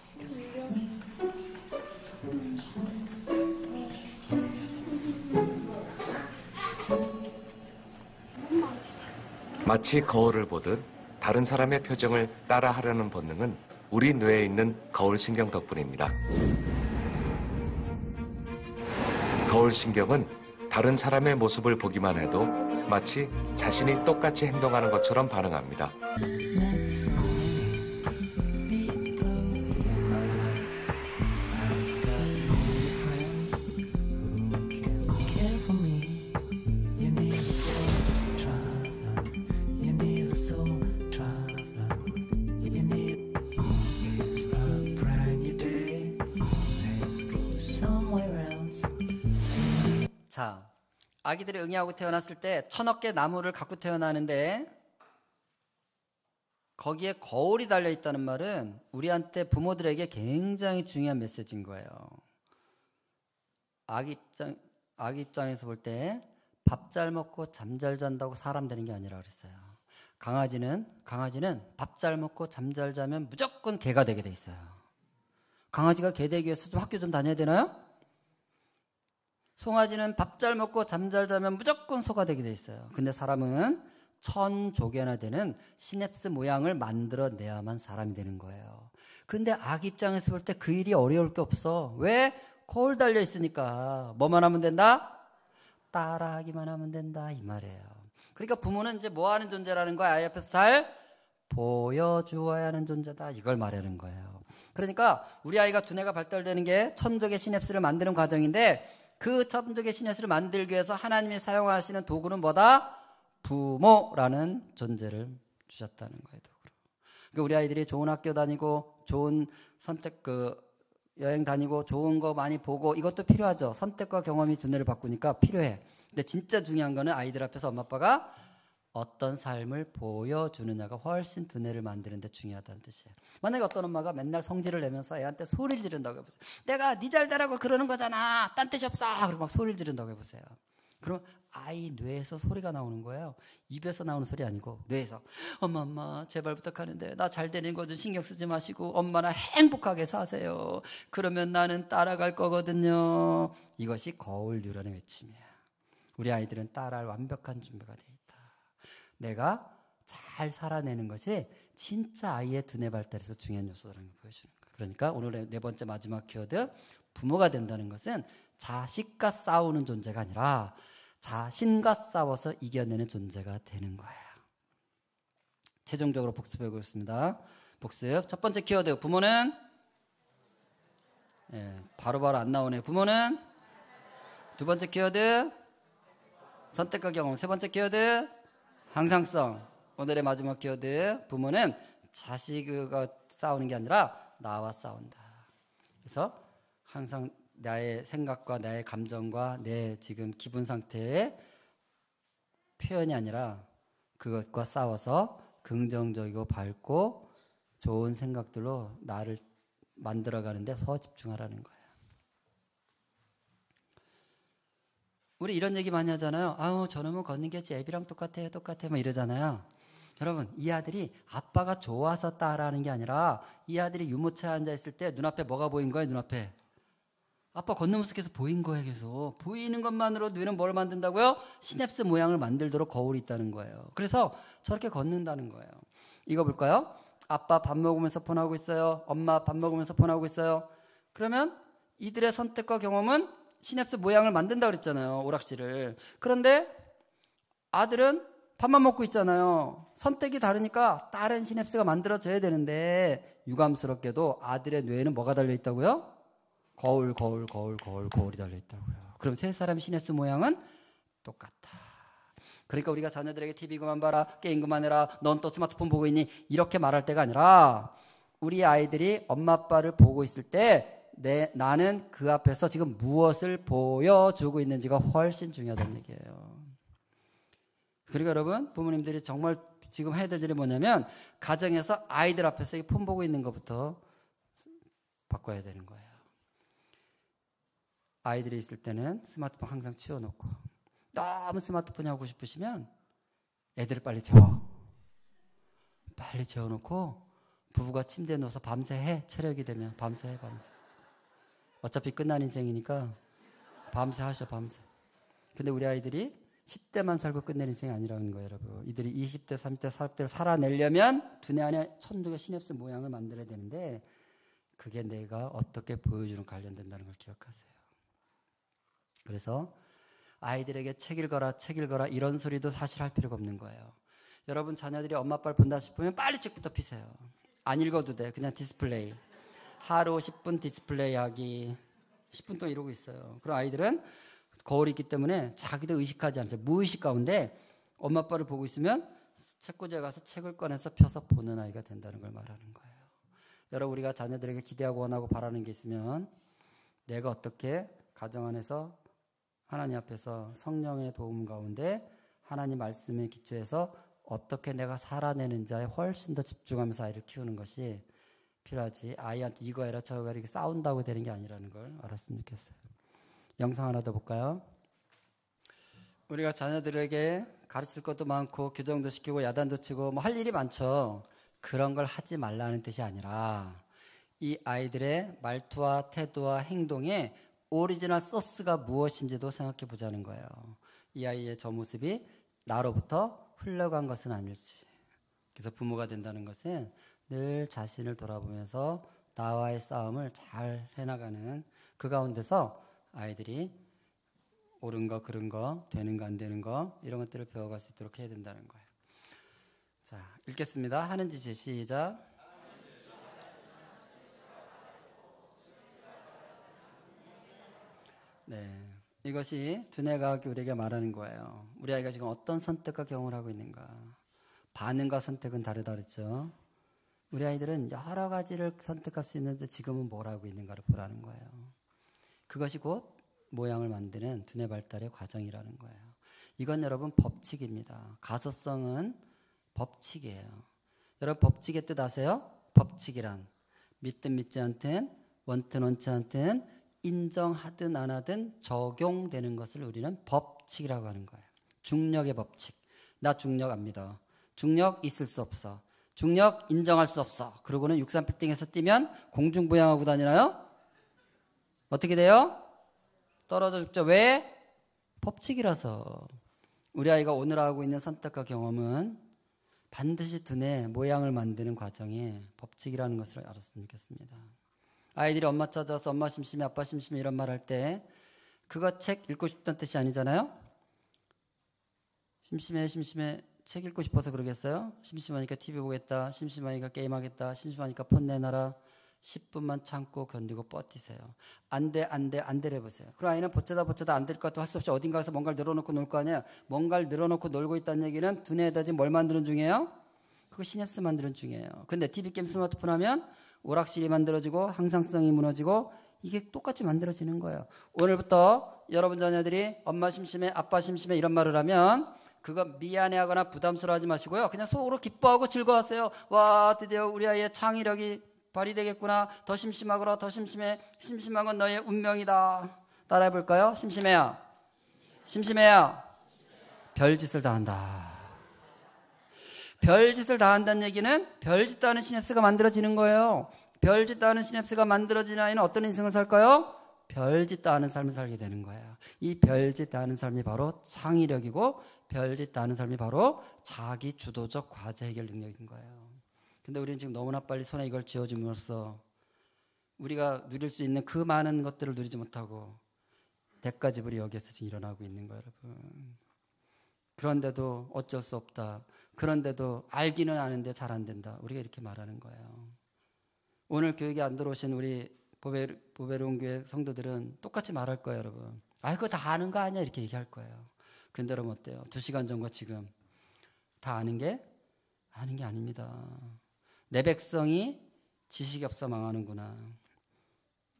마치 거울을 보듯 다른 사람의 표정을 따라하려는 본능은 우리 뇌에 있는 거울신경 덕분입니다. 거울신경은 다른 사람의 모습을 보기만 해도 마치 자신이 똑같이 행동하는 것처럼 반응합니다. 자, 아기들이 응애하고 태어났을 때 1000억 개 나무를 갖고 태어나는데 거기에 거울이 달려 있다는 말은 우리한테 부모들에게 굉장히 중요한 메시지인 거예요. 아기 입장에서 볼 때 밥 잘 먹고 잠 잘 잔다고 사람 되는 게 아니라 그랬어요. 강아지는 밥 잘 먹고 잠 잘 자면 무조건 개가 되게 돼 있어요. 강아지가 개 되기 위해서 좀 학교 좀 다녀야 되나요? 송아지는 밥 잘 먹고 잠 잘 자면 무조건 소가 되게 돼 있어요. 근데 사람은 1000조개나 되는 시냅스 모양을 만들어내야만 사람이 되는 거예요. 근데 아기 입장에서 볼 때 그 일이 어려울 게 없어. 왜? 거울 달려 있으니까. 뭐만 하면 된다? 따라하기만 하면 된다 이 말이에요. 그러니까 부모는 이제 뭐 하는 존재라는 거야? 아이 앞에서 잘 보여주어야 하는 존재다 이걸 말하는 거예요. 그러니까 우리 아이가 두뇌가 발달되는 게 1000조개 시냅스를 만드는 과정인데 그 1000조개 시냅스를 만들기 위해서 하나님이 사용하시는 도구는 뭐다? 부모라는 존재를 주셨다는 거예요. 도구로. 그러니까 우리 아이들이 좋은 학교 다니고 좋은 선택 여행 다니고 좋은 거 많이 보고 이것도 필요하죠. 선택과 경험이 두뇌를 바꾸니까 필요해. 근데 진짜 중요한 거는 아이들 앞에서 엄마 아빠가 어떤 삶을 보여주느냐가 훨씬 두뇌를 만드는 데 중요하다는 뜻이에요. 만약에 어떤 엄마가 맨날 성질을 내면서 애한테 소리를 지른다고 해보세요. 내가 네 잘 되라고 그러는 거잖아. 딴 뜻이 없어. 그리고 막 소리를 지른다고 해보세요. 그럼 아이 뇌에서 소리가 나오는 거예요. 입에서 나오는 소리 아니고 뇌에서 엄마 제발 부탁하는데 나 잘 되는 거 좀 신경 쓰지 마시고 엄마나 행복하게 사세요. 그러면 나는 따라갈 거거든요. 이것이 거울 뉴런의 외침이에요. 우리 아이들은 따라할 완벽한 준비가 돼 있다. 내가 잘 살아내는 것이 진짜 아이의 두뇌 발달에서 중요한 요소라는 걸 보여주는 거예요. 그러니까 오늘의 4번째 마지막 키워드 부모가 된다는 것은 자식과 싸우는 존재가 아니라 자신과 싸워서 이겨내는 존재가 되는 거예요. 최종적으로 복습해 보겠습니다. 복습. 첫 번째 키워드, 부모는 바로바로 안 나오네. 부모는 두 번째 키워드, 선택과 경험. 세 번째 키워드, 항상성. 오늘의 마지막 키워드, 부모는 자식과 싸우는 게 아니라 나와 싸운다. 그래서 항상 나의 생각과 나의 감정과 내 지금 기분 상태의 표현이 아니라 그것과 싸워서 긍정적이고 밝고 좋은 생각들로 나를 만들어가는 데 더 집중하라는 거예요. 우리 이런 얘기 많이 하잖아요. 아우 저놈은 걷는 게 제 애비랑 똑같아요. 막 이러잖아요. 여러분, 이 아들이 아빠가 좋아서 따라하는 게 아니라 이 아들이 유모차에 앉아있을 때 눈앞에 뭐가 보인 거예요? 눈앞에 아빠 걷는 모습 계속 보인 거예요. 계속 보이는 것만으로 뇌는 뭘 만든다고요? 시냅스 모양을 만들도록 거울이 있다는 거예요. 그래서 저렇게 걷는다는 거예요. 이거 볼까요? 아빠 밥 먹으면서 폰하고 있어요. 엄마 밥 먹으면서 폰하고 있어요. 그러면 이들의 선택과 경험은 시냅스 모양을 만든다고 그랬잖아요. 오락실을. 그런데 아들은 밥만 먹고 있잖아요. 선택이 다르니까 다른 시냅스가 만들어져야 되는데 유감스럽게도 아들의 뇌에는 뭐가 달려있다고요? 거울이 달려있다고요. 그럼 세 사람의 시냅스 모양은 똑같아. 그러니까 우리가 자녀들에게 TV 그만 봐라, 게임 그만해라, 넌 또 스마트폰 보고 있니? 이렇게 말할 때가 아니라 우리 아이들이 엄마 아빠를 보고 있을 때 나는 그 앞에서 지금 무엇을 보여주고 있는지가 훨씬 중요하다는 얘기예요. 그리고 여러분, 부모님들이 정말 지금 해야 될 일이 뭐냐면 가정에서 아이들 앞에서 이 폰 보고 있는 것부터 바꿔야 되는 거예요. 아이들이 있을 때는 스마트폰 항상 치워놓고, 너무 스마트폰이 하고 싶으시면 애들을 빨리 재워놓고 부부가 침대에 누워서 밤새 해. 체력이 되면 밤새 해. 어차피 끝난 인생이니까 밤새 하셔. 근데 우리 아이들이 10대만 살고 끝낼 인생이 아니라는 거예요, 여러분. 이들이 20대, 30대, 40대를 살아내려면 두뇌 안에 천둥의 시냅스 모양을 만들어야 되는데 그게 내가 어떻게 보여주는 관련된다는 걸 기억하세요. 그래서 아이들에게 책 읽어라 이런 소리도 사실 할 필요가 없는 거예요. 여러분 자녀들이 엄마 아빠를 본다 싶으면 빨리 책부터 피세요. 안 읽어도 돼. 그냥 디스플레이. 하루 10분 디스플레이 하기. 10분 동안 이러고 있어요. 그럼 아이들은 거울이 있기 때문에 자기도 의식하지 않아요. 무의식 가운데 엄마 아빠를 보고 있으면 책꽂이에 가서 책을 꺼내서 펴서 보는 아이가 된다는 걸 말하는 거예요. 여러분 우리가 자녀들에게 기대하고 원하고 바라는 게 있으면 내가 어떻게 가정 안에서 하나님 앞에서 성령의 도움 가운데 하나님 말씀에 기초해서 어떻게 내가 살아내는지에 훨씬 더 집중하면서 아이를 키우는 것이 필요하지, 아이한테 이거 해라 저거 해라 이렇게 싸운다고 되는 게 아니라는 걸 알았으면 좋겠어요. 영상 하나 더 볼까요? 우리가 자녀들에게 가르칠 것도 많고 교정도 시키고 야단도 치고 뭐 할 일이 많죠. 그런 걸 하지 말라는 뜻이 아니라 이 아이들의 말투와 태도와 행동에 오리지널 소스가 무엇인지도 생각해 보자는 거예요. 이 아이의 저 모습이 나로부터 흘러간 것은 아닐지. 그래서 부모가 된다는 것은 늘 자신을 돌아보면서 나와의 싸움을 잘 해나가는 그 가운데서 아이들이 옳은 거, 그른 거, 되는 거, 안 되는 거 이런 것들을 배워갈 수 있도록 해야 된다는 거예요. 자, 읽겠습니다. 하는 짓이 시작. 네, 이것이 두뇌과학이 우리에게 말하는 거예요. 우리 아이가 지금 어떤 선택과 경험을 하고 있는가. 반응과 선택은 다르다 그랬죠. 우리 아이들은 여러 가지를 선택할 수 있는데 지금은 뭘 하고 있는가를 보라는 거예요. 그것이 곧 모양을 만드는 두뇌 발달의 과정이라는 거예요. 이건 여러분 법칙입니다. 가소성은 법칙이에요. 여러분 법칙의 뜻 아세요? 법칙이란 믿든 믿지 않든 원든 원치 않든 인정하든 안 하든 적용되는 것을 우리는 법칙이라고 하는 거예요. 중력의 법칙. 나 중력 안 믿어. 중력 있을 수 없어. 중력 인정할 수 없어. 그러고는 63빌딩에서 뛰면 공중부양하고 다니나요? 어떻게 돼요? 떨어져 죽죠. 왜? 법칙이라서. 우리 아이가 오늘 하고 있는 선택과 경험은 반드시 두뇌 모양을 만드는 과정의 법칙이라는 것을 알았으면 좋겠습니다. 아이들이 엄마 찾아서 엄마 심심해 아빠 심심해 이런 말 할 때 그거 책 읽고 싶다는 뜻이 아니잖아요. 심심해 책 읽고 싶어서 그러겠어요? 심심하니까 TV 보겠다, 심심하니까 게임하겠다, 심심하니까 폰 내놔라. 10분만 참고 견디고 버티세요. 안 돼를 해보세요. 그럼 아이는 버티다 안 될 것 같아도 할 수 없이 어딘가 가서 뭔가를 늘어놓고 놀 거 아니에요. 뭔가를 늘어놓고 놀고 있다는 얘기는 두뇌에다 지금 뭘 만드는 중이에요? 그거 시냅스 만드는 중이에요. 근데 TV 게임 스마트폰 하면 오락실이 만들어지고 항상성이 무너지고 이게 똑같이 만들어지는 거예요. 오늘부터 여러분 자녀들이 엄마 심심해, 아빠 심심해 이런 말을 하면 그거 미안해하거나 부담스러워하지 마시고요. 그냥 속으로 기뻐하고 즐거워하세요. 와, 드디어 우리 아이의 창의력이 발휘되겠구나. 더 심심하거나 더 심심해. 심심한 건 너의 운명이다. 따라해볼까요? 심심해요. 별짓을 다 한다. 별짓을 다 한다는 얘기는 별짓 다 하는 시냅스가 만들어지는 거예요. 별짓 다 하는 시냅스가 만들어지는 아이는 어떤 인생을 살까요? 별짓 다 하는 삶을 살게 되는 거예요. 이 별짓 다 하는 삶이 바로 창의력이고 별짓 다 하는 삶이 바로 자기 주도적 과제 해결 능력인 거예요. 근데 우리는 지금 너무나 빨리 손에 이걸 쥐어줌으로써 우리가 누릴 수 있는 그 많은 것들을 누리지 못하고 대가지불이 여기에서 지금 일어나고 있는 거예요, 여러분. 그런데도 어쩔 수 없다. 그런데도 알기는 아는데 잘 안 된다. 우리가 이렇게 말하는 거예요. 오늘 교육에 안 들어오신 우리 보배로운 교회 성도들은 똑같이 말할 거예요, 여러분. 아, 그거 다 아는 거 아니야? 이렇게 얘기할 거예요. 근데 여러분 어때요? 2시간 전과 지금 다 아는 게 아닙니다. 내 백성이 지식이 없어 망하는구나.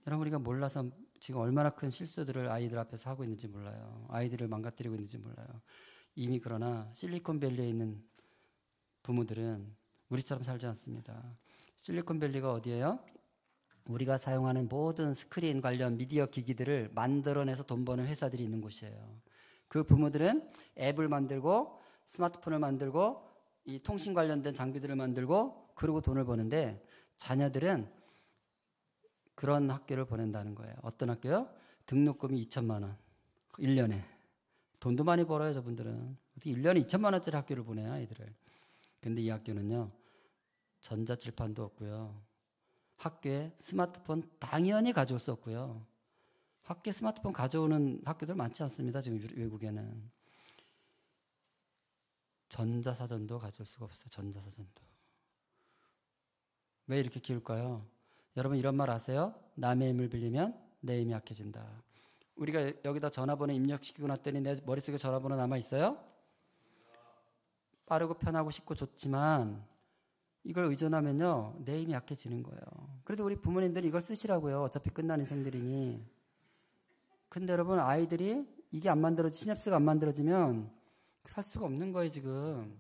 여러분 우리가 몰라서 지금 얼마나 큰 실수들을 아이들 앞에서 하고 있는지 몰라요. 아이들을 망가뜨리고 있는지 몰라요. 이미 그러나 실리콘밸리에 있는 부모들은 우리처럼 살지 않습니다. 실리콘밸리가 어디예요? 우리가 사용하는 모든 스크린 관련 미디어 기기들을 만들어내서 돈 버는 회사들이 있는 곳이에요. 그 부모들은 앱을 만들고 스마트폰을 만들고 이 통신 관련된 장비들을 만들고 그러고 돈을 버는데 자녀들은 그런 학교를 보낸다는 거예요. 어떤 학교요? 등록금이 2천만 원 1년에. 돈도 많이 벌어요, 저분들은. 어떻게 1년에 2천만 원짜리 학교를 보내요, 아이들을. 근데 이 학교는요, 전자칠판도 없고요. 학교에 스마트폰 당연히 가져올 수 없고요. 학교에 스마트폰 가져오는 학교들 많지 않습니다, 지금 외국에는. 전자사전도 가져올 수가 없어요, 전자사전도. 왜 이렇게 키울까요? 여러분 이런 말 아세요? 남의 힘을 빌리면 내 힘이 약해진다. 우리가 여기다 전화번호 입력시키고 났더니 내 머릿속에 전화번호 남아있어요? 빠르고 편하고 쉽고 좋지만 이걸 의존하면요 내 힘이 약해지는 거예요. 그래도 우리 부모님들이 이걸 쓰시라고요. 어차피 끝난 인생들이니. 근데 여러분 아이들이 이게 안 만들어지 시냅스가 안 만들어지면 살 수가 없는 거예요 지금.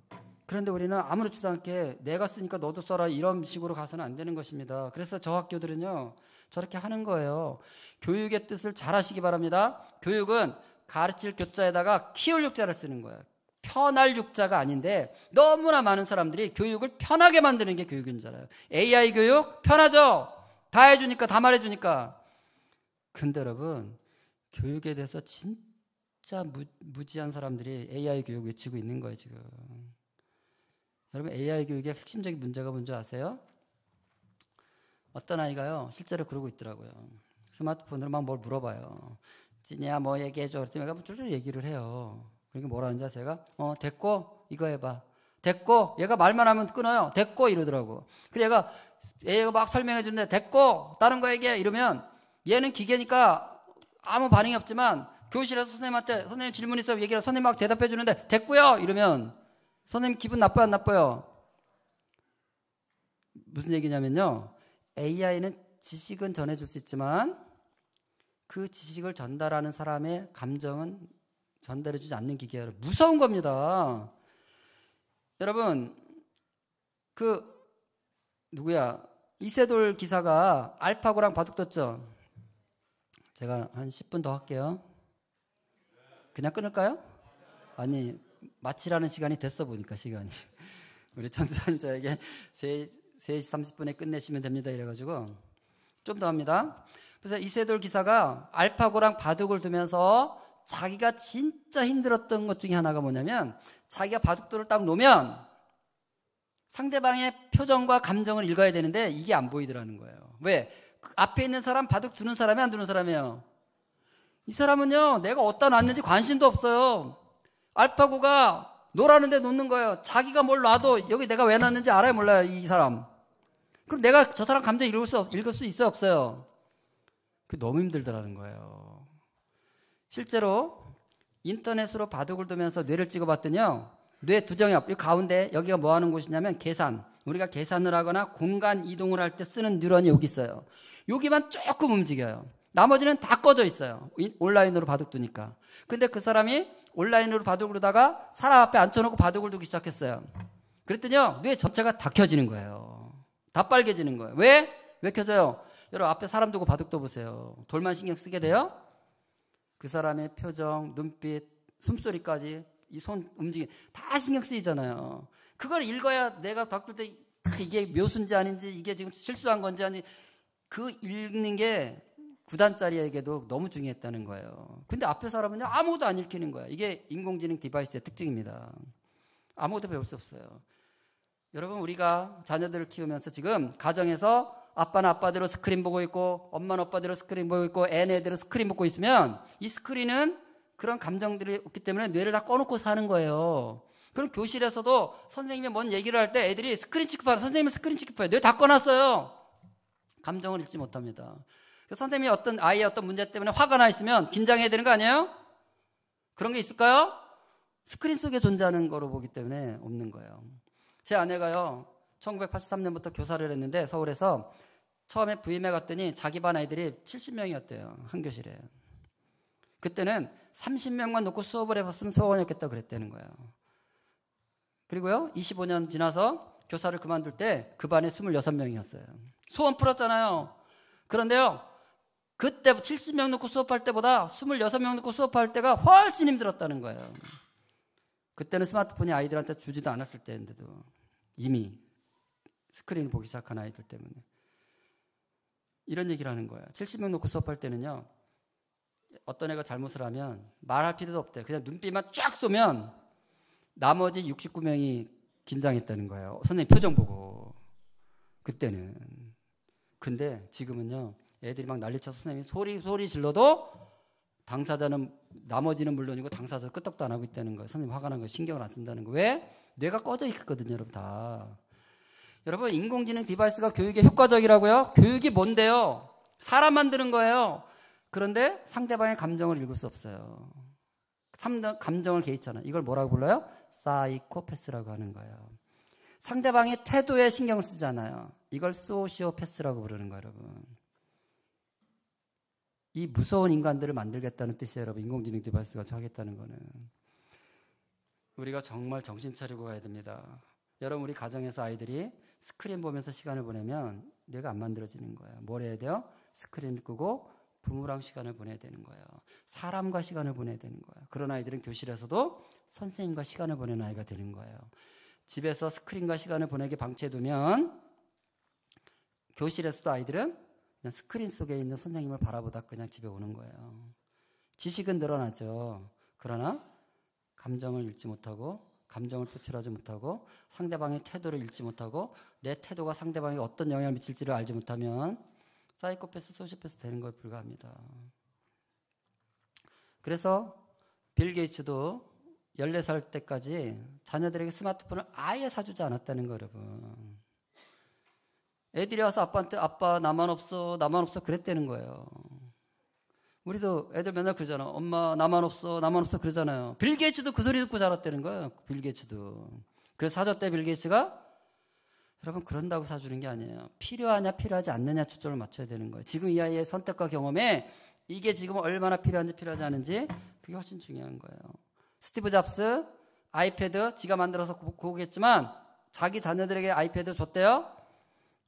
그런데 우리는 아무렇지도 않게 내가 쓰니까 너도 써라 이런 식으로 가서는 안 되는 것입니다. 그래서 저 학교들은요 저렇게 하는 거예요. 교육의 뜻을 잘 하시기 바랍니다. 교육은 가르칠 교자에다가 키울 육자를 쓰는 거예요. 편할 육자가 아닌데 너무나 많은 사람들이 교육을 편하게 만드는 게 교육인 줄 알아요. AI 교육 편하죠? 다 해주니까 다 말해주니까. 근데 여러분 교육에 대해서 진짜 무지한 사람들이 AI 교육 외치고 있는 거예요 지금. 여러분 AI 교육의 핵심적인 문제가 뭔지 아세요? 어떤 아이가요 실제로 그러고 있더라고요. 스마트폰으로 막 뭘 물어봐요. 찐이야 뭐 얘기해줘. 그랬더니 내가 쫄쫄 얘기를 해요. 그러니까 뭐라 하는지 아세요? 됐고 이거 해봐. 됐고 얘가 말만 하면 끊어요. 됐고 이러더라고. 그래 얘가 막 설명해 주는데 됐고 다른 거 얘기해 이러면 얘는 기계니까 아무 반응이 없지만 교실에서 선생님한테 선생님 질문 있어 얘기해서 선생님 막 대답해 주는데 됐고요 이러면 선생님 기분 나빠요 안 나빠요? 무슨 얘기냐면요 AI는 지식은 전해줄 수 있지만 그 지식을 전달하는 사람의 감정은 전달해주지 않는 기계예요. 무서운 겁니다. 여러분 누구야 이세돌 기사가 알파고랑 바둑 뒀죠. 제가 한 10분 더 할게요. 그냥 끊을까요? 아니 마치라는 시간이 됐어 보니까 시간이. 우리 전도사님 저에게 3시 30분에 끝내시면 됩니다 이래가지고 좀 더 합니다. 그래서 이세돌 기사가 알파고랑 바둑을 두면서 자기가 진짜 힘들었던 것 중에 하나가 뭐냐면 자기가 바둑돌을 딱 놓으면 상대방의 표정과 감정을 읽어야 되는데 이게 안 보이더라는 거예요. 왜? 그 앞에 있는 사람 바둑 두는 사람이 안 두는 사람이에요. 이 사람은요 내가 어디다 놨는지 관심도 없어요. 알파고가 놓으라는데 놓는 거예요. 자기가 뭘 놔도 여기 내가 왜 놨는지 알아요, 몰라요, 이 사람? 그럼 내가 저 사람 감정 읽을 수 있어요, 없어요? 그게 너무 힘들더라는 거예요. 실제로 인터넷으로 바둑을 두면서 뇌를 찍어봤더니요, 뇌 두 정엽, 이 가운데 여기가 뭐 하는 곳이냐면 계산. 우리가 계산을 하거나 공간 이동을 할 때 쓰는 뉴런이 여기 있어요. 여기만 조금 움직여요. 나머지는 다 꺼져 있어요. 온라인으로 바둑 두니까. 근데 그 사람이 온라인으로 바둑을 두다가 사람 앞에 앉혀놓고 바둑을 두기 시작했어요. 그랬더니요, 뇌 전체가 다 켜지는 거예요. 다 빨개지는 거예요. 왜? 왜 켜져요? 여러분, 앞에 사람 두고 바둑 둬보세요. 돌만 신경 쓰게 돼요? 그 사람의 표정, 눈빛, 숨소리까지, 이 손 움직임 다 신경 쓰이잖아요. 그걸 읽어야 내가 바꿀 때 이게 묘수인지 아닌지, 이게 지금 실수한 건지 아닌지, 그 읽는 게 9단짜리에게도 너무 중요했다는 거예요. 근데 앞에 사람은요, 아무것도 안 읽히는 거예요. 이게 인공지능 디바이스의 특징입니다. 아무것도 배울 수 없어요. 여러분, 우리가 자녀들을 키우면서 지금 가정에서 아빠는 아빠대로 스크린 보고 있고, 엄마는 오빠대로 스크린 보고 있고, 애네대로 스크린 보고 있으면 이 스크린은 그런 감정들이 없기 때문에 뇌를 다 꺼놓고 사는 거예요. 그럼 교실에서도 선생님이 뭔 얘기를 할 때 애들이 스크린 취급하라. 선생님은 스크린 취급해요. 뇌 다 꺼놨어요. 감정을 읽지 못합니다. 선생님이 아이의 어떤 문제 때문에 화가 나 있으면 긴장해야 되는 거 아니에요? 그런 게 있을까요? 스크린 속에 존재하는 거로 보기 때문에 없는 거예요. 제 아내가요, 1983년부터 교사를 했는데 서울에서 처음에 부임해 갔더니 자기 반 아이들이 70명이었대요. 한 교실에. 그때는 30명만 놓고 수업을 해봤으면 소원이었겠다고 그랬다는 거예요. 그리고요, 25년 지나서 교사를 그만둘 때 그 반에 26명이었어요. 소원 풀었잖아요. 그런데요, 그때 70명 놓고 수업할 때보다 26명 놓고 수업할 때가 훨씬 힘들었다는 거예요. 그때는 스마트폰이 아이들한테 주지도 않았을 때인데도 이미 스크린을 보기 시작한 아이들 때문에 이런 얘기를 하는 거예요. 70명 놓고 수업할 때는요, 어떤 애가 잘못을 하면 말할 필요도 없대요. 그냥 눈빛만 쫙 쏘면 나머지 69명이 긴장했다는 거예요. 선생님 표정 보고. 그때는. 근데 지금은요, 애들이 막 난리쳐서 선생님이 소리 질러도 당사자는, 나머지는 물론이고 당사자 끄떡도 안 하고 있다는 거예요. 선생님 화가 난 거 신경을 안 쓴다는 거. 왜? 뇌가 꺼져 있거든요, 여러분 다. 여러분, 인공지능 디바이스가 교육에 효과적이라고요? 교육이 뭔데요? 사람 만드는 거예요. 그런데 상대방의 감정을 읽을 수 없어요. 감정을 개입잖아요. 이걸 뭐라고 불러요? 사이코패스라고 하는 거예요. 상대방의 태도에 신경 쓰잖아요. 이걸 소시오패스라고 부르는 거예요, 여러분. 이 무서운 인간들을 만들겠다는 뜻이에요, 여러분. 인공지능 디바이스가 하겠다는 거는. 우리가 정말 정신 차리고 가야 됩니다. 여러분, 우리 가정에서 아이들이 스크린 보면서 시간을 보내면 뇌가 안 만들어지는 거예요. 뭘 해야 돼요? 스크린을 끄고 부모랑 시간을 보내야 되는 거예요. 사람과 시간을 보내야 되는 거예요. 그런 아이들은 교실에서도 선생님과 시간을 보내는 아이가 되는 거예요. 집에서 스크린과 시간을 보내게 방치해두면 교실에서도 아이들은 그냥 스크린 속에 있는 선생님을 바라보다 그냥 집에 오는 거예요. 지식은 늘어나죠. 그러나 감정을 읽지 못하고, 감정을 표출하지 못하고, 상대방의 태도를 읽지 못하고, 내 태도가 상대방에 어떤 영향을 미칠지를 알지 못하면 사이코패스, 소시오패스 되는 거에 불과합니다. 그래서 빌 게이츠도 14살 때까지 자녀들에게 스마트폰을 아예 사주지 않았다는 거, 여러분. 애들이 와서 아빠한테 아빠 나만 없어 그랬다는 거예요. 우리도 애들 맨날 그러잖아. 엄마 나만 없어 그러잖아요. 빌 게이츠도 그 소리 듣고 자랐다는 거예요. 빌 게이츠도. 그래서 사줬대, 빌 게이츠가. 여러분, 그런다고 사주는 게 아니에요. 필요하냐 필요하지 않느냐 초점을 맞춰야 되는 거예요. 지금 이 아이의 선택과 경험에 이게 지금 얼마나 필요한지 필요하지 않은지 그게 훨씬 중요한 거예요. 스티브 잡스 아이패드 지가 만들어서 고겠지만 자기 자녀들에게 아이패드 줬대요?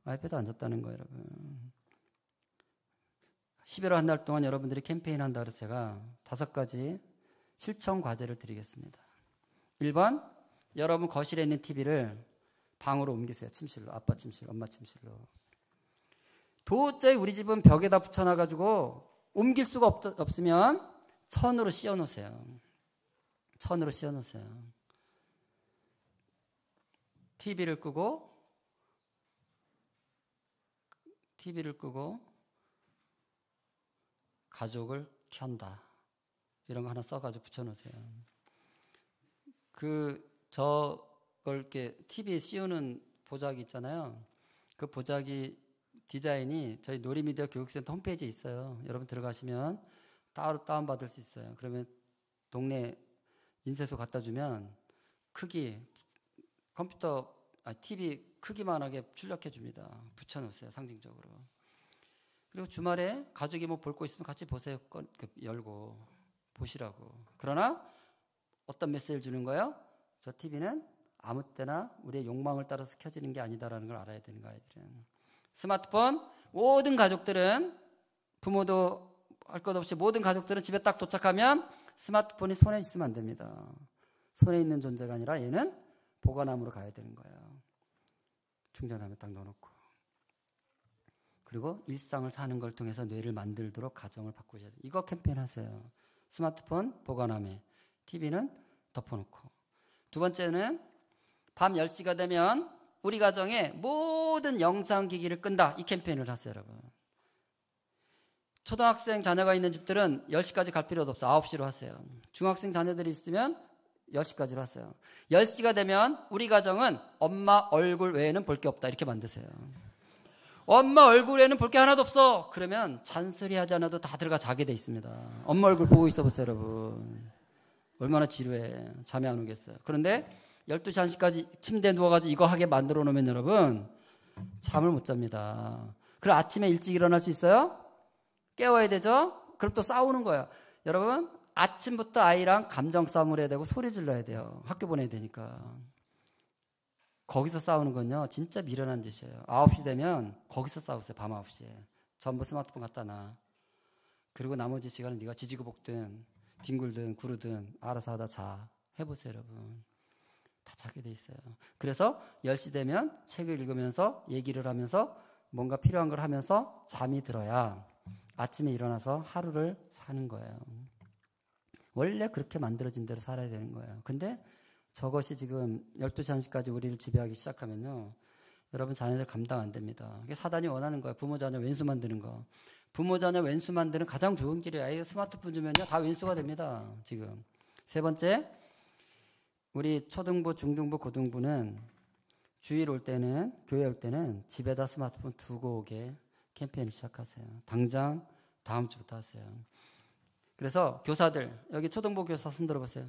아이패드 안 줬다는 거예요, 여러분. 11월 한 달 동안 여러분들이 캠페인 한다 그래서 제가 5가지 실천 과제를 드리겠습니다. 1번, 여러분 거실에 있는 TV를 방으로 옮기세요. 침실로. 아빠 침실, 엄마 침실로. 도저히 우리 집은 벽에다 붙여놔가지고 옮길 수가 없으면 천으로 씌워놓으세요. 천으로 씌워놓으세요. TV를 끄고 가족을 켠다. 이런 거 하나 써가지고 붙여놓으세요. 그 저걸 이렇게 TV에 씌우는 보자기 있잖아요. 그 보자기 디자인이 저희 놀이미디어 교육센터 홈페이지에 있어요. 여러분 들어가시면 따로 다운받을 수 있어요. 그러면 동네 인쇄소 갖다 주면 크기, TV 크기만하게 출력해 줍니다. 붙여놓으세요, 상징적으로. 그리고 주말에 가족이 뭐 볼 거 있으면 같이 보세요. 열고 보시라고. 그러나 어떤 메시지를 주는 거예요? 저 TV는 아무 때나 우리의 욕망을 따라서 켜지는 게 아니다라는 걸 알아야 되는 거예요. 아이들은. 스마트폰 모든 가족들은, 부모도 할 것 없이 모든 가족들은 집에 딱 도착하면 스마트폰이 손에 있으면 안 됩니다. 손에 있는 존재가 아니라 얘는 보관함으로 가야 되는 거예요. 충전함에 딱 넣어놓고. 그리고 일상을 사는 걸 통해서 뇌를 만들도록 가정을 바꾸셔야 돼요. 이거 캠페인 하세요. 스마트폰 보관함에, TV는 덮어놓고. 두 번째는 밤 10시가 되면 우리 가정의 모든 영상기기를 끈다. 이 캠페인을 하세요, 여러분. 초등학생 자녀가 있는 집들은 10시까지 갈 필요도 없어. 9시로 하세요. 중학생 자녀들이 있으면 10시까지로 하세요. 10시가 되면 우리 가정은 엄마 얼굴 외에는 볼 게 없다. 이렇게 만드세요. 엄마 얼굴 외에는 볼 게 하나도 없어. 그러면 잔소리하지 않아도 다 들어가 자게 돼 있습니다. 엄마 얼굴 보고 있어 보세요, 여러분. 얼마나 지루해. 잠이 안 오겠어요. 그런데 12시 1시까지 침대에 누워가지고 이거 하게 만들어 놓으면 여러분 잠을 못 잡니다. 그리고 아침에 일찍 일어날 수 있어요? 깨워야 되죠? 그럼 또 싸우는 거예요. 여러분 아침부터 아이랑 감정 싸움을 해야 되고 소리 질러야 돼요. 학교 보내야 되니까. 거기서 싸우는 건요 진짜 미련한 짓이에요. 9시 되면 거기서 싸우세요. 밤 9시에 전부 스마트폰 갖다 놔. 그리고 나머지 시간은 네가 지지고 볶든 뒹굴든 구르든 알아서 하다 자. 해보세요, 여러분. 다 자게 돼 있어요. 그래서 10시 되면 책을 읽으면서 얘기를 하면서 뭔가 필요한 걸 하면서 잠이 들어야 아침에 일어나서 하루를 사는 거예요. 원래 그렇게 만들어진 대로 살아야 되는 거예요. 근데 저것이 지금 12시 1시까지 우리를 지배하기 시작하면요 여러분 자녀들 감당 안 됩니다. 이게 사단이 원하는 거예요. 부모 자녀 왼수 만드는 거. 부모 자녀 왼수 만드는 가장 좋은 길이에요. 아이가 스마트폰 주면요 다 왼수가 됩니다. 지금. 세 번째, 우리 초등부, 중등부, 고등부는 주일 올 때는, 교회 올 때는 집에다 스마트폰 두고 오게 캠페인을 시작하세요. 당장 다음 주부터 하세요. 그래서 교사들, 여기 초등부 교사 손 들어보세요.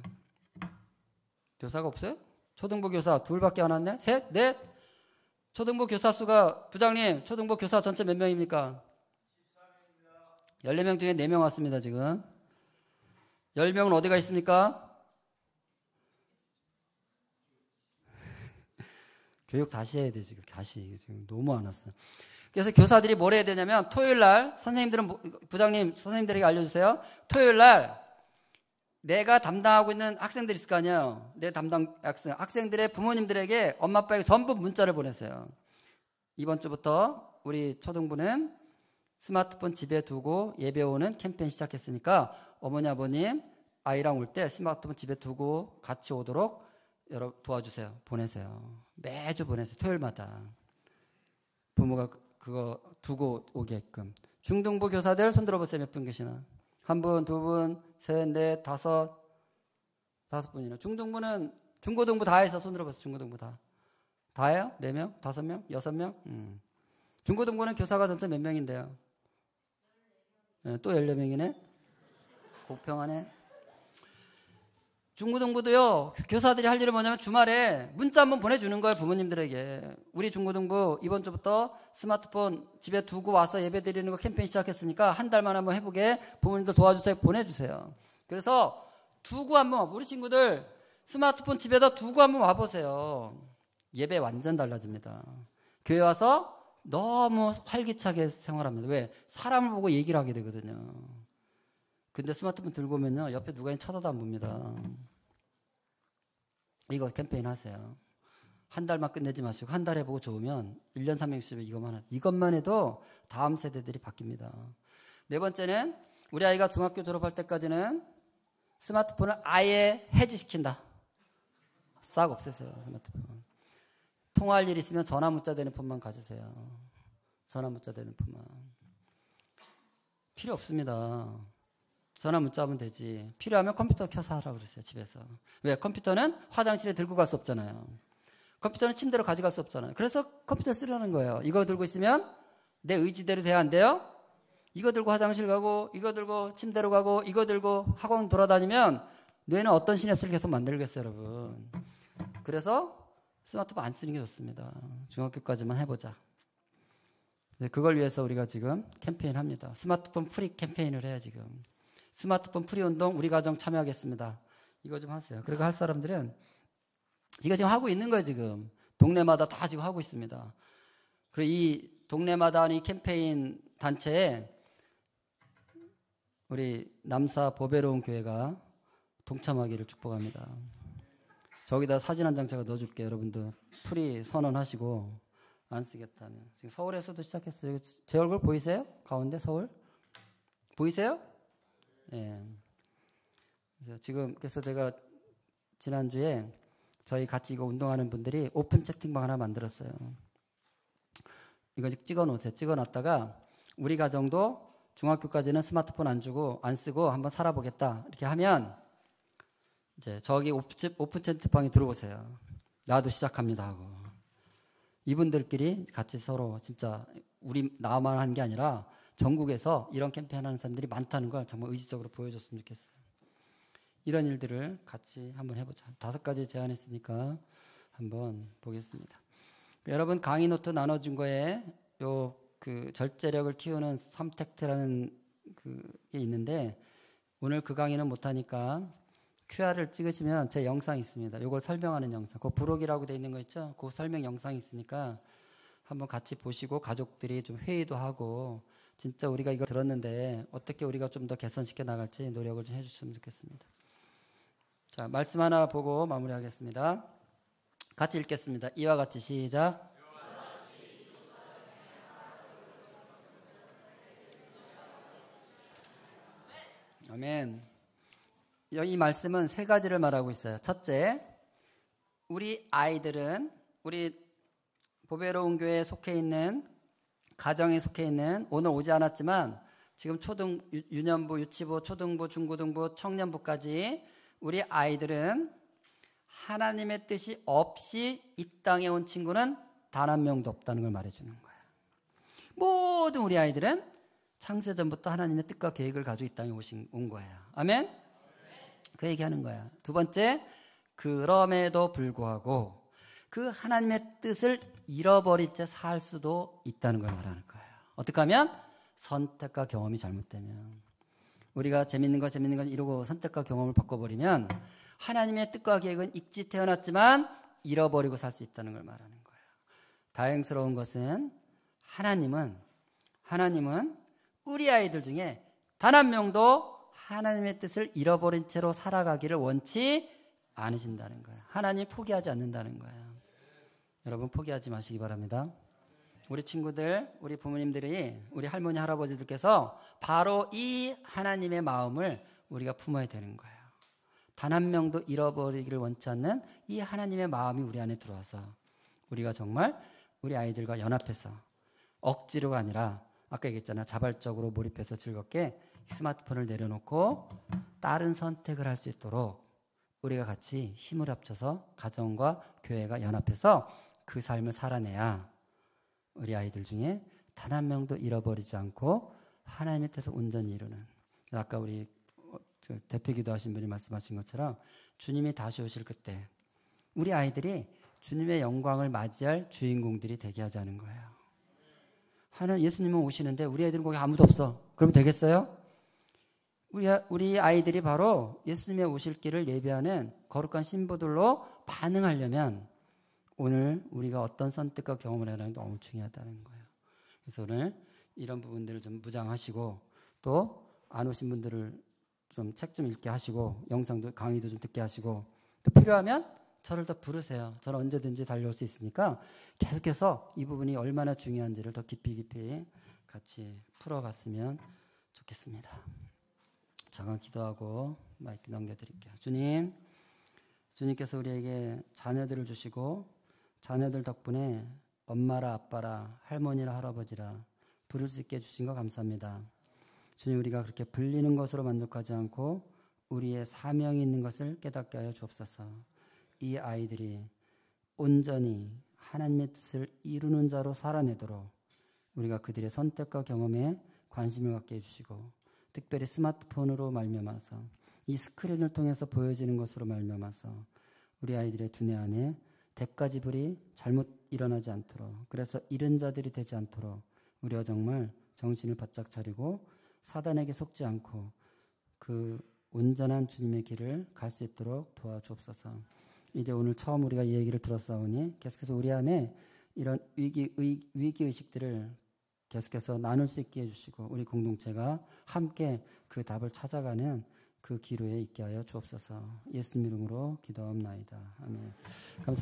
교사가 없어요? 초등부 교사 둘밖에 안 왔네? 셋? 넷? 초등부 교사 수가, 부장님, 초등부 교사 전체 몇 명입니까? 14명입니다. 14명 중에 4명 왔습니다, 지금. 10명은 어디가 있습니까? 교육 다시 해야 돼, 지금. 다시. 지금 너무 안 왔어요. 그래서 교사들이 뭘 해야 되냐면, 토요일 날, 선생님들은, 부장님, 선생님들에게 알려주세요. 토요일 날, 내가 담당하고 있는 학생들 있을 거 아니에요. 내 담당 학생들의 부모님들에게 엄마 아빠에게 전부 문자를 보냈어요. 이번 주부터 우리 초등부는 스마트폰 집에 두고 예배 오는 캠페인 시작했으니까 어머니 아버님 아이랑 올 때 스마트폰 집에 두고 같이 오도록 여러분 도와주세요. 보내세요. 매주 보내세요. 토요일마다 부모가 그거 두고 오게끔. 중등부 교사들 손 들어보세요. 몇 분 계시나? 1분, 2분, 셋, 넷, 5 분이나. 중등부는 중고등부 다 해서 손 들어보세요. 중고등부 다. 다예요? 4명? 5명? 6명? 중고등부는 교사가 전체 몇 명인데요? 네, 또 14명이네? 공평하네. 중고등부도요, 교사들이 할 일은 뭐냐면 주말에 문자 한번 보내주는 거예요, 부모님들에게. 우리 중고등부 이번 주부터 스마트폰 집에 두고 와서 예배 드리는 거 캠페인 시작했으니까 한 달만 한번 해보게 부모님들 도와주세요, 보내주세요. 그래서 두고 한번, 우리 친구들 스마트폰 집에다 두고 한번 와보세요. 예배 완전 달라집니다. 교회 와서 너무 활기차게 생활합니다. 왜? 사람을 보고 얘기를 하게 되거든요. 근데 스마트폰 들고 오면요 옆에 누가 쳐다도 안 봅니다. 이거 캠페인 하세요. 한 달만 끝내지 마시고 한 달 해보고 좋으면 1년 360일 이것만 해도 다음 세대들이 바뀝니다. 네 번째는 우리 아이가 중학교 졸업할 때까지는 스마트폰을 아예 해지시킨다. 싹 없애세요. 스마트폰. 통화할 일 있으면 전화 문자 되는 폰만 가지세요. 전화 문자 되는 폰만. 필요 없습니다. 전화 문자 하면 되지. 필요하면 컴퓨터 켜서 하라고 그랬어요, 집에서. 왜? 컴퓨터는 화장실에 들고 갈 수 없잖아요. 컴퓨터는 침대로 가져갈 수 없잖아요. 그래서 컴퓨터 쓰라는 거예요. 이거 들고 있으면 내 의지대로 돼야 안 돼요? 이거 들고 화장실 가고, 이거 들고 침대로 가고, 이거 들고 학원 돌아다니면 뇌는 어떤 시냅스를 계속 만들겠어요, 여러분. 그래서 스마트폰 안 쓰는 게 좋습니다. 중학교까지만 해보자. 그걸 위해서 우리가 지금 캠페인 합니다. 스마트폰 프리 캠페인을 해요, 지금. 스마트폰 프리 운동 우리 가정 참여하겠습니다. 이거 좀 하세요. 그리고 할 사람들은 이거 지금 하고 있는 거예요, 지금. 동네마다 다 지금 하고 있습니다. 그리고 이 동네마다 하는 이 캠페인 단체에 우리 남사 보배로운 교회가 동참하기를 축복합니다. 저기다 사진 한 장 제가 넣어줄게요. 여러분들 프리 선언하시고 안 쓰겠다면. 지금 서울에서도 시작했어요. 제 얼굴 보이세요? 가운데 서울? 보이세요? 네. 그래서 제가 지난주에 저희 같이 이거 운동하는 분들이 오픈 채팅방 하나 만들었어요. 이거 찍어 놓으세요. 찍어 놨다가 우리 가정도 중학교까지는 스마트폰 안 쓰고 한번 살아보겠다. 이렇게 하면 이제 저기 오픈 채팅방에 들어오세요. 나도 시작합니다 하고. 이분들끼리 같이 서로 진짜 나만 한 게 아니라 전국에서 이런 캠페인 하는 사람들이 많다는 걸 정말 의지적으로 보여줬으면 좋겠어요. 이런 일들을 같이 한번 해보자. 5가지 제안했으니까 한번 보겠습니다. 여러분 강의 노트 나눠준 거에 그 절제력을 키우는 3택트라는 그게 있는데 오늘 그 강의는 못하니까 QR을 찍으시면 제 영상이 있습니다. 이걸 설명하는 영상. 그 부록이라고 돼 있는 거 있죠? 그 설명 영상이 있으니까 한번 같이 보시고 가족들이 좀 회의도 하고 진짜 우리가 이거 들었는데 어떻게 우리가 좀 더 개선시켜 나갈지 노력을 좀 해주셨으면 좋겠습니다. 자, 말씀 하나 보고 마무리하겠습니다. 같이 읽겠습니다. 이와 같이 시작. 아멘. 이 말씀은 3가지를 말하고 있어요. 첫째, 우리 아이들은 우리 보배로운 교회에 속해 있는 가정에 속해 있는 오늘 오지 않았지만 지금 유년부, 유치부, 초등부, 중고등부, 청년부까지 우리 아이들은 하나님의 뜻이 없이 이 땅에 온 친구는 단 한 명도 없다는 걸 말해주는 거예요. 모든 우리 아이들은 창세전부터 하나님의 뜻과 계획을 가지고 이 땅에 온 거예요. 아멘? 그 얘기하는 거야. 2번째, 그럼에도 불구하고 그 하나님의 뜻을 잃어버린 채 살 수도 있다는 걸 말하는 거예요. 어떻게 하면? 선택과 경험이 잘못되면. 우리가 재밌는 거 이러고 선택과 경험을 바꿔버리면 하나님의 뜻과 계획은 일찍 태어났지만 잃어버리고 살 수 있다는 걸 말하는 거예요. 다행스러운 것은 하나님은 우리 아이들 중에 단 한 명도 하나님의 뜻을 잃어버린 채로 살아가기를 원치 않으신다는 거예요. 하나님 포기하지 않는다는 거예요. 여러분 포기하지 마시기 바랍니다. 우리 친구들, 우리 부모님들이, 우리 할머니, 할아버지들께서 바로 이 하나님의 마음을 우리가 품어야 되는 거예요. 단 한 명도 잃어버리기를 원치 않는 이 하나님의 마음이 우리 안에 들어와서 우리가 정말 우리 아이들과 연합해서 억지로가 아니라 아까 얘기했잖아요. 자발적으로 몰입해서 즐겁게 스마트폰을 내려놓고 다른 선택을 할 수 있도록 우리가 같이 힘을 합쳐서 가정과 교회가 연합해서 그 삶을 살아내야 우리 아이들 중에 단 한 명도 잃어버리지 않고 하나님의 뜻을 온전히 이루는. 아까 우리 대표 기도하신 분이 말씀하신 것처럼 주님이 다시 오실 그때 우리 아이들이 주님의 영광을 맞이할 주인공들이 되게 하자는 거예요. 예수님은 오시는데 우리 아이들은 거기 아무도 없어. 그러면 되겠어요? 우리 아이들이 바로 예수님의 오실 길을 예비하는 거룩한 신부들로 반응하려면 오늘 우리가 어떤 선택과 경험을 하는 게 너무 중요하다는 거예요. 그래서 오늘 이런 부분들을 좀 무장하시고 또 안 오신 분들을 좀 책 좀 읽게 하시고 영상도 강의도 좀 듣게 하시고 또 필요하면 저를 더 부르세요. 저는 언제든지 달려올 수 있으니까 계속해서 이 부분이 얼마나 중요한지를 더 깊이 같이 풀어갔으면 좋겠습니다. 잠깐 기도하고 마이크 넘겨드릴게요. 주님께서 우리에게 자녀들을 주시고 자녀들 덕분에 엄마라 아빠라 할머니라 할아버지라 부를 수 있게 해주신 거 감사합니다. 주님, 우리가 그렇게 불리는 것으로 만족하지 않고 우리의 사명이 있는 것을 깨닫게 하여 주옵소서. 이 아이들이 온전히 하나님의 뜻을 이루는 자로 살아내도록 우리가 그들의 선택과 경험에 관심을 갖게 해주시고, 특별히 스마트폰으로 말미암아서 이 스크린을 통해서 보여지는 것으로 말미암아서 우리 아이들의 두뇌 안에 대가지불이 잘못 일어나지 않도록, 그래서 잃은 자들이 되지 않도록 우리가 정말 정신을 바짝 차리고 사단에게 속지 않고 그 온전한 주님의 길을 갈 수 있도록 도와주옵소서. 이제 오늘 처음 우리가 이 얘기를 들었사오니 계속해서 우리 안에 이런 위기의식들을 계속해서 나눌 수 있게 해주시고, 우리 공동체가 함께 그 답을 찾아가는 그 기로에 있게 하여 주옵소서. 예수님 이름으로 기도하옵나이다. 아멘. 감사합니다.